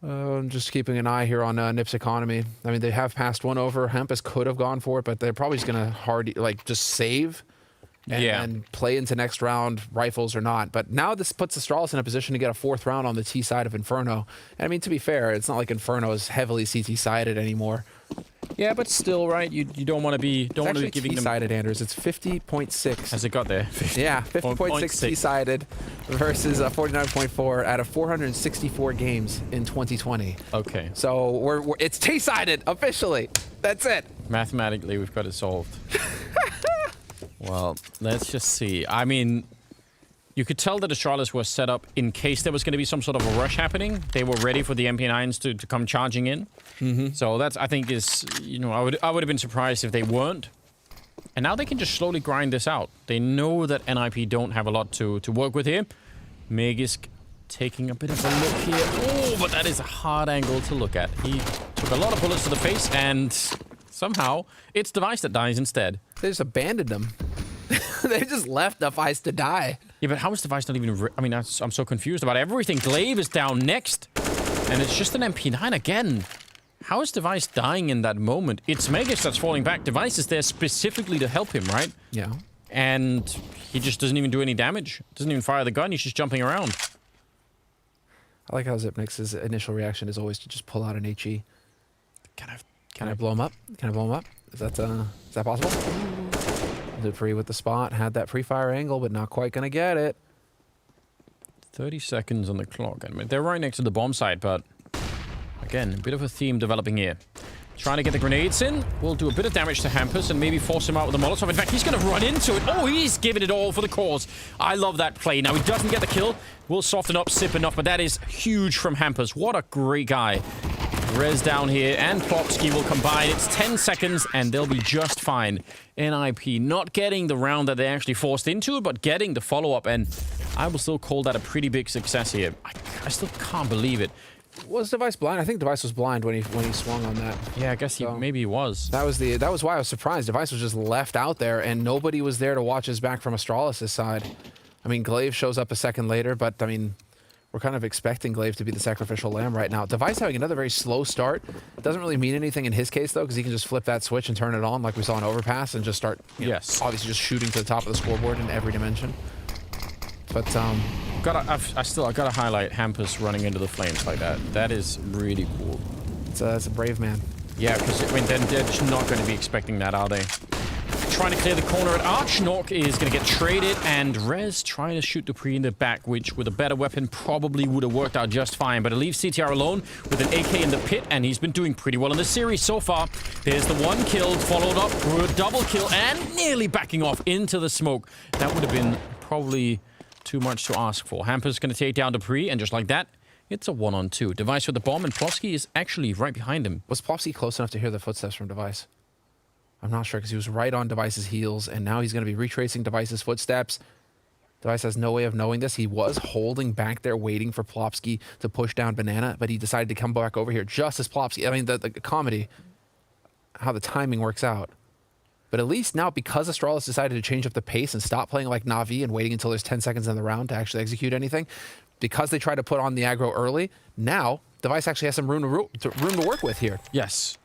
I'm just keeping an eye here on NiP's economy. I mean, they have passed one over. Hampus could have gone for it, but they're probably just going to just save and play into next round, rifles or not. But now this puts Astralis in a position to get a 4th round on the T side of Inferno. And I mean, to be fair, it's not like Inferno is heavily CT-sided anymore. Yeah, but still, right? You don't want to be giving them T-sided, Anders. It's 50.6. Has it got there? Yeah, 50.6 T-sided versus 49.4 out of 464 games in 2020. Okay. So it's T-sided officially. That's it. Mathematically, we've got it solved. Well, let's just see. I mean, you could tell that Astralis was set up in case there was going to be some sort of a rush happening. They were ready for the MP9s to come charging in. So that's, I think, is, you know, I would have been surprised if they weren't. And now they can just slowly grind this out. They know that NiP don't have a lot to work with here. Magisk taking a bit of a look here. Oh, but that is a hard angle to look at. He took a lot of bullets to the face, and somehow it's Device that dies instead. They just abandoned him. They just left Device to die. Yeah, but how is Device not even... I mean, I'm so confused about everything. Glaive is down next, and it's just an MP9 again. How is Device dying in that moment? It's Magisk that's falling back. Device is there specifically to help him, right? Yeah. And he just doesn't even do any damage. Doesn't even fire the gun. He's just jumping around. I like how Zipnix's initial reaction is always to just pull out an HE. Can I blow him up? Can I blow him up? Is that possible? Did free with the spot. Had that pre-fire angle, but not quite going to get it. 30 seconds on the clock. I mean, they're right next to the bomb site, but again, a bit of a theme developing here. Trying to get the grenades in. We'll do a bit of damage to Hampus and maybe force him out with a Molotov. In fact, he's going to run into it. Oh, he's giving it all for the cause. I love that play. Now, he doesn't get the kill. We'll soften up, sip enough, but that is huge from Hampus. What a great guy. Rez down here, and Plopsky will combine. It's 10 seconds, and they'll be just fine. NiP not getting the round that they actually forced into it, but getting the follow-up, and I will still call that a pretty big success here. I still can't believe it. Was Device blind? I think Device was blind when he swung on that. Yeah, I guess maybe he was. That was why I was surprised. Device was just left out there, and nobody was there to watch his back from Astralis' side. I mean, Glaive shows up a second later, but I mean, we're kind of expecting Glaive to be the sacrificial lamb right now. Device having another very slow start. Doesn't really mean anything in his case, though, because he can just flip that switch and turn it on like we saw in Overpass and just start, obviously just shooting to the top of the scoreboard in every dimension. But, I gotta highlight Hampus running into the flames like that. That is really cool. It's a brave man. Yeah, because, I mean, they're just not going to be expecting that, are they? Trying to clear the corner at Arch. Nork is going to get traded, and Rez trying to shoot Dupree in the back, which with a better weapon probably would have worked out just fine. But it leaves CTR alone with an AK in the pit, and he's been doing pretty well in the series so far. There's the one kill, followed up with a double kill, and nearly backing off into the smoke. That would have been probably too much to ask for. Hampus going to take down Dupree, and just like that, it's a 1-on-2. Device with the bomb, and Plofsky is actually right behind him. Was Plofsky close enough to hear the footsteps from Device? I'm not sure, because he was right on Device's heels, and now he's going to be retracing Device's footsteps. Device has no way of knowing this. He was holding back there, waiting for Plopsky to push down Banana, but he decided to come back over here just as Plopsky. I mean, the comedy, how the timing works out. But at least now, because Astralis decided to change up the pace and stop playing like Na'Vi and waiting until there's 10 seconds in the round to actually execute anything, because they tried to put on the aggro early, now Device actually has some room to work with here. Yes.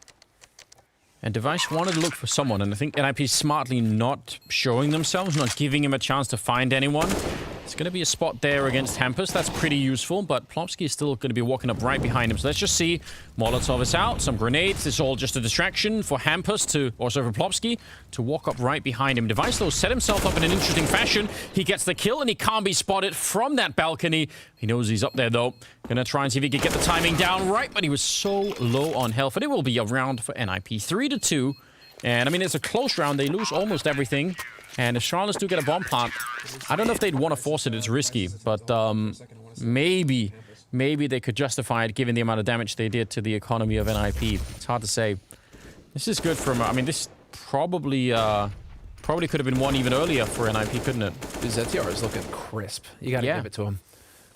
And Device wanted to look for someone, and I think NiP smartly not showing themselves, not giving him a chance to find anyone. It's going to be a spot there against Hampus. That's pretty useful, but Plopsky is still going to be walking up right behind him. So let's just see. Molotov is out, some grenades. It's all just a distraction for Hampus to, also for Plopsky, to walk up right behind him. Device, though, set himself up in an interesting fashion. He gets the kill, and he can't be spotted from that balcony. He knows he's up there, though. Gonna try and see if he can get the timing down right, but he was so low on health. And it will be a round for NiP, 3-2. And, I mean, it's a close round. They lose almost everything. And if Astralis do get a bomb plant, I don't know if they'd want to force it. It's risky. But maybe they could justify it given the amount of damage they did to the economy of NiP. It's hard to say. This is good from... I mean, this probably could have been won even earlier for NiP, couldn't it? ZTR is looking crisp. You got to give it to him.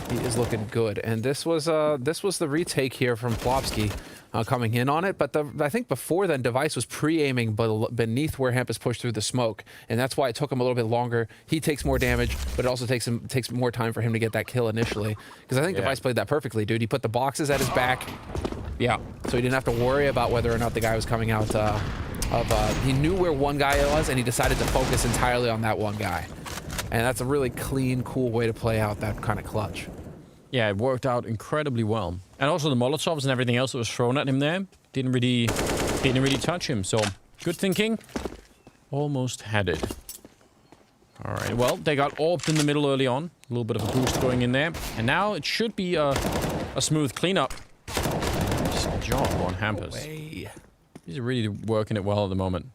He is looking good. And this was the retake here from Plopsky. Coming in on it, but I think before then, Device was pre-aiming beneath where Hampus pushed through the smoke, and that's why it took him a little bit longer. He takes more damage, but it also takes more time for him to get that kill initially. Because I think Device played that perfectly, dude. He put the boxes at his back, so he didn't have to worry about whether or not the guy was coming out he knew where one guy was, and he decided to focus entirely on that one guy. And that's a really clean, cool way to play out that kind of clutch. Yeah, it worked out incredibly well. And also the Molotovs and everything else that was thrown at him there didn't really touch him. So good thinking. Almost had it. All right, well, they got orbed in the middle early on. A little bit of a boost going in there. And now it should be a smooth cleanup. Nice job on Hampus. He's really working it well at the moment.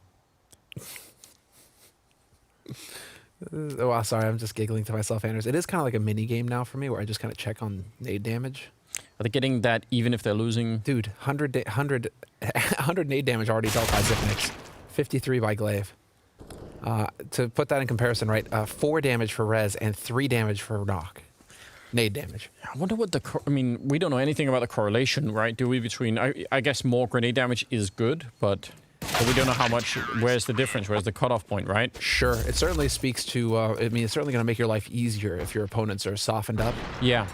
Oh, sorry, I'm just giggling to myself, Anders. It is kind of like a mini game now for me, where I just kind of check on nade damage. Are they getting that even if they're losing? Dude, 100 nade damage already dealt by Zipnix. 53 by Glaive. To put that in comparison, right? 4 damage for Rez and 3 damage for Knock. Nade damage. I wonder what I mean, we don't know anything about the correlation, right? Do we between... I guess more grenade damage is good, but we don't know how much... Where's the difference? Where's the cutoff point, right? Sure. It certainly speaks to... I mean, it's certainly going to make your life easier if your opponents are softened up. Yeah.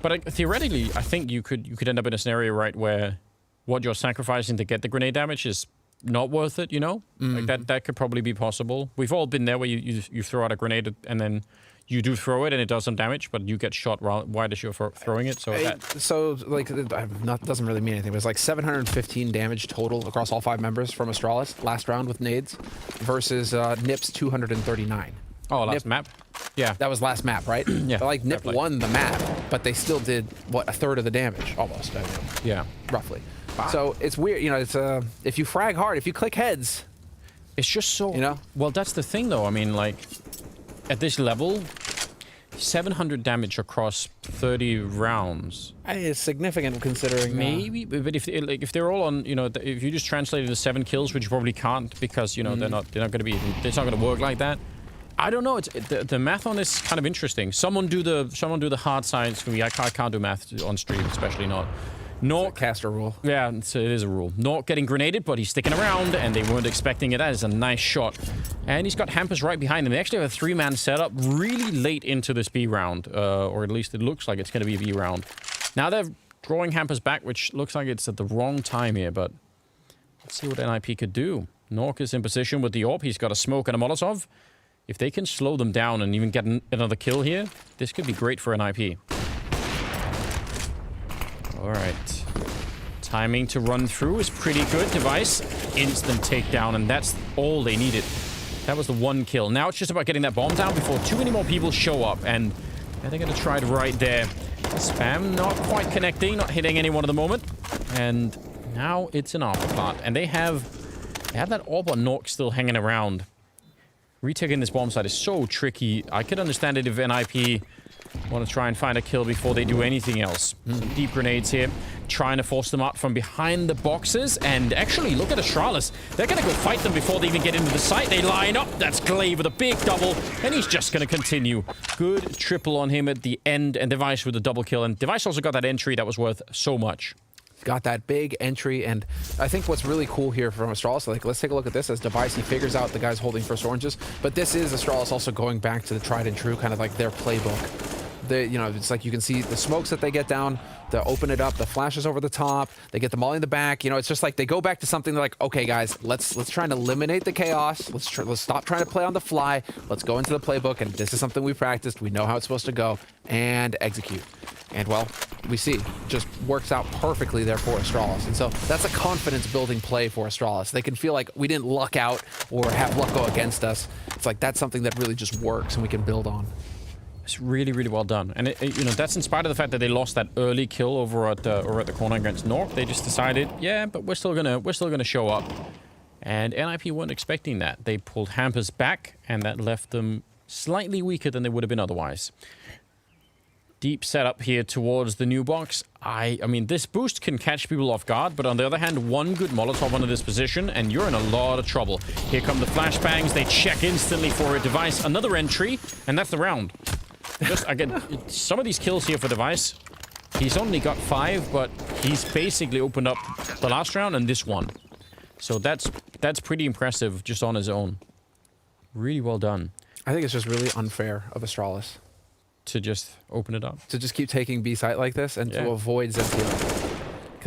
But theoretically, I think you could end up in a scenario, right, where what you're sacrificing to get the grenade damage is not worth it, you know? Like that could probably be possible. We've all been there where you throw out a grenade and then you do throw it and it does some damage, but you get shot wide as you're throwing it. So like, doesn't really mean anything. But it's like 715 damage total across all 5 members from Astralis last round with nades versus NiP's 239. Oh, last map? Yeah. That was last map, right? Yeah. But like NiP won the map, but they still did, what, a third of the damage, almost. I mean, yeah. Roughly. Wow. So it's weird, you know, it's if you frag hard, if you click heads. It's just so... You know? Well, that's the thing, though. I mean, like, at this level, 700 damage across 30 rounns. It's significant considering... Maybe, but if they're all on, you know, if you just translate it to 7 kills, which you probably can't because, you know, they're not going to be... It's not going to work like that. I don't know. It's the math on this is kind of interesting. Someone do the hard science for me. I can't do math on stream, especially not. Nork, caster rule. Yeah, it is a rule. Nork getting grenaded, but he's sticking around, and they weren't expecting it. That is a nice shot. And he's got Hampus right behind him. They actually have a 3-man setup really late into this B round, or at least it looks like it's going to be a B round. Now they're drawing Hampus back, which looks like it's at the wrong time here, but let's see what NiP could do. Nork is in position with the AWP. He's got a smoke and a Molotov. If they can slow them down and even get another kill here, this could be great for NiP. All right. Timing to run through is pretty good. Device, instant takedown, and that's all they needed. That was the 1 kill. Now it's just about getting that bomb down before too many more people show up, and they're going to try it right there. Spam not quite connecting, not hitting anyone at the moment, and now it's an afterplant. And they have that AWP on Nork still hanging around. Retaking this bomb site is so tricky. I could understand it if NiP want to try and find a kill before they do anything else. Deep grenades here, trying to force them out from behind the boxes. And actually, look at Astralis. They're going to go fight them before they even get into the site. They line up. That's Glaive with a big double, and he's just going to continue. Good triple on him at the end, and Device with a double kill. And Device also got that entry that was worth so much. Got that big entry, and I think what's really cool here from Astralis, like, let's take a look at this as Device. He figures out the guy's holding first oranges, but this is Astralis also going back to the tried and true, kind of like their playbook. You know, it's like you can see the smokes that they get down, they open it up, the flashes over the top, they get the molly in the back. You know, it's just like they go back to something. They're like, okay, guys, let's try and eliminate the chaos. Let's stop trying to play on the fly. Let's go into the playbook, and this is something we practiced. We know how it's supposed to go, and execute. And well, we see, just works out perfectly there for Astralis. And so that's a confidence-building play for Astralis. They can feel like we didn't luck out or have luck go against us. It's like that's something that really just works and we can build on. It's really, really well done. And, you know, that's in spite of the fact that they lost that early kill over at the corner against Nork. They just decided, yeah, but we're still gonna show up. And NiP weren't expecting that. They pulled Hampus back, and that left them slightly weaker than they would have been otherwise. Deep setup here towards the new box. I mean, this boost can catch people off guard, but on the other hand, 1 good Molotov under this position, and you're in a lot of trouble. Here come the flashbangs. They check instantly for a Device. Another entry, and that's the round. Just, again, some of these kills here for Device, he's only got 5, but he's basically opened up the last round and this one. So that's pretty impressive just on his own. Really well done. I think it's just really unfair of Astralis to just open it up. To just keep taking B site like this and to avoid ZTR.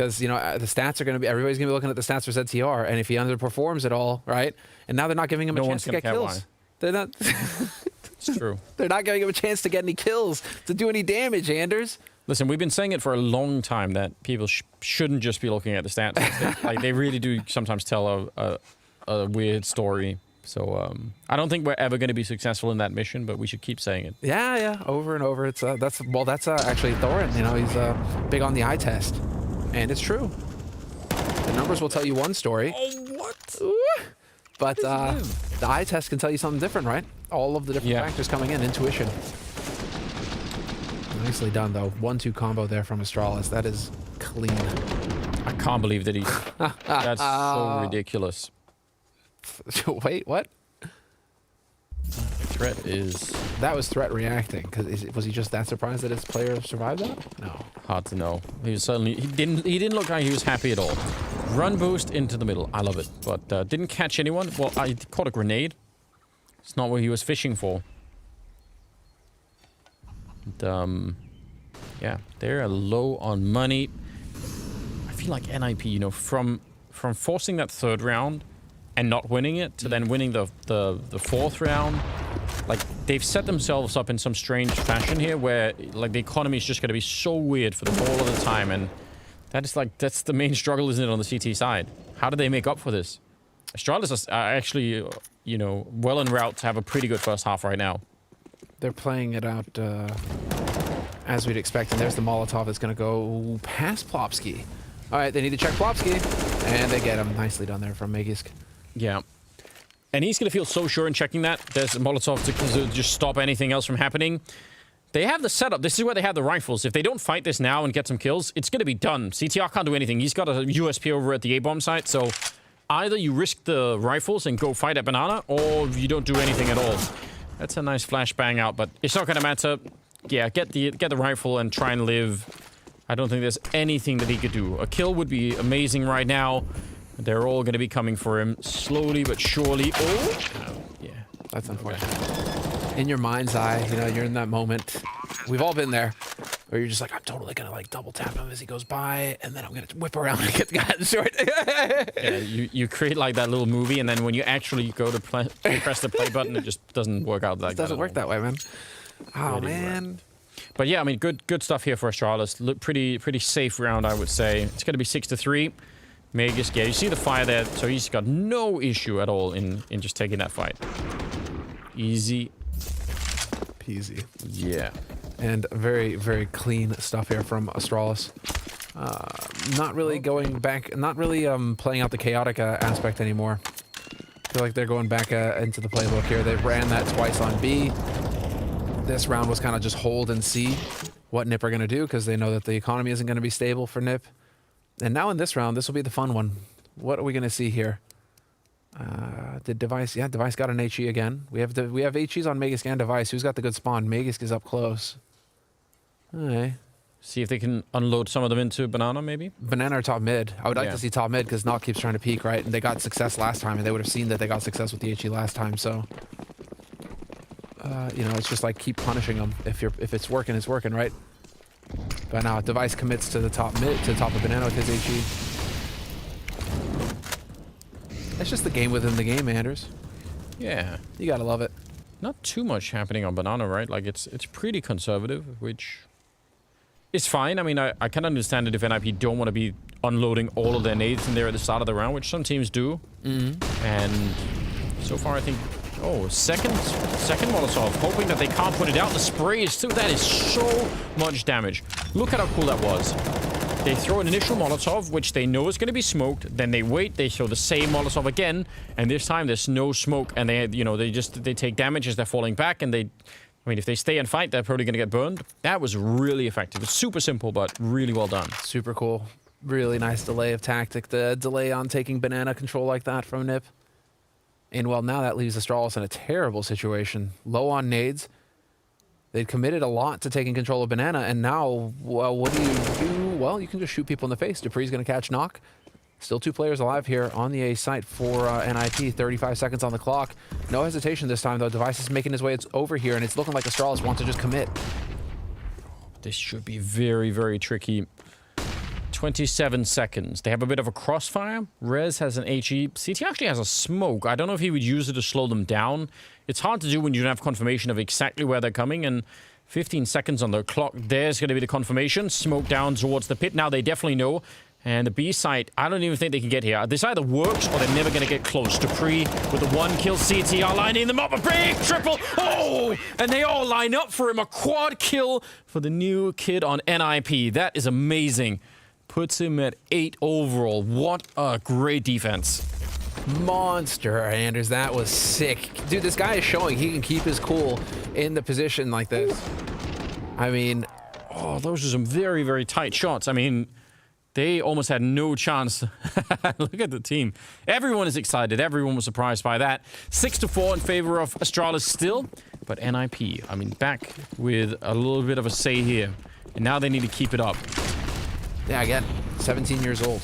because, you know, the stats are going to be, everybody's going to be looking at the stats for ZTR, and if he underperforms at all, right? And now they're not giving him a chance to get kills. They're not. It's true. They're not giving him a chance to get any kills, to do any damage, Anders. Listen, we've been saying it for a long time that people shouldn't just be looking at the stats. Like, they really do sometimes tell a weird story. So I don't think we're ever going to be successful in that mission, but we should keep saying it. Yeah, over and over. It's that's actually Thorin. You know, he's big on the eye test, and it's true. The numbers will tell you one story. Oh, what? But the eye test can tell you something different, right? All of the different factors coming in, intuition. Nicely done, though. 1-2 combo there from Astralis. That is clean. I can't believe that he's... That's so ridiculous. Wait, what? Threat is... That was Threat reacting. Was he just that surprised that his player survived that? No. Hard to know. He was suddenly... He didn't look like he was happy at all. Run boost into the middle. I love it. But didn't catch anyone. Well, I caught a grenade. It's not what he was fishing for. And, yeah, they're low on money. I feel like NiP, you know, from forcing that third round and not winning it to then winning the fourth round, like, they've set themselves up in some strange fashion here where, like, the economy is just going to be so weird for them all of the time, and that is, like, that's the main struggle, isn't it, on the CT side? How do they make up for this? Astralis are actually, you know, well en route to have a pretty good first half right now. They're playing it out as we'd expect, and there's the Molotov that's going to go past Plopsky. All right, they need to check Plopsky, and they get him. Nicely done there from Magisk. Yeah. And he's going to feel so sure in checking that. There's a Molotov to just stop anything else from happening. They have the setup. This is where they have the rifles. If they don't fight this now and get some kills, it's going to be done. CTR can't do anything. He's got a USP over at the A-bomb site, so either you risk the rifles and go fight at Banana, or you don't do anything at all. That's a nice flashbang out, but it's not going to matter. Yeah, get the rifle and try and live. I don't think there's anything that he could do. A kill would be amazing right now. They're all going to be coming for him slowly but surely. Oh, yeah. That's unfortunate. In your mind's eye, you know, you're in that moment. We've all been there. Where you're just like, I'm totally going to, like, double tap him as he goes by, and then I'm going to whip around and get the guy in short. Yeah, you create, like, that little movie, and then when you actually go to press the play button, it just doesn't work out like that. It doesn't work that way, man. Oh, man. But yeah, I mean, good stuff here for Astralis. Look, pretty safe round, I would say. It's going to be 6-3. Magisk, yeah, you see the fire there, so he's got no issue at all in just taking that fight. Easy peasy. Yeah. And very, very clean stuff here from Astralis. Not really going back, not really playing out the chaotic aspect anymore. I feel like they're going back into the playbook here. They ran that twice on B. This round was kind of just hold and see what NiP are going to do, because they know that the economy isn't going to be stable for NiP. And now in this round, this will be the fun one. What are we going to see here? Did Device? Yeah, Device got an HE again. We have HEs on Magisk and Device. Who's got the good spawn? Magisk is up close. All right. See if they can unload some of them into Banana, maybe? Banana or top mid. I would like to see top mid, because Knock keeps trying to peek, right? And they got success last time, and they would have seen that they got success with the HE last time, so... you know, it's just like keep punishing them. If it's working, it's working, right? But now Device commits to the top mid, to the top of Banana with his HE. It's just the game within the game, Anders. Yeah. You gotta love it. Not too much happening on Banana, right? Like, it's pretty conservative, which is fine. I mean, I can understand it if NiP don't want to be unloading all of their nades in there at the start of the round, which some teams do. Mm-hmm. And so far, I think... Oh, second Molotov, hoping that they can't put it out. The spray is still... That is so much damage. Look at how cool that was. They throw an initial Molotov, which they know is going to be smoked. Then they wait, they throw the same Molotov again, and this time there's no smoke, and they, you know, they take damage as they're falling back, and they... I mean, if they stay and fight, they're probably going to get burned. That was really effective. It's super simple, but really well done. Super cool. Really nice delay of tactic. The delay on taking Banana control like that from NiP. And, well, now that leaves Astralis in a terrible situation. Low on nades. They'd committed a lot to taking control of Banana, and now, well, what do you do? Well, you can just shoot people in the face. Dupree's going to catch Knock. Still 2 players alive here on the A site for NiP. 35 seconds on the clock. No hesitation this time, though. Device is making his way over here, and it's looking like Astralis wants to just commit. This should be very, very tricky. 27 seconds. They have a bit of a crossfire. Rez has an HE. CT actually has a smoke. I don't know if he would use it to slow them down. It's hard to do when you don't have confirmation of exactly where they're coming. And 15 seconds on the clock. There's going to be the confirmation. Smoke down towards the pit. Now they definitely know. And the B site, I don't even think they can get here. This either works or they're never going to get close. Dupree with the 1 kill. CTR lining them up. A big triple. Oh! And they all line up for him. A quad kill for the new kid on NiP. That is amazing. Puts him at 8 overall. What a great defense. Monster, Anders. That was sick. Dude, this guy is showing he can keep his cool in the position like this. I mean, oh, those are some very, very tight shots. I mean, they almost had no chance. Look at the team. Everyone is excited. Everyone was surprised by that. 6-4 in favor of Astralis still. But NiP, I mean, back with a little bit of a say here. And now they need to keep it up. yeah, again, 17 years old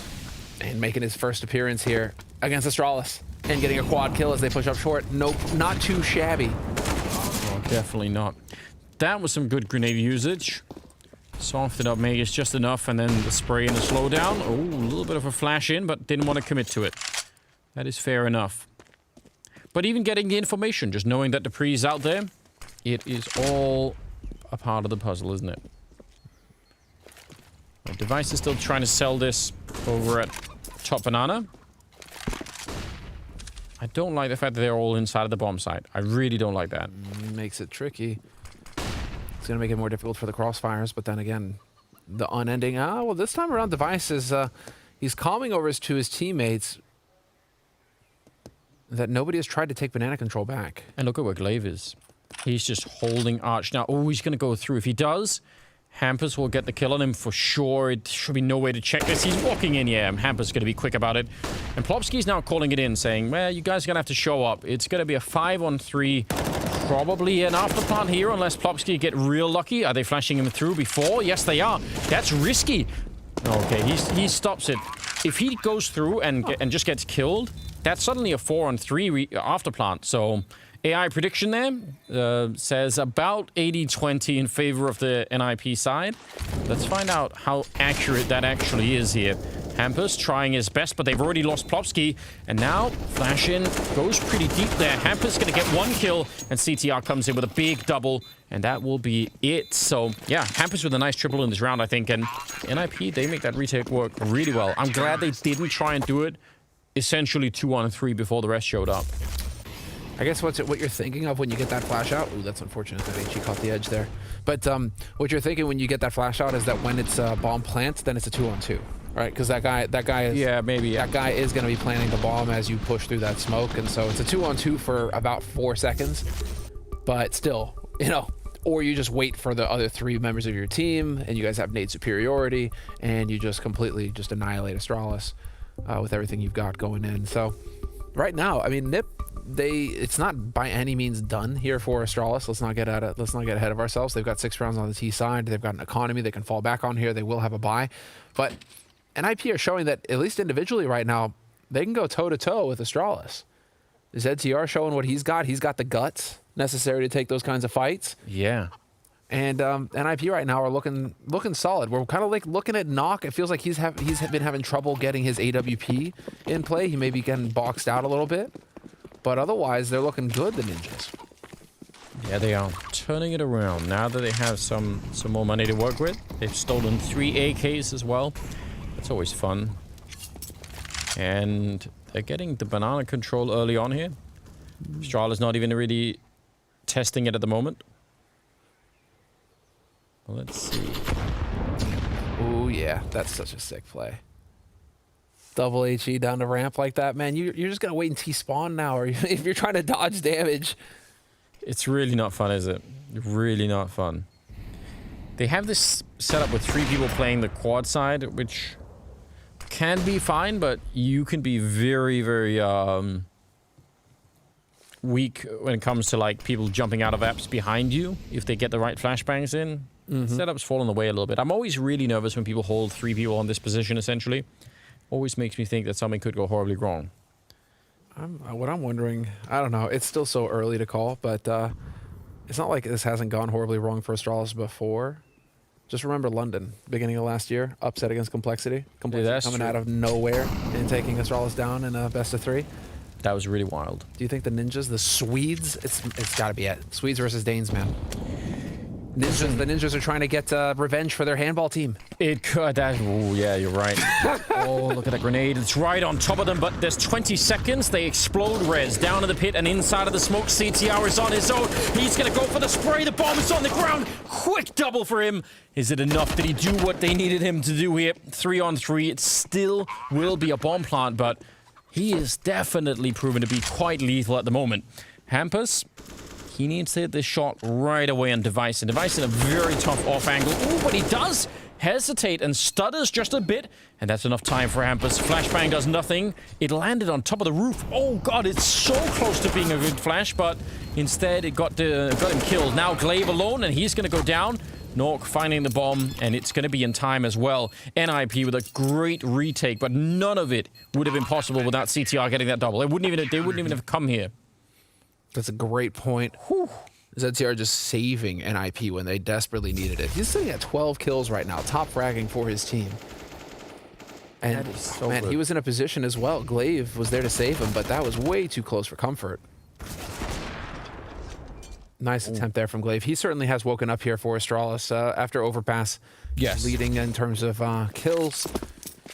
and making his first appearance here against Astralis and getting a quad kill as they push up short. Nope, not too shabby. Oh, definitely not. That was some good grenade usage. Softened up Magus just enough, and then the spray and the slowdown. Oh, a little bit of a flash in, but didn't want to commit to it. That is fair enough. But even getting the information, just knowing that Dupree's out there, it is all a part of the puzzle, isn't it? The Device is still trying to sell this over at Top Banana. I don't like the fact that they're all inside of the bomb site. I really don't like that. Makes it tricky. It's going to make it more difficult for the crossfires, but then again, the unending... well, this time around, Device is... he's calming over to his teammates that nobody has tried to take banana control back. And look at where Glaive is. He's just holding Arch now. Oh, he's going to go through. If he does, Hampus will get the kill on him for sure. It should be no way to check this. He's walking in. Yeah, Hampus is going to be quick about it. And Plopsky's now calling it in, saying, well, you guys are going to have to show up. It's going to be a 5-on-3... Probably an afterplant here, unless Plopsky get real lucky. Are they flashing him through before? Yes, they are. That's risky. Okay, he stops it. If he goes through and just gets killed, that's suddenly a 4-on-3 afterplant. So AI prediction there says about 80-20 in favor of the NiP side. Let's find out how accurate that actually is here. Hampus trying his best, but they've already lost Plopsky. And now, Flash in goes pretty deep there. Hampus going to get 1 kill, and CTR comes in with a big double, and that will be it. So, yeah, Hampus with a nice triple in this round, I think. And NiP, they make that retake work really well. I'm glad they didn't try and do it essentially 2-on-3 before the rest showed up. I guess what you're thinking of when you get that flash out... Ooh, that's unfortunate that HE caught the edge there. But what you're thinking when you get that flash out is that when it's bomb plant, then it's a 2-on-2. Right, because that guy is... Yeah, maybe, yeah. That guy is going to be planting the bomb as you push through that smoke, and so it's a 2-on-2 for about 4 seconds. But still, you know, or you just wait for the other 3 members of your team, and you guys have nade superiority, and you just completely just annihilate Astralis with everything you've got going in. So right now, I mean, NiP, it's not by any means done here for Astralis. Let's not get ahead of ourselves. They've got 6 rounds on the T side. They've got an economy they can fall back on here. They will have a bye, but NiP are showing that, at least individually right now, they can go toe-to-toe with Astralis. ZTR showing what he's got. He's got the guts necessary to take those kinds of fights. Yeah. And NiP right now are looking solid. We're kind of like looking at Knock. It feels like he's been having trouble getting his AWP in play. He may be getting boxed out a little bit. But otherwise, they're looking good, the Ninjas. Yeah, they are turning it around. Now that they have some more money to work with. They've stolen 3 AKs as well. That's always fun. And they're getting the banana control early on here. Astralis not even really testing it at the moment. Well, let's see. Oh yeah, that's such a sick play. Double HE down the ramp like that, man. You're just gonna wait and T-spawn now, or if you're trying to dodge damage. It's really not fun, is it? Really not fun. They have this setup with 3 people playing the quad side, which can be fine, but you can be very, very weak when it comes to like people jumping out of apps behind you if they get the right flashbangs in. Setup's fallen away a little bit. I'm always really nervous when people hold 3 people on this position, essentially. Always makes me think that something could go horribly wrong. What I'm wondering, I don't know, it's still so early to call, but it's not like this hasn't gone horribly wrong for Astralis before. Just remember London, beginning of last year, upset against Complexity. Complexity that's coming true. out of nowhere and taking Astralis down in a best of 3. That was really wild. Do you think the Ninjas, the Swedes, it's got to be it. Swedes versus Danes, man. The Ninjas are trying to get revenge for their handball team. It could. Oh, yeah, you're right. Oh, look at that grenade. It's right on top of them, but there's 20 seconds. They explode. Rez down in the pit and inside of the smoke. CTR is on his own. He's going to go for the spray. The bomb is on the ground. Quick double for him. Is it enough? Did he do what they needed him to do here? 3-on-3. It still will be a bomb plant, but he is definitely proven to be quite lethal at the moment. Hampus, he needs to hit this shot right away on Device. And Device in a very tough off angle. Ooh, but he does hesitate and stutters just a bit. And that's enough time for Hampus. Flashbang does nothing. It landed on top of the roof. Oh, God, it's so close to being a good flash, but instead it got him killed. Now Glaive alone, and he's going to go down. Nork finding the bomb, and it's going to be in time as well. NiP with a great retake, but none of it would have been possible without CTR getting that double. They wouldn't even have come here. That's a great point. Whew. ZTR just saving NiP when they desperately needed it. He's sitting at 12 kills right now, top fragging for his team. And That is so man, good. he was in a position as well. Glaive was there to save him, but that was way too close for comfort. Nice attempt there from Glaive. He certainly has woken up here for Astralis after Overpass. Yes. Leading in terms of kills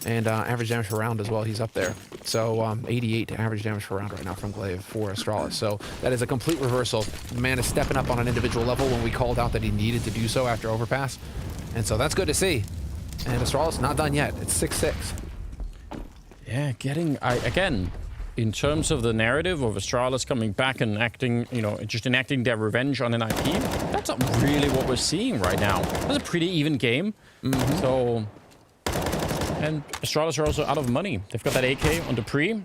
and average damage per round as well. He's up there. So 88 average damage per round right now from Glaive for Astralis. So that is a complete reversal. The man is stepping up on an individual level when we called out that he needed to do so after Overpass. And so that's good to see. And Astralis not done yet. It's 6-6. Yeah, again, in terms of the narrative of Astralis coming back and acting, just enacting their revenge on NiP, that's not really what we're seeing right now. That's a pretty even game. So, and Astralis are also out of money. They've got that AK on Dupree.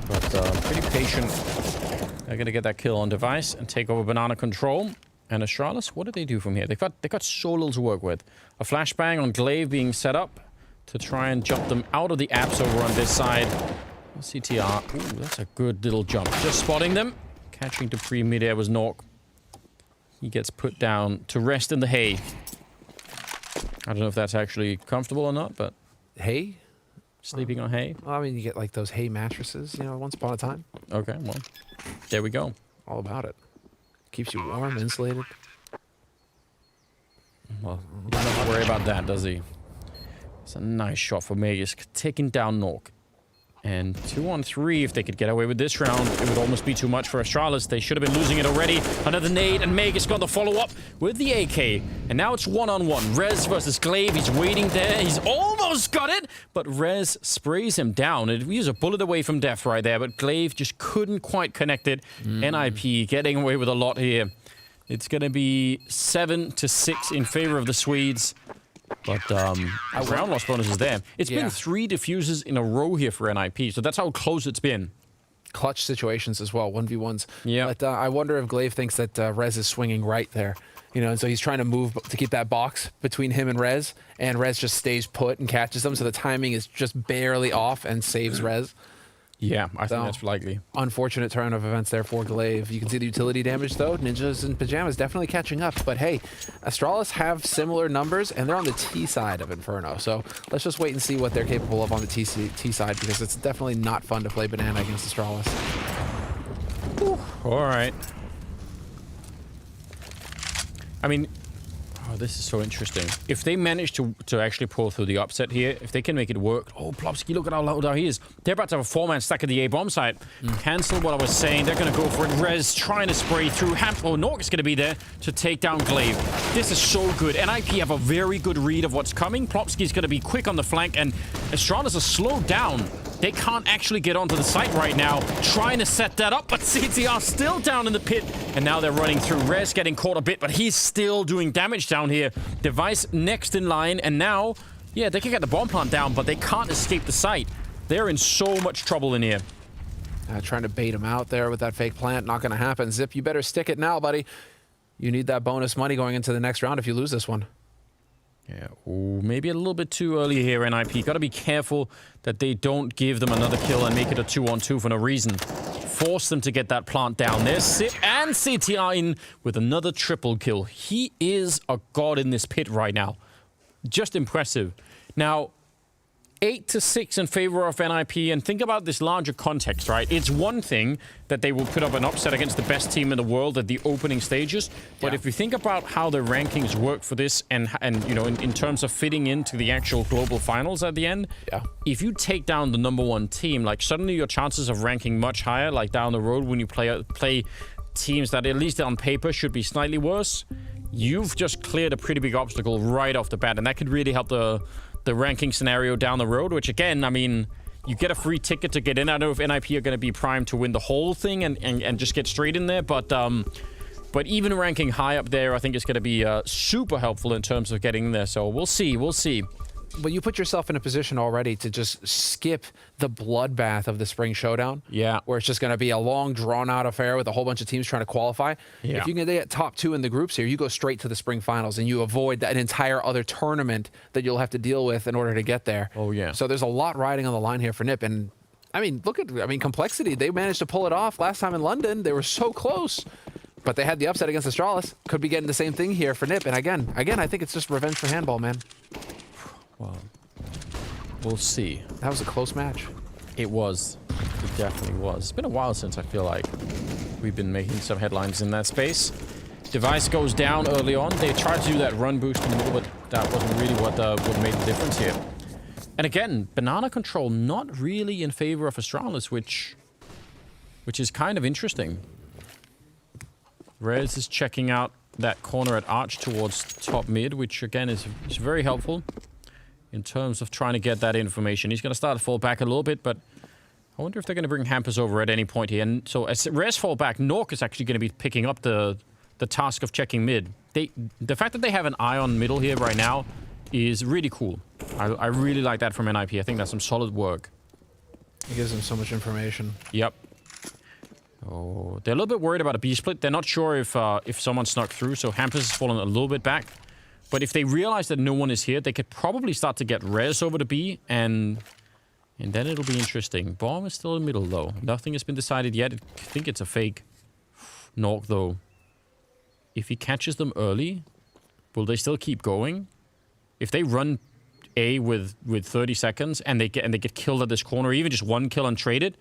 But pretty patient. They're going to get that kill on Device and take over banana control. And Astralis, what do they do from here? They've got so little to work with. A flashbang on Glaive being set up to try and jump them out of the apps over on this side. CTR, ooh, that's a good little jump. Just spotting them. Catching Dupree midair was Nork. He gets put down to rest in the hay. I don't know if that's actually comfortable or not, but Hay? sleeping on hay. Well, I mean, you get like those hay mattresses, once upon a time. Okay, well, there we go. All about it. Keeps you warm, insulated. Well, he doesn't have to worry about that, does he? It's a nice shot for Magus, taking down Nork. And 2-on-3, if they could get away with this round, it would almost be too much for Astralis. They should have been losing it already. Another nade, and Magus got the follow-up with the AK. And now it's 1-on-1. Rez versus Glaive. He's waiting there. He's almost got it, but Rez sprays him down. He was a bullet away from death right there, but Glaive just couldn't quite connect it. NiP getting away with a lot here. It's going to be 7-6 in favor of the Swedes. But round loss bonus is there. It's been 3 diffuses in a row here for NiP, so that's how close it's been. Clutch situations as well, 1v1s. Yeah. But I wonder if Glaive thinks that Rez is swinging right there. And so he's trying to move to keep that box between him and Rez just stays put and catches them, so the timing is just barely off and saves Rez. Yeah, I think So, that's likely. Unfortunate turn of events there for Glaive. You can see the utility damage, though. Ninjas and Pajamas definitely catching up. But hey, Astralis have similar numbers, and they're on the T side of Inferno. So let's just wait and see what they're capable of on the T side, because it's definitely not fun to play Banana against Astralis. All right. I mean, this is so interesting. If they manage to actually pull through the upset here, if they can make it work. Oh, Plopsky, look at how loud he is. They're about to have a 4-man stack at the A-bomb site. Cancel what I was saying. They're going to go for it. Rez trying to spray through. Nork is going to be there to take down Glaive. This is so good. NiP have a very good read of what's coming. Plopsky's going to be quick on the flank, and Astralis are slowed down. They can't actually get onto the site right now. Trying to set that up, but CTR still down in the pit. And now they're running through. Rez getting caught a bit, but he's still doing damage down here. Device next in line, and now, yeah, they can get the bomb plant down, but they can't escape the site. They're in so much trouble in here. Trying to bait him out there with that fake plant. Not going to happen. Zip, you better stick it now, buddy. You need that bonus money going into the next round if you lose this one. Yeah, ooh, maybe a little bit too early here, NiP. Got to be careful that they don't give them another kill and make it a 2-on-2 for no reason. force them to get that plant down. There's Sip and CTR in with another triple kill. He is a god in this pit right now. Just impressive. Now, 8-6 in favor of NiP, and think about this larger context, right? It's one thing that they will put up an upset against the best team in the world at the opening stages, but if you think about how the rankings work for this and you know, in terms of fitting into the actual global finals at the end, if you take down the #1 team, like suddenly your chances of ranking much higher, like down the road when you play teams that at least on paper should be slightly worse, you've just cleared a pretty big obstacle right off the bat, and that could really help the ranking scenario down the road, which again, I mean, you get a free ticket to get in. I don't know if NiP are going to be primed to win the whole thing and just get straight in there, but even ranking high up there, I think it's going to be super helpful in terms of getting there. So we'll see. But you put yourself in a position already to just skip the bloodbath of the Spring Showdown. Yeah. Where it's just going to be a long, drawn-out affair with a whole bunch of teams trying to qualify. Yeah. If you can get top 2 in the groups here, you go straight to the Spring Finals, and you avoid an entire other tournament that you'll have to deal with in order to get there. Oh, yeah. So there's a lot riding on the line here for NiP. And, I mean, Complexity, they managed to pull it off last time in London. They were so close. But they had the upset against Astralis. Could be getting the same thing here for NiP. And again, I think it's just revenge for handball, man. Well, we'll see. That was a close match. It was. It definitely was. It's been a while since I feel like we've been making some headlines in that space. Device goes down early on. They tried to do that run boost in the middle, but that wasn't really what made the difference here. And again, banana control not really in favor of Astralis, which is kind of interesting. Rez is checking out that corner at Arch towards top mid, which again is very helpful in terms of trying to get that information. He's going to start to fall back a little bit, but I wonder if they're going to bring Hampus over at any point here. And so as Rez fall back, Nork is actually going to be picking up the task of checking mid. The fact that they have an eye on middle here right now is really cool. I really like that from NiP. I think that's some solid work. It gives them so much information. Yep. Oh, they're a little bit worried about a B split. They're not sure if someone snuck through, so Hampus has fallen a little bit back. But if they realize that no one is here, they could probably start to get Rez over to B, and then it'll be interesting. Bomb is still in middle, though. Nothing has been decided yet. I think it's a fake. Nork, though. If he catches them early, will they still keep going? If they run A with 30 seconds and they get killed at this corner, or even just one kill and trade it,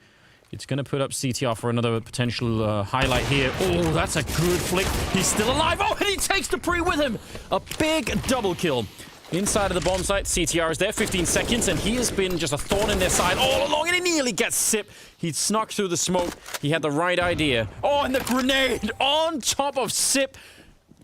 it's going to put up CTR for another potential highlight here. Oh, that's a good flick. He's still alive. Oh, and he takes the pre with him. A big double kill. Inside of the bomb site, CTR is there, 15 seconds, and he has been just a thorn in their side all along, and he nearly gets Sip. He snuck through the smoke. He had the right idea. Oh, and the grenade on top of Sip,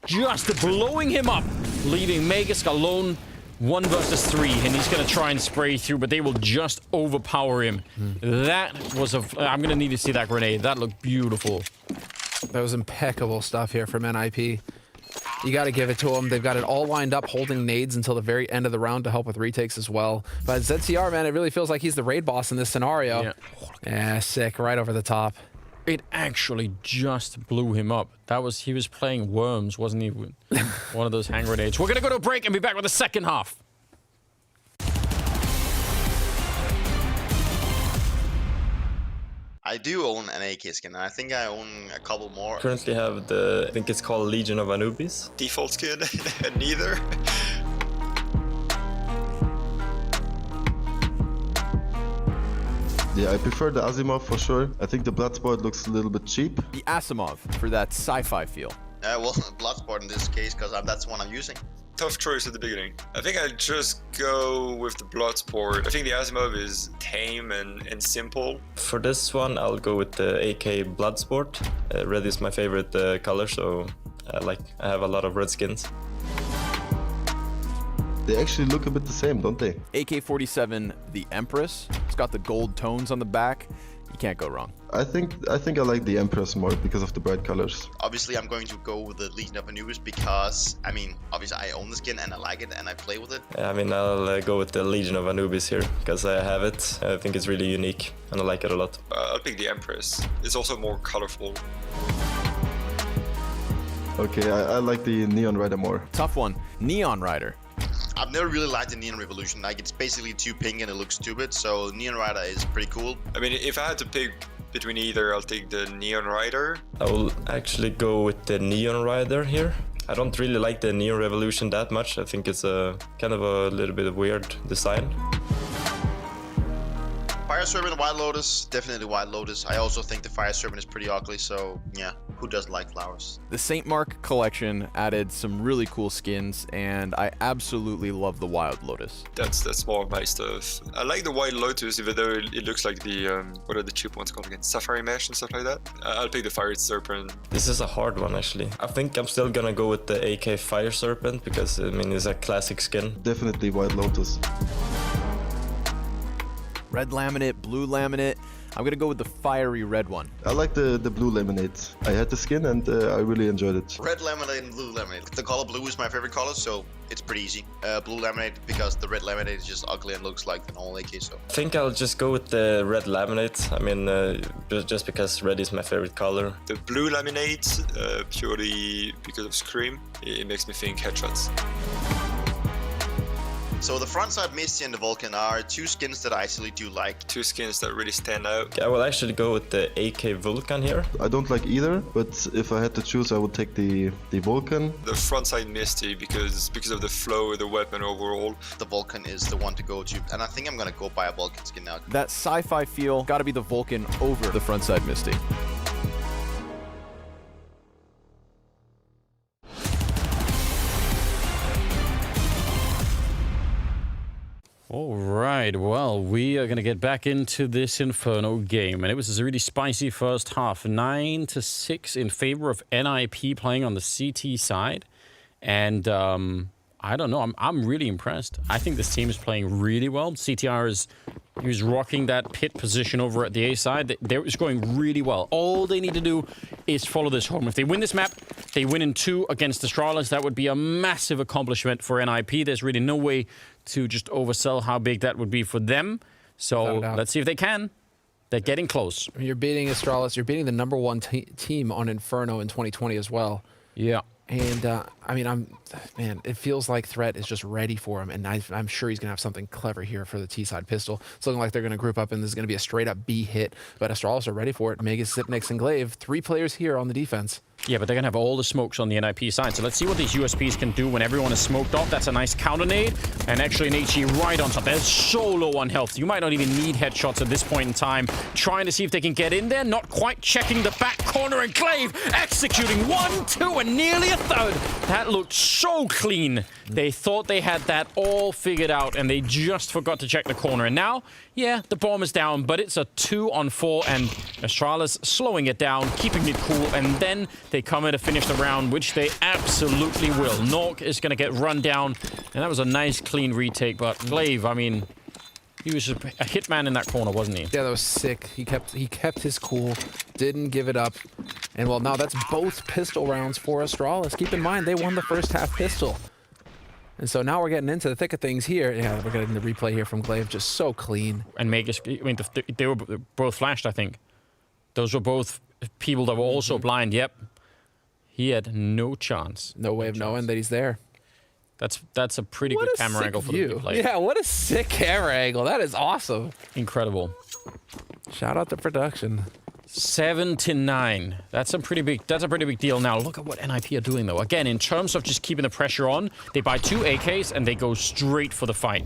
just blowing him up, leaving Magisk alone. 1 versus 3, and he's going to try and spray through, but they will just overpower him. That was I'm going to need to see that grenade. That looked beautiful. That was impeccable stuff here from NiP. You got to give it to them. They've got it all lined up, holding nades until the very end of the round to help with retakes as well. But ZCR, man, it really feels like he's the raid boss in this scenario. Yeah, sick. Right over the top. It actually just blew him up. He was playing Worms, wasn't he? One of those hand grenades. We're going to go to a break and be back with the second half. I do own an AK skin, and I think I own a couple more. Currently have I think it's called Legion of Anubis. Default skin, neither. Yeah, I prefer the Asimov for sure. I think the Bloodsport looks a little bit cheap. The Asimov for that sci-fi feel. Well, Bloodsport in this case, because that's the one I'm using. Tough choice at the beginning. I think I'd just go with the Bloodsport. I think the Asimov is tame and simple. For this one, I'll go with the AK Bloodsport. Red is my favorite color, so I have a lot of red skins. They actually look a bit the same, don't they? AK-47, the Empress. It's got the gold tones on the back. You can't go wrong. I think I like the Empress more because of the bright colors. Obviously, I'm going to go with the Legion of Anubis because, I mean, obviously I own the skin and I like it and I play with it. I mean, I'll go with the Legion of Anubis here because I have it. I think it's really unique and I like it a lot. I'll pick the Empress. It's also more colorful. Okay, I like the Neon Rider more. Tough one. Neon Rider. I've never really liked the Neon Revolution. Like, it's basically too pink and it looks stupid, so Neon Rider is pretty cool. I mean, if I had to pick between either. I'll take the Neon Rider. I will actually go with the Neon Rider here. I don't really like the Neon Revolution that much. I think it's a kind of a little bit of weird design. Fire Serpent, Wild Lotus, definitely Wild Lotus. I also think the Fire Serpent is pretty ugly, so yeah, who doesn't like flowers? The Saint Mark collection added some really cool skins, and I absolutely love the Wild Lotus. That's more of my stuff. I like the Wild Lotus, even though it looks like the what are the cheap ones called again? Safari Mesh and stuff like that. I'll pick the Fire Serpent. This is a hard one actually. I think I'm still gonna go with the AK Fire Serpent because I mean it's a classic skin. Definitely White Lotus. Red laminate, blue laminate. I'm gonna go with the fiery red one. I like the blue laminate. I had the skin and I really enjoyed it. Red laminate and blue laminate. The color blue is my favorite color, so it's pretty easy. Blue laminate because the red laminate is just ugly and looks like an old AK. So I think I'll just go with the red laminate. I mean, just because red is my favorite color. The blue laminate, purely because of Scream, it makes me think headshots. So the frontside Misty and the Vulcan are two skins that I actually do like. Two skins that really stand out. I will actually go with the AK Vulcan here. I don't like either, but if I had to choose, I would take the Vulcan. The frontside Misty because of the flow of the weapon overall. The Vulcan is the one to go to, and I think I'm gonna go buy a Vulcan skin now. That sci-fi feel, gotta be the Vulcan over the frontside Misty. All right, well, we are going to get back into this Inferno game. And it was a really spicy first half. 9-6 in favor of NiP playing on the CT side. And I don't know, I'm really impressed. I think this team is playing really well. CTR is rocking that pit position over at the A side. They're going really well. All they need to do is follow this home. If they win this map, they win in 2 against Astralis. That would be a massive accomplishment for NiP. There's really no way to just oversell how big that would be for them. So let's see if they can. They're getting close. You're beating Astralis. You're beating the #1 team on Inferno in 2020 as well. Yeah. And, I mean, man, it feels like Threat is just ready for him. And I'm sure he's going to have something clever here for the T-side pistol. It's looking like they're going to group up, and this is going to be a straight-up B hit. But Astralis are ready for it. Megas, Zipnix, and Glaive, 3 players here on the defense. Yeah, but they're going to have all the smokes on the NiP side. So let's see what these USPs can do when everyone is smoked off. That's a nice counter nade. And actually an HE right on top. They're so low on health. You might not even need headshots at this point in time. Trying to see if they can get in there. Not quite checking the back corner. And Glaive executing 1, 2, and nearly a third. That looked so clean. They thought they had that all figured out, and they just forgot to check the corner. And now, yeah, the bomb is down, but it's a 2-on-4, and Astralis slowing it down, keeping it cool, and then they come in to finish the round, which they absolutely will. Nork is going to get run down, and that was a nice, clean retake, but Glaive, I mean, he was a hitman in that corner, wasn't he? Yeah, that was sick. He kept his cool, didn't give it up. And, well, now that's both pistol rounds for Astralis. Keep in mind, they won the first half pistol. And so now we're getting into the thick of things here. Yeah, we're getting the replay here from Glaive, just so clean. And Magus, I mean, they were both flashed, I think. Those were both people that were also blind. Yep. He had no chance. No way of knowing that he's there. That's a pretty good camera angle for the replay. Yeah, what a sick camera angle. That is awesome. Incredible. Shout out to production. 7-9. That's a pretty big deal. Now look at what NiP are doing though. Again, in terms of just keeping the pressure on, they buy 2 AKs and they go straight for the fight.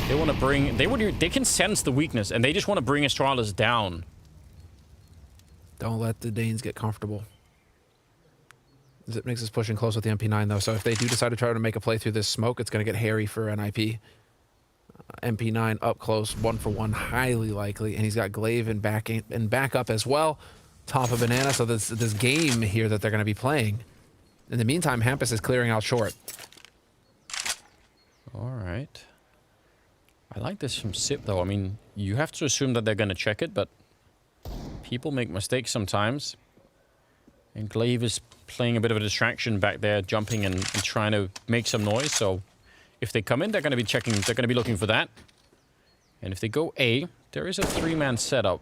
They want to bring. They can sense the weakness and they just want to bring Astralis down. Don't let the Danes get comfortable. Zipnix is pushing close with the MP9 though, so if they do decide to try to make a play through this smoke, it's going to get hairy for NiP. MP9 up close, 1-for-1, highly likely, and he's got Glaive in backup as well. Top of Banana, so this game here that they're going to be playing. In the meantime, Hampus is clearing out short. All right. I like this from Sip though. I mean, you have to assume that they're going to check it, but people make mistakes sometimes. And Glaive is playing a bit of a distraction back there, jumping and trying to make some noise. So if they come in, they're going to be checking. They're going to be looking for that. And if they go A, there is a 3-man setup.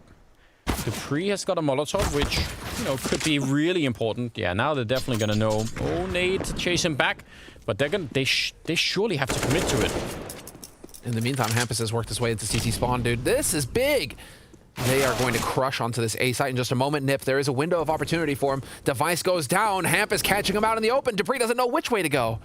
Dupree has got a Molotov, which, you know, could be really important. Yeah, now they're definitely going to know. Oh, nade to chase him back. But they're going. They surely have to commit to it. In the meantime, Hampus has worked his way into CT spawn, dude. This is big. They are going to crush onto this A site in just a moment. NiP, there is a window of opportunity for him. Device goes down. Hamp is catching him out in the open. dupreeh doesn't know which way to go.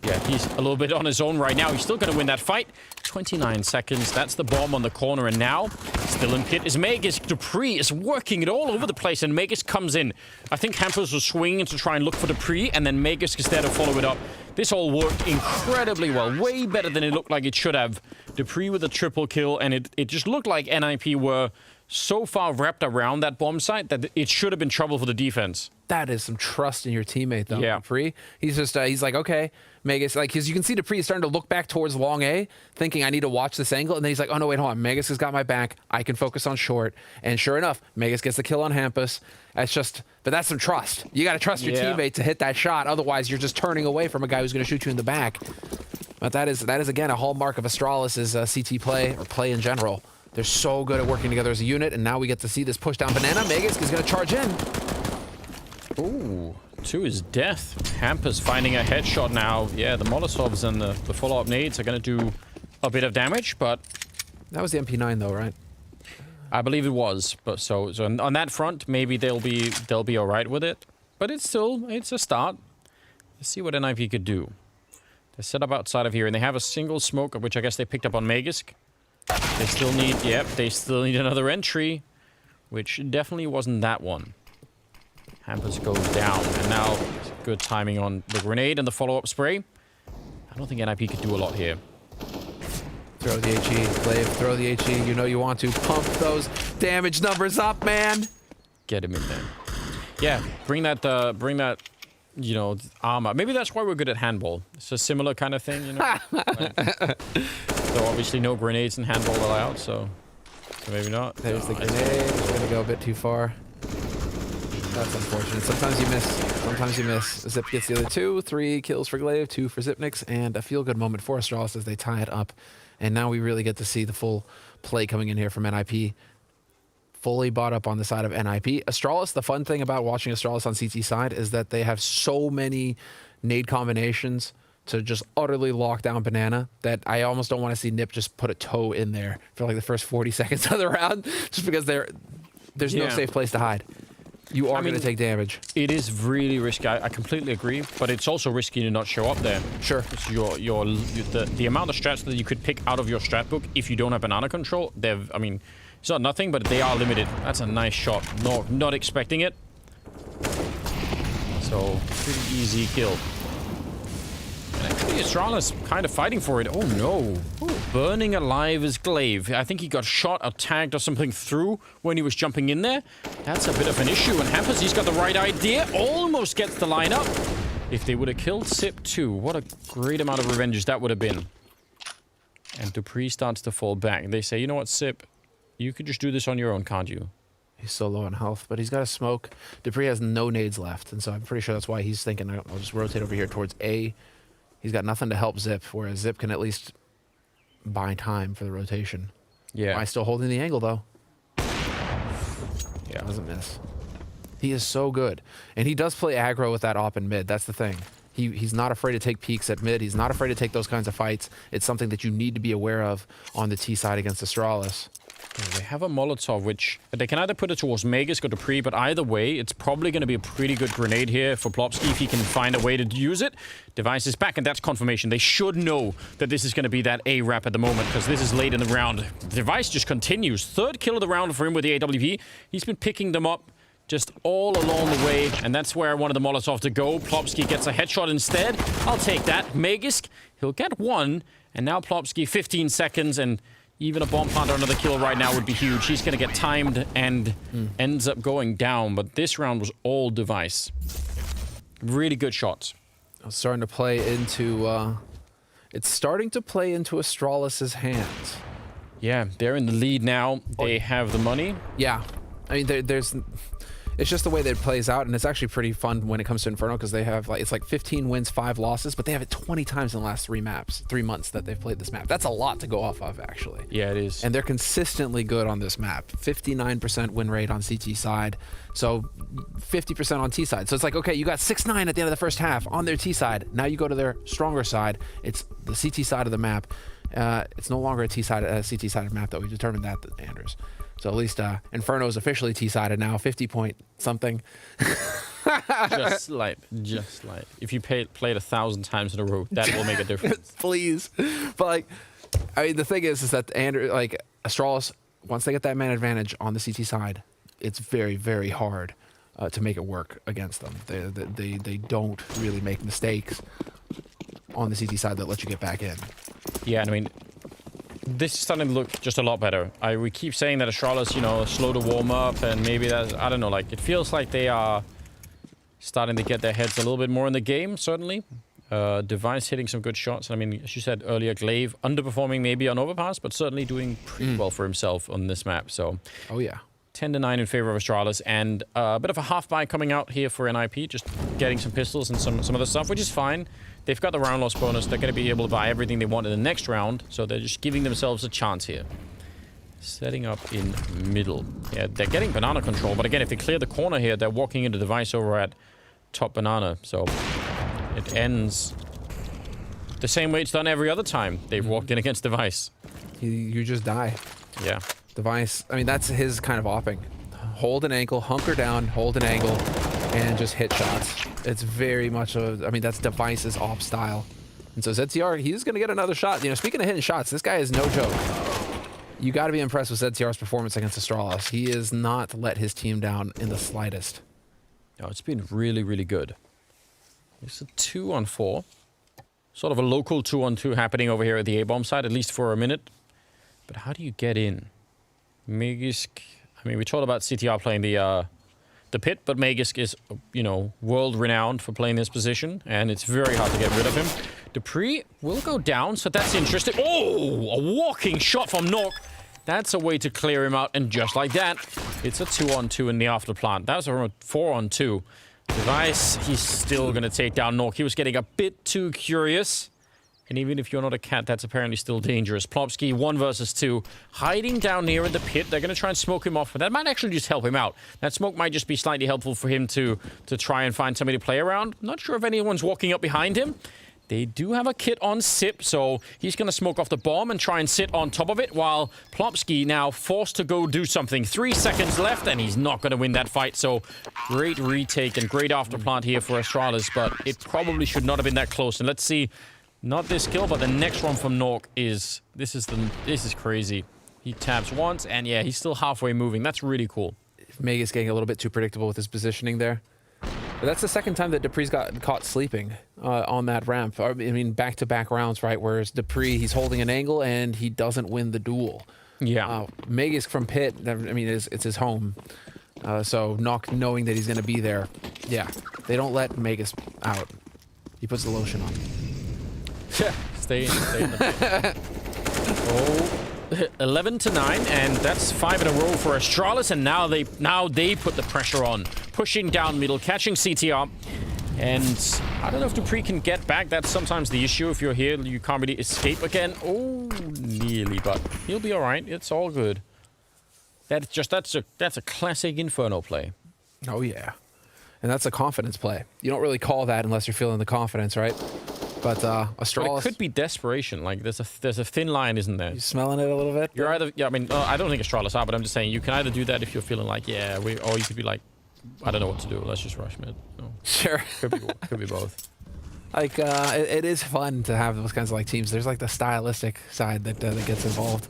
Yeah, he's a little bit on his own right now. He's still going to win that fight. 29 seconds. That's the bomb on the corner. And now, still in pit is Magisk. dupreeh is working it all over the place. And Magisk comes in. I think Hampus was swinging to try and look for dupreeh. And then Magisk is there to follow it up. This all worked incredibly well. Way better than it looked like it should have. dupreeh with a triple kill. And it just looked like NiP were so far wrapped around that bomb site that it should have been trouble for the defense. That is some trust in your teammate, though. Yeah. dupreeh. He's just, he's like, okay, Magisk, like, because you can see dupreeh is starting to look back towards long A, thinking I need to watch this angle. And then he's like, oh, no, wait, hold on. Magisk has got my back. I can focus on short. And sure enough, Magisk gets the kill on Hampus. That's just, but that's some trust. You got to trust your teammate to hit that shot. Otherwise, you're just turning away from a guy who's going to shoot you in the back. But that is again, a hallmark of Astralis' CT play, or play in general. They're so good at working together as a unit, and now we get to see this push down banana. Magisk is going to charge in. Ooh, to his death. Hampus finding a headshot now. Yeah, the Molotovs and the follow-up nades are going to do a bit of damage, but... That was the MP9, though, right? I believe it was. But so on that front, maybe they'll be all right with it. But it's a start. Let's see what NiP could do. They're set up outside of here, and they have a single smoke, which I guess they picked up on Magisk. They still need, they still need another entry, which definitely wasn't that one. Hampus goes down, and now good timing on the grenade and the follow-up spray. I don't think NiP could do a lot here. Throw the HE, Glaive, throw the HE. You know you want to. Pump those damage numbers up, man. Get him in there. Yeah, bring that, you know, armor. Maybe that's why we're good at handball. It's a similar kind of thing, you know? So obviously no grenades in handball allowed, so maybe not. There's the grenade. It's going to go a bit too far. That's unfortunate. Sometimes you miss. Sometimes you miss. Zip gets the other 2. 3 kills for Glaive, 2 for Zipnix, and a feel-good moment for Astralis as they tie it up. And now we really get to see the full play coming in here from NiP. Fully bought up on the side of NiP. Astralis, the fun thing about watching Astralis on CT side is that they have so many nade combinations to just utterly lock down banana that I almost don't want to see NiP just put a toe in there for like the first 40 seconds of the round, just because there's no safe place to hide. You are going to take damage. It is really risky. I completely agree, but it's also risky to not show up there. Sure. The amount of strats that you could pick out of your strat book if you don't have banana control, I mean, it's not nothing, but they are limited. That's a nice shot. No, not expecting it. So, pretty easy kill. And actually, Astralis kind of fighting for it. Oh no. Burning alive is Glaive. I think he got shot or tagged or something through when he was jumping in there. That's a bit of an issue. And Hampus, he's got the right idea. Almost gets the line up. If they would have killed Sip too, what a great amount of revenge that would have been. And dupreeh starts to fall back. They say, you know what, Sip? You could just do this on your own, can't you? He's so low on health, but he's got a smoke. dupreeh has no nades left, and so I'm pretty sure that's why he's thinking, I'll just rotate over here towards A. He's got nothing to help Zip, whereas Zip can at least buy time for the rotation. Yeah. Why still holding the angle, though? Yeah. Doesn't miss. He is so good. And he does play aggro with that op in mid. That's the thing. He's not afraid to take peeks at mid. He's not afraid to take those kinds of fights. It's something that you need to be aware of on the T side against Astralis. They have a Molotov, which they can either put it towards Magisk or dupreeh, but either way, it's probably going to be a pretty good grenade here for Plopsky if he can find a way to use it. Device is back, and that's confirmation. They should know that this is going to be that A-Rap at the moment, because this is late in the round. Device just continues. 3rd kill of the round for him with the AWP. He's been picking them up just all along the way, and that's where I wanted the Molotov to go. Plopsky gets a headshot instead. I'll take that. Magisk, he'll get 1, and now Plopsky 15 seconds, and even a bomb plant or another kill right now would be huge. He's going to get timed and ends up going down. But this round was all Device. Really good shots. It's starting to play into... it's starting to play into Astralis' hands. Yeah, they're in the lead now. They have the money. Yeah. I mean, there's... It's just the way that it plays out, and it's actually pretty fun when it comes to Inferno, because they have it's like 15 wins, 5 losses, but they have it 20 times in the last 3 months that they've played this map. That's a lot to go off of, actually. Yeah, it is. And they're consistently good on this map. 59% win rate on CT side, so 50% on T side. So it's like, okay, you got 6-9 at the end of the first half on their T side. Now you go to their stronger side. It's the CT side of the map. It's no longer a CT side of map, though. We determined that, Anders. So at least Inferno is officially T-sided now, 50 point something. Just slight. If you played 1,000 times in a row, that will make a difference. Please. But like, I mean, the thing is that like Astralis, once they get that man advantage on the CT side, it's very, very hard to make it work against them. They don't really make mistakes on the CT side that let you get back in. Yeah, I mean, this is starting to look just a lot better. We keep saying that Astralis, you know, slow to warm up, and maybe that's, I don't know, like, it feels like they are starting to get their heads a little bit more in the game, certainly. Device hitting some good shots. I mean, as you said earlier, Glaive underperforming maybe on Overpass, but certainly doing pretty well for himself on this map, so... Oh, yeah. 10-9 in favor of Astralis, and a bit of a half buy coming out here for NiP, just getting some pistols and some other stuff, which is fine. They've got the round loss bonus. They're going to be able to buy everything they want in the next round, so they're just giving themselves a chance here. Setting up in middle. Yeah, they're getting banana control, but again, if they clear the corner here, they're walking into Device over at top banana, so it ends the same way it's done every other time they've walked in against Device. You just die. Yeah. Device, I mean, that's his kind of opping. Hold an ankle, hunker down, hold an angle, and just hit shots. It's very much I mean, that's Device's op style. And so ZTR, he's going to get another shot. You know, speaking of hitting shots, this guy is no joke. You got to be impressed with ZTR's performance against Astralis. He has not let his team down in the slightest. No, it's been really, really good. It's a 2-on-4. Sort of a local 2-on-2 happening over here at the A-bomb side, at least for a minute. But how do you get in? Magisk, I mean, we talked about CTR playing the pit, but Magisk is, you know, world-renowned for playing this position, and it's very hard to get rid of him. Dupree will go down, so that's interesting. Oh, a walking shot from Nork. That's a way to clear him out, and just like that, it's a 2-on-2 in the afterplant. That was a 4-on-2. Device, he's still going to take down Nork. He was getting a bit too curious. And even if you're not a cat, that's apparently still dangerous. Plopsky, 1 versus 2, hiding down near in the pit. They're going to try and smoke him off, but that might actually just help him out. That smoke might just be slightly helpful for him to try and find somebody to play around. Not sure if anyone's walking up behind him. They do have a kit on Sip, so he's going to smoke off the bomb and try and sit on top of it, while Plopsky now forced to go do something. 3 seconds left, and he's not going to win that fight. So great retake and great afterplant here for Astralis, but it probably should not have been that close. And let's see... Not this kill, but the next one from Nork is... This is crazy. He taps once, and yeah, he's still halfway moving. That's really cool. Megas getting a little bit too predictable with his positioning there. But that's the second time that Dupree's got caught sleeping on that ramp. I mean, back-to-back rounds, right? Whereas Dupree, he's holding an angle, and he doesn't win the duel. Yeah. Megas from pit, I mean, it's his home. So Nock knowing that he's going to be there, yeah, they don't let Megas out. He puts the lotion on. Stay in the pit. 11-9, and that's 5 in a row for Astralis, and now they put the pressure on, pushing down middle, catching CTR, and I don't know if Dupree can get back. That's sometimes the issue. If you're here, you can't really escape again. Oh, nearly, but he'll be all right. It's all good. That's a classic Inferno play. Oh yeah, and that's a confidence play. You don't really call that unless you're feeling the confidence, right? But Astralis... But it could be desperation. Like, there's a thin line, isn't there? You smelling it a little bit? You're either... Yeah, I mean, I don't think Astralis are, but I'm just saying, you can either do that if you're feeling like, yeah, or you could be like, I don't know what to do. Let's just rush mid. No. Sure. Could be both. Like, it is fun to have those kinds of, like, teams. There's, like, the stylistic side that gets involved.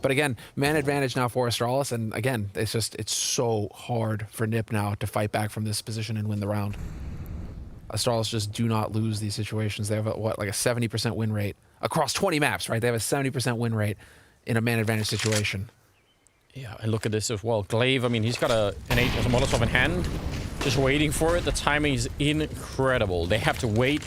But, again, man advantage now for Astralis. And, again, it's so hard for NiP now to fight back from this position and win the round. Astralis just do not lose these situations. They have like a 70% win rate across 20 maps, right? They have a 70% win rate in a man advantage situation. Yeah, and look at this as well. Glaive, I mean, he's got a Molotov in hand, just waiting for it. The timing is incredible. They have to wait.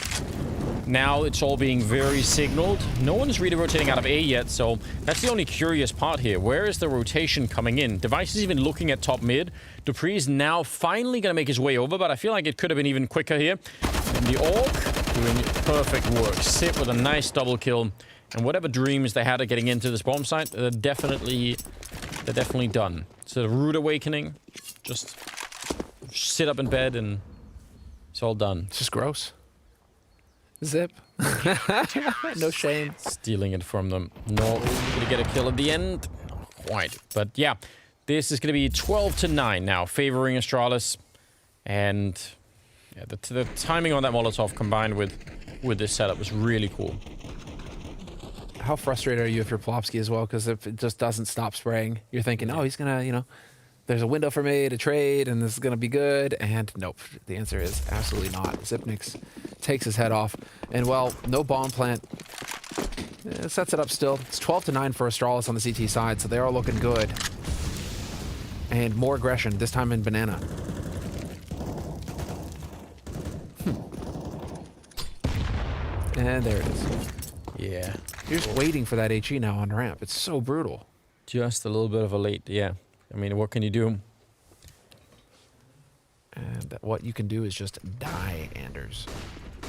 Now it's all being very signaled. No one's really rotating out of A yet, so that's the only curious part here. Where is the rotation coming in? Device is even looking at top mid. Dupree is now finally going to make his way over, but I feel like it could have been even quicker here. And the Orc doing perfect work. Sip with a nice double kill. And whatever dreams they had of getting into this bomb site, they're definitely done. So the rude awakening, just sit up in bed and it's all done. It's just gross. Zip. No shame. Stealing it from them. No, gonna get a kill at the end. Not quite. But yeah, This is going to be 12-9 now, favoring Astralis. And yeah, the timing on that Molotov combined with this setup was really cool. How frustrated are you if you're Plopsky as well? Because if it just doesn't stop spraying, you're thinking, oh, he's going to, you know, there's a window for me to trade and this is going to be good. And nope, the answer is absolutely not. Zipnix takes his head off. And well, no bomb plant. Sets it up still. It's 12-9 for Astralis on the CT side, so they are looking good. And more aggression, this time in Banana. And there it is. Yeah. You're just waiting for that HE now on ramp. It's so brutal. Just a little bit of a late, yeah. I mean, what can you do? And what you can do is just die, Anders.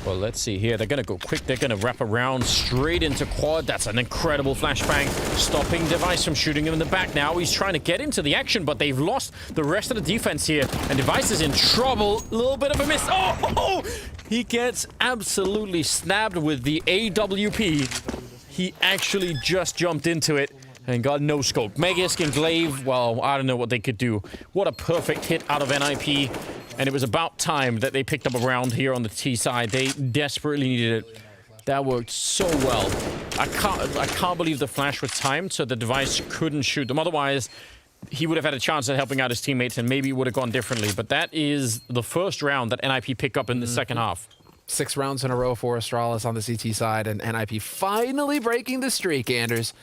Well, let's see here. They're going to go quick. They're going to wrap around straight into quad. That's an incredible flashbang. Stopping Device from shooting him in the back now. He's trying to get into the action, but they've lost the rest of the defense here. And Device is in trouble. A little bit of a miss. Oh! He gets absolutely snapped with the AWP. He actually just jumped into it and got no scope. Megisk and Glaive, well, I don't know what they could do. What a perfect hit out of NiP. And it was about time that they picked up a round here on the T side. They desperately needed it. That worked so well. I can't believe the flash was timed so the Device couldn't shoot them. Otherwise, he would have had a chance at helping out his teammates and maybe it would have gone differently. But that is the first round that NiP pick up in the second half. 6 rounds in a row for Astralis on the CT side, and NiP finally breaking the streak, Anders.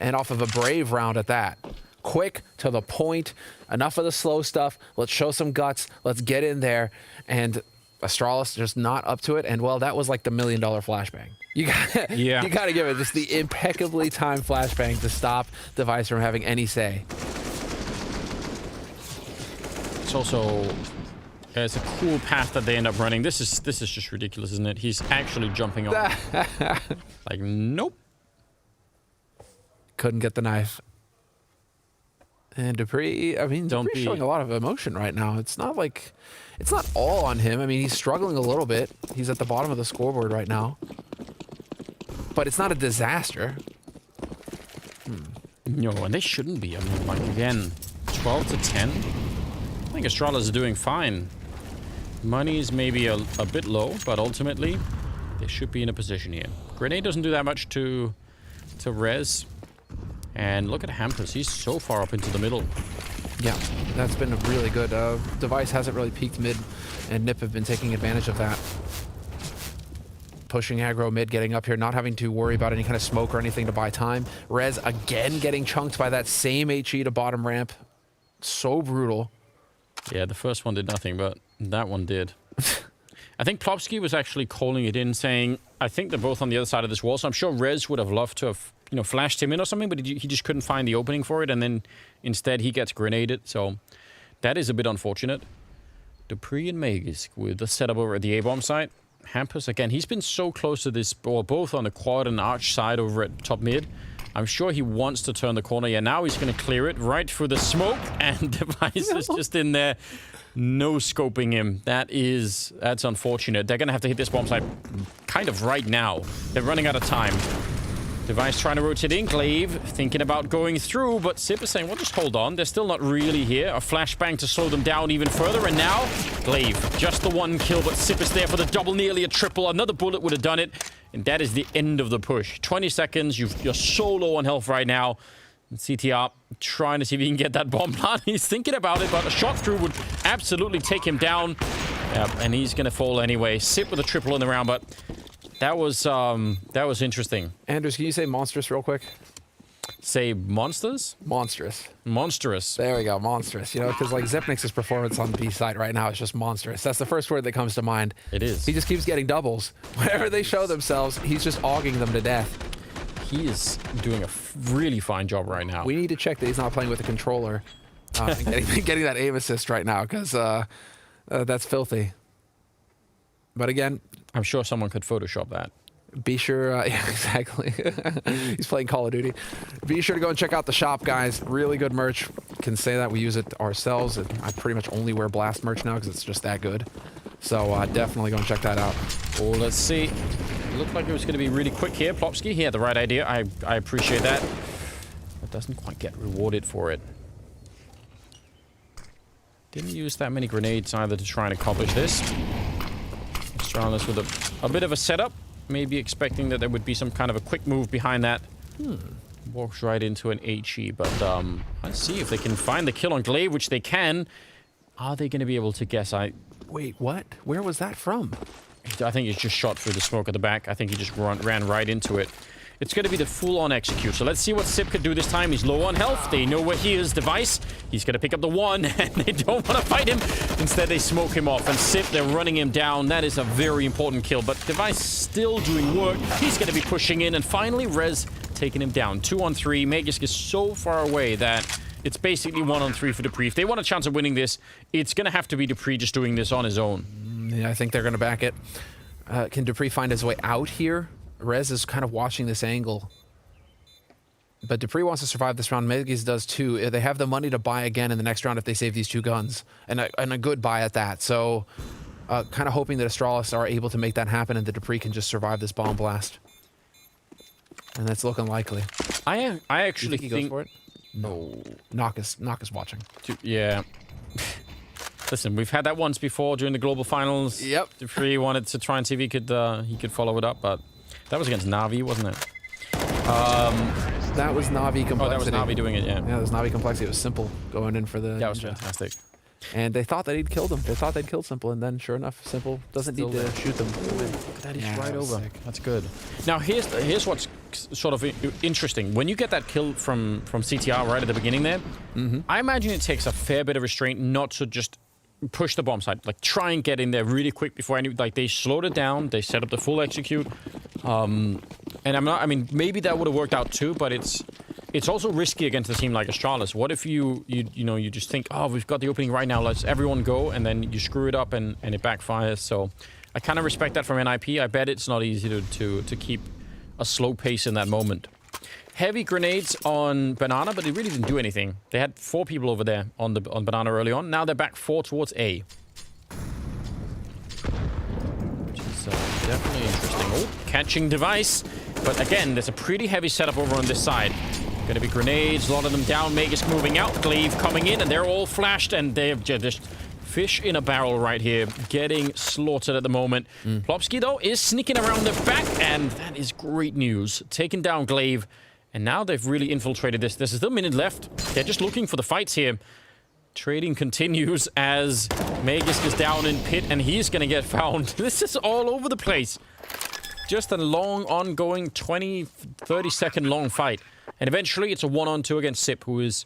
And off of a brave round at that. Quick, to the point, enough of the slow stuff. Let's show some guts. Let's get in there. And Astralis just not up to it. And well, that was like the $1 million flashbang. You got to give it just the impeccably timed flashbang to stop Device from having any say. It's also it's a cool path that they end up running. This is just ridiculous, isn't it? He's actually jumping on. Like, nope. Couldn't get the knife. And Dupree, I mean, Dupree's showing a lot of emotion right now. It's not like, it's not all on him. I mean, he's struggling a little bit. He's at the bottom of the scoreboard right now. But it's not a disaster. No, and they shouldn't be. I mean, like, again, 12-10. I think Astralis is doing fine. Money is maybe a bit low, but ultimately, they should be in a position here. Grenade doesn't do that much to res. And look at Hampus. He's so far up into the middle. Yeah, that's been really good. Device hasn't really peaked mid, and NiP have been taking advantage of that. Pushing aggro mid, getting up here, not having to worry about any kind of smoke or anything to buy time. Rez again getting chunked by that same HE to bottom ramp. So brutal. Yeah, the first one did nothing, but that one did. I think Plopsky was actually calling it in, saying, I think they're both on the other side of this wall, so I'm sure Rez would have loved to have, you know, flashed him in or something, but he just couldn't find the opening for it, and then instead he gets grenaded, so that is a bit unfortunate. Dupree and Megisk with the setup over at the A-bomb site. Hampus, again, he's been so close to this, or both on the quad and arch side over at top mid. I'm sure he wants to turn the corner. Yeah, now he's going to clear it right through the smoke, and Device is just in there. No scoping him. That's unfortunate. They're going to have to hit this bomb site kind of right now. They're running out of time. Device trying to rotate in. Glaive thinking about going through, but Sip is saying, well, just hold on. They're still not really here. A flashbang to slow them down even further. And now, Glaive, just the one kill, but Sip is there for the double, nearly a triple. Another bullet would have done it. And that is the end of the push. 20 seconds. You're so low on health right now. CTR trying to see if he can get that bomb plant. He's thinking about it, but a shot through would absolutely take him down. Yeah, and he's going to fall anyway. Sip with a triple in the round, but that was interesting. Anders, can you say monstrous real quick? Say monsters? Monstrous. Monstrous. There we go, monstrous. You know, because like Zipnix's performance on the B side right now is just monstrous. That's the first word that comes to mind. It is. He just keeps getting doubles. Whenever they show themselves, he's just auging them to death. He is doing a really fine job right now. We need to check that he's not playing with a controller and getting that aim assist right now, because that's filthy. But again, I'm sure someone could Photoshop that. Be sure, yeah, exactly. He's playing Call of Duty. Be sure to go and check out the shop, guys. Really good merch. Can say that we use it ourselves. I pretty much only wear Blast merch now because it's just that good. So definitely go and check that out. Oh, let's see. It looked like it was going to be really quick here. Plopsky, he had the right idea. I appreciate that. But doesn't quite get rewarded for it. Didn't use that many grenades either to try and accomplish this. Astralis with a bit of a setup. Maybe expecting that there would be some kind of a quick move behind that. Walks right into an HE, but let's see if they can find the kill on Glaive, which they can. Are they going to be able to guess? Wait, what? Where was that from? I think he's just shot through the smoke at the back. I think he just ran right into it. It's going to be the full-on execute. So let's see what Sip could do this time. He's low on health. They know where he is. Device. He's going to pick up the 1, and they don't want to fight him. Instead, they smoke him off. And Sip, they're running him down. That is a very important kill. But Device still doing work. He's going to be pushing in. And finally, Rez taking him down. 2 on 3. Magisk is so far away that it's basically 1 on 3 for Dupree. If they want a chance of winning this, it's going to have to be Dupree just doing this on his own. Yeah, I think they're going to back it. Can Dupree find his way out here? Rez is kind of watching this angle. But Dupree wants to survive this round. Magisk does too. They have the money to buy again in the next round if they save these 2 guns. And a good buy at that. So kind of hoping that Astralis are able to make that happen and that Dupree can just survive this bomb blast. And that's looking likely. I actually think he goes for it? No. Knock is watching. Yeah. Listen, we've had that once before during the global finals. Yep. Dupree wanted to try and see if he could follow it up, but that was against Na'Vi, wasn't it? That was Na'Vi complexity. Oh, that was Na'Vi doing it, yeah. Yeah, that was Na'Vi complexity. It was Simple going in for the... That was fantastic. And they thought that he'd killed him. They thought they'd killed Simple, and then sure enough, Simple doesn't need to shoot them. Look at that, he's right over. Sick. That's good. Now, here's what's sort of interesting. When you get that kill from CTR right at the beginning there, I imagine it takes a fair bit of restraint not to just push the bomb side. Like, try and get in there really quick before they slowed it down. They set up the full execute. And I mean, maybe that would have worked out too, but it's also risky against a team like Astralis. What if you just think, oh, we've got the opening right now, let's everyone go, and then you screw it up and it backfires. So I kind of respect that from NiP. I bet it's not easy to keep a slow pace in that moment. Heavy grenades on Banana, but they really didn't do anything. They had 4 people over there on Banana early on. Now they're back 4 towards A. Which is definitely interesting. Oh, catching Device. But again, there's a pretty heavy setup over on this side. Gonna be grenades, a lot of them down. Magisk moving out, Glaive coming in, and they're all flashed, and they're just fish in a barrel right here, getting slaughtered at the moment. Plopsky, though, is sneaking around the back, and that is great news. Taking down Glaive, and now they've really infiltrated this. There's still a minute left. They're just looking for the fights here. Trading continues as Magisk is down in pit, and he's gonna get found. This is all over the place. Just a long, ongoing 20, 30-second long fight. And eventually, it's a 1-on-2 against Sip, who is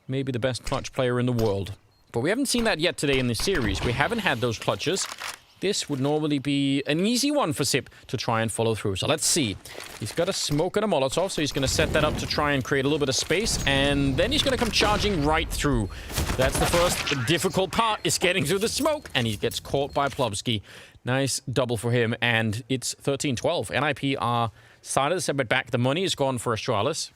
maybe the best clutch player in the world. But we haven't seen that yet today in this series. We haven't had those clutches. This would normally be an easy one for Sip to try and follow through. So let's see. He's got a smoke and a Molotov, so he's going to set that up to try and create a little bit of space. And then he's going to come charging right through. That's the first difficult part, is getting through the smoke. And he gets caught by Plopsky. Nice double for him. And it's 13-12. NiP are started to set it back. The money is gone for Astralis.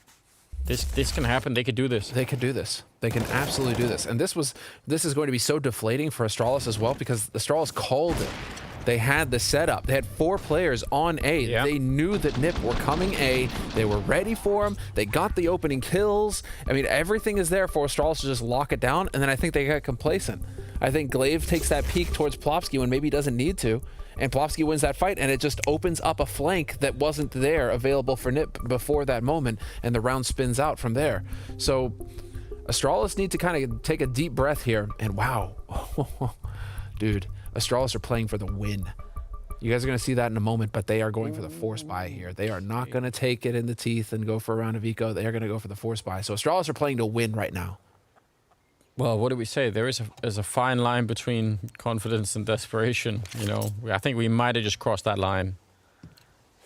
This can happen. They could do this. They could do this. They can absolutely do this. And this is going to be so deflating for Astralis as well, because Astralis called it. They had the setup. They had 4 players on A. Yeah. They knew that NiP were coming A. They were ready for them. They got the opening kills. I mean, everything is there for Astralis to just lock it down. And then I think they got complacent. I think Glaive takes that peek towards Plopsky when maybe he doesn't need to. And Plopsky wins that fight, and it just opens up a flank that wasn't there available for NiP before that moment, and the round spins out from there. So Astralis need to kind of take a deep breath here, and wow. Dude, Astralis are playing for the win. You guys are going to see that in a moment, but they are going for the force buy here. They are not going to take it in the teeth and go for a round of eco. They are going to go for the force buy. So Astralis are playing to win right now. Well, what do we say? There's a fine line between confidence and desperation. You know, I think we might have just crossed that line.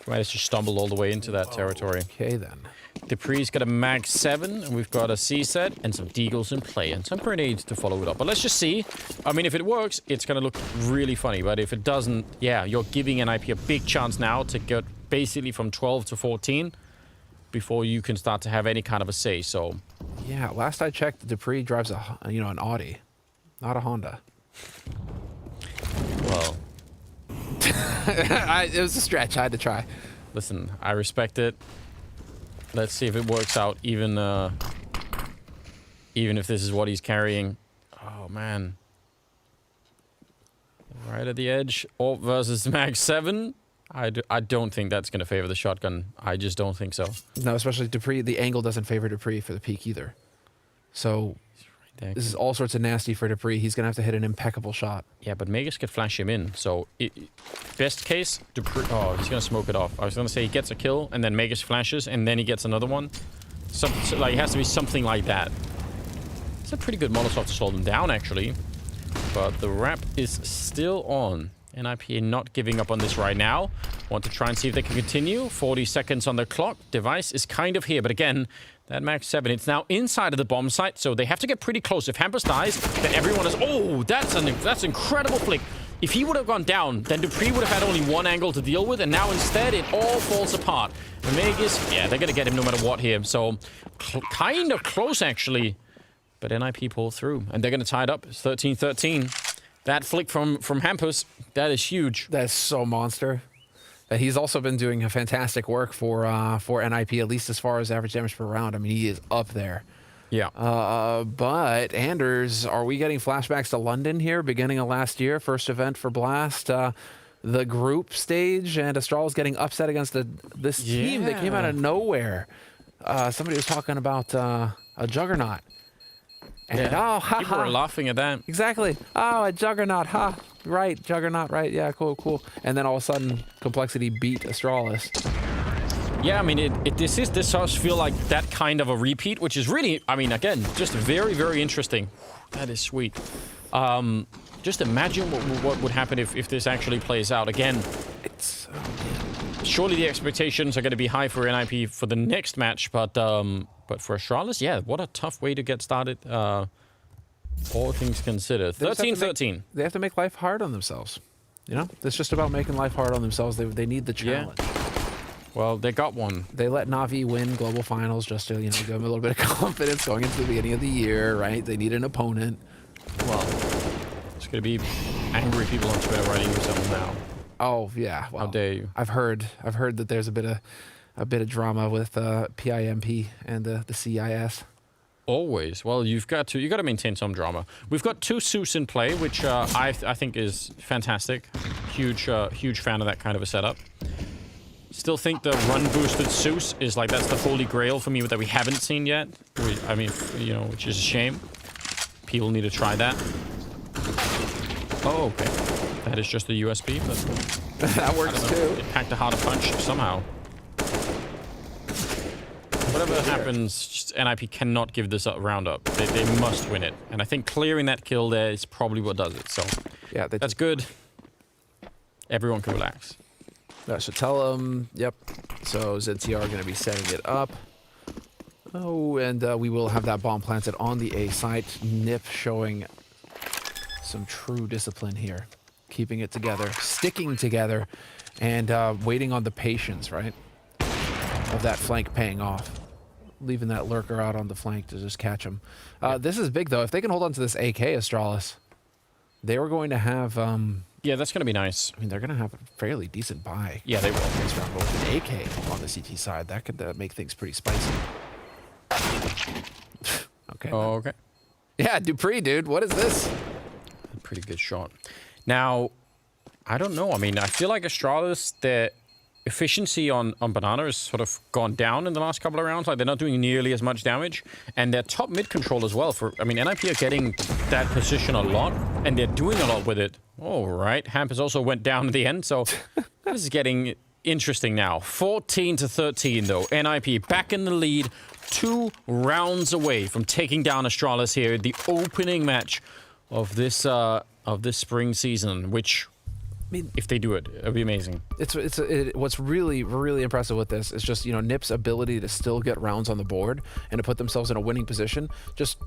We might have just stumbled all the way into that territory. Okay, then. Dupree's got a Mag 7, and we've got a C set, and some Deagles in play, and some grenades to follow it up. But let's just see. I mean, if it works, it's going to look really funny. But if it doesn't, yeah, you're giving NiP a big chance now to get basically from 12 to 14 before you can start to have any kind of a say. So, yeah, last I checked, Dupree drives an Audi, not a Honda. Well, it was a stretch. I had to try. Listen, I respect it. Let's see if it works out, even if this is what he's carrying. Oh man. Right at the edge. Orp versus Mag 7. I don't think that's going to favor the shotgun. I just don't think so. No, especially Dupree. The angle doesn't favor Dupree for the peak either. So this is all sorts of nasty for Dupree. He's going to have to hit an impeccable shot. Yeah, but Magus could flash him in. So best case, Dupree... Oh, he's going to smoke it off. I was going to say he gets a kill, and then Magus flashes, and then he gets another one. So, like, it has to be something like that. It's a pretty good Molotov to slow them down, actually. But the wrap is still on. NiP not giving up on this right now. Want to try and see if they can continue. 40 seconds on the clock. Device is kind of here, but again, that Mag 7, it's now inside of the bomb site, so they have to get pretty close. If Hampus dies, then everyone is... Oh, that's incredible flick. If he would have gone down, then Dupree would have had only one angle to deal with, and now instead it all falls apart. And Magus, yeah, they're going to get him no matter what here. So kind of close, actually. But NiP pull through, and they're going to tie it up. It's 13-13. That flick from Hampus, that is huge. That's so monster. He's also been doing a fantastic work for NiP, at least as far as average damage per round. I mean, he is up there. Yeah. But Anders, are we getting flashbacks to London here, beginning of last year, first event for Blast, the group stage, and Astralis getting upset against this team that came out of nowhere. Somebody was talking about a Juggernaut. And, people were laughing at that. Exactly. Oh, a Juggernaut, ha. Right, Juggernaut, right. Yeah, cool. And then all of a sudden, Complexity beat Astralis. Yeah, I mean, this does feel like that kind of a repeat, which is really, I mean, again, just very, very interesting. That is sweet. Just imagine what would happen if this actually plays out. Again, it's surely the expectations are going to be high for NiP for the next match, but for Astralis, yeah, what a tough way to get started. All things considered. 13-13. They have to make life hard on themselves. You know, it's just about making life hard on themselves. They need the challenge. Yeah. Well, they got one. They let Na'Vi win global finals just to, give them a little bit of confidence going into the beginning of the year, right? They need an opponent. Well, it's going to be angry people on Twitter writing you something now. Oh yeah. Well, how dare you? I've heard that there's a bit of drama with PIMP and the CIS. Always. Well, you got to maintain some drama. We've got 2 Zeus in play, which I think is fantastic. Huge fan of that kind of a setup. Still think the run boosted Zeus is like, that's the holy grail for me that we haven't seen yet. I mean, which is a shame. People need to try that. Oh, okay. That is just the USB. But that works too. It packed a harder punch somehow. Whatever happens, just NiP cannot give this round up. They must win it. And I think clearing that kill there is probably what does it. So yeah, that's good. Everyone can relax. That should tell them. Yep. So ZTR are going to be setting it up. Oh, and we will have that bomb planted on the A site. NiP showing some true discipline here. Keeping it together, sticking together, and waiting on the patience, right? Of that flank paying off. Leaving that lurker out on the flank to just catch him. This is big, though. If they can hold on to this AK, Astralis, they were going to have... yeah, that's going to be nice. I mean, they're going to have a fairly decent buy. Yeah, they will. Next round, but with an AK on the CT side, that could make things pretty spicy. Okay. Oh, okay. Yeah, Dupree, dude. What is this? A pretty good shot. Now, I don't know. I mean, I feel like Astralis, their efficiency on Banana has sort of gone down in the last couple of rounds. Like, they're not doing nearly as much damage. And their top mid control as well. I mean, NiP are getting that position a lot, and they're doing a lot with it. All right. Hampus also went down at the end, so this is getting interesting now. 14-13, though. NiP back in the lead, 2 rounds away from taking down Astralis here. The opening match of this spring season, which... I mean, if they do it, it'll be amazing. What's really, really impressive with this is just, NiP's ability to still get rounds on the board and to put themselves in a winning position just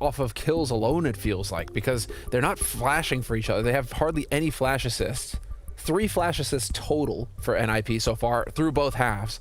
off of kills alone, it feels like, because they're not flashing for each other. They have hardly any flash assists. 3 flash assists total for NiP so far through both halves.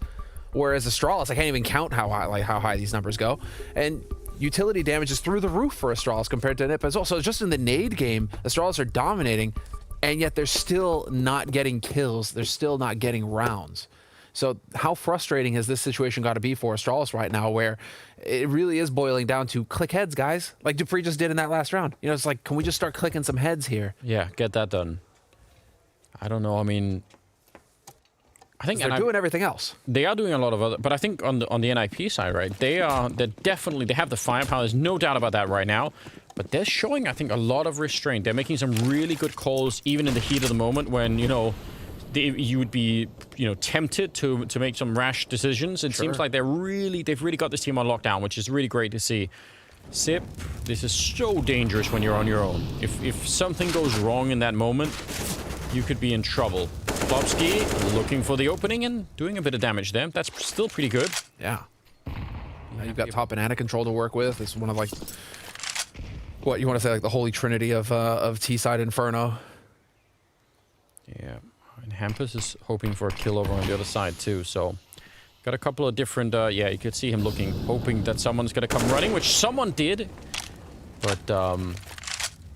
Whereas Astralis, I can't even count how high these numbers go. And utility damage is through the roof for Astralis compared to NiP as well. So just in the nade game, Astralis are dominating. And yet they're still not getting kills. They're still not getting rounds. So how frustrating has this situation got to be for Astralis right now, where it really is boiling down to click heads, guys, like Dupree just did in that last round. You know, it's like, can we just start clicking some heads here? Yeah, get that done. I don't know. I mean, I think they're doing everything else. They are doing a lot of other, but I think on the NiP side, right? They have the firepower. There's no doubt about that right now. But they're showing, I think, a lot of restraint. They're making some really good calls, even in the heat of the moment, when you would be tempted to make some rash decisions. It seems like they've really got this team on lockdown, which is really great to see. Sip, this is so dangerous when you're on your own. If something goes wrong in that moment, you could be in trouble. Plopsky looking for the opening and doing a bit of damage there. That's still pretty good. Yeah. Now you've got top banana control to work with. It's one of like, what you want to say, like the holy trinity of T-side Inferno. Yeah, and Hampus is hoping for a kill over on the other side too. So got a couple of different. Yeah, you could see him hoping that someone's gonna come running, which someone did, but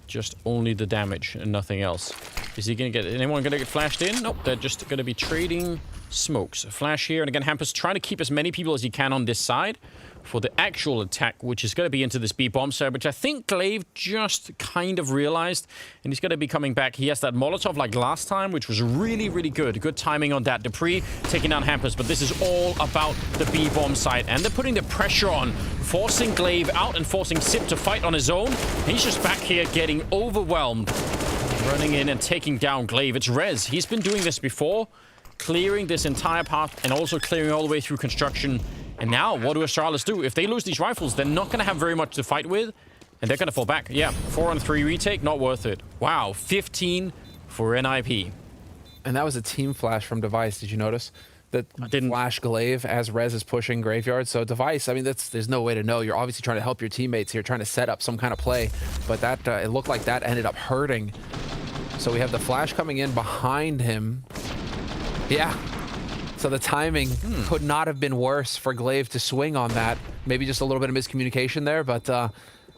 just only the damage and nothing else. Is he anyone gonna get flashed in? Nope, they're just gonna be trading smokes. A flash here, and again, Hampus trying to keep as many people as he can on this side for the actual attack, which is going to be into this B bomb side, which I think Glaive just kind of realized, and he's going to be coming back. He has that Molotov like last time, which was really, really good. Good timing on that. Dupree taking down Hampus, but this is all about the B bomb side, and they're putting the pressure on, forcing Glaive out and forcing Sip to fight on his own. He's just back here getting overwhelmed, running in and taking down Glaive. It's Rez. He's been doing this before, clearing this entire path and also clearing all the way through construction. And now, what do Astralis do? If they lose these rifles, they're not going to have very much to fight with, and they're going to fall back. Yeah, 4-on-3 retake, not worth it. Wow, 15 for NiP. And that was a team flash from Device. Did you notice? That flash Glaive as Rez is pushing Graveyard. So Device, I mean, there's no way to know. You're obviously trying to help your teammates here, trying to set up some kind of play. But that it looked like that ended up hurting. So we have the flash coming in behind him. Yeah. So the timing could not have been worse for Glaive to swing on that. Maybe just a little bit of miscommunication there, but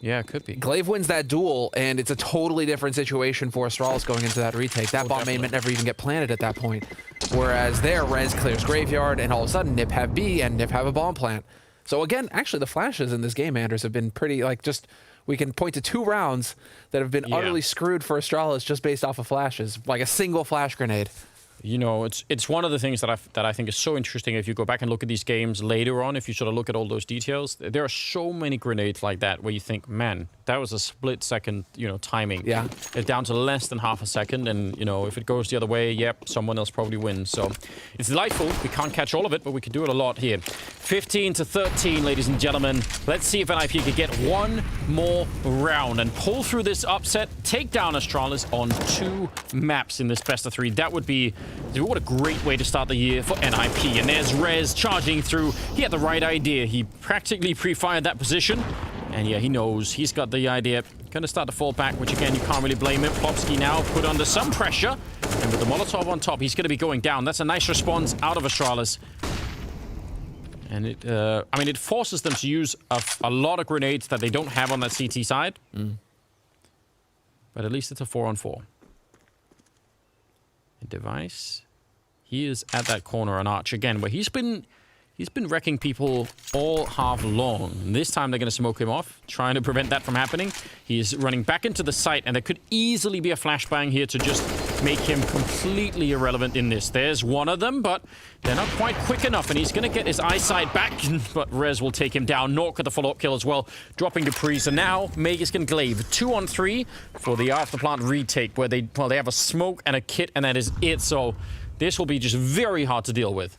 yeah, it could be. Glaive wins that duel, and it's a totally different situation for Astralis going into that retake. That bomb may never even get planted at that point. Whereas there, Rez clears Graveyard, and all of a sudden, NiP have B, and NiP have a bomb plant. So again, actually, the flashes in this game, Anders, have been pretty, like, just... We can point to 2 rounds that have been utterly screwed for Astralis just based off of flashes, like a single flash grenade. You know, it's one of the things that I think is so interesting. If you go back and look at these games later on, if you sort of look at all those details, there are so many grenades like that where you think, man, that was a split second, timing. Yeah. It's down to less than half a second, and if it goes the other way, yep, someone else probably wins. So it's delightful. We can't catch all of it, but we can do it a lot here. 15-13, ladies and gentlemen. Let's see if NiP can get one more round and pull through this upset, take down Astralis on 2 maps in this best of 3. That would be... What a great way to start the year for NiP. And there's Rez charging through. He had the right idea. He practically pre-fired that position. And yeah, he knows. He's got the idea. Gonna start to fall back, which again, you can't really blame him. Plopsky now put under some pressure. And with the Molotov on top, he's gonna be going down. That's a nice response out of Astralis. And it forces them to use a lot of grenades that they don't have on that CT side. But at least it's a 4-on-4. Device. He is at that corner on Arch again, where he's been wrecking people all half long. And this time they're going to smoke him off, trying to prevent that from happening. He's running back into the site, and there could easily be a flashbang here to just make him completely irrelevant in this. There's one of them, but they're not quite quick enough, and he's going to get his eyesight back, but Rez will take him down. Nork with the follow-up kill as well, dropping Dupree. So now Magus can Glaive 2-on-3 for the afterplant retake, where they have a smoke and a kit, and that is it. So this will be just very hard to deal with.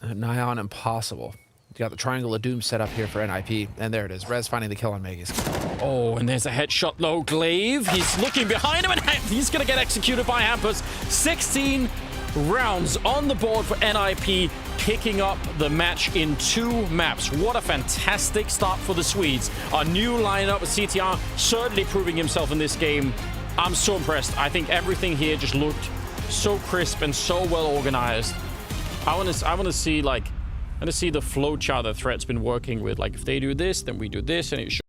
Nigh on impossible. You got the Triangle of Doom set up here for NiP, and there it is. Rez finding the kill on Magus. Oh, and there's a headshot low. Glaive, he's looking behind him, and he's going to get executed by Hampus. 16 rounds on the board for NiP, picking up the match in 2 maps. What a fantastic start for the Swedes. A new lineup with CTR certainly proving himself in this game. I'm so impressed. I think everything here just looked so crisp and so well organized. I want to see the flow chart that Threat's been working with. Like, if they do this, then we do this, and it should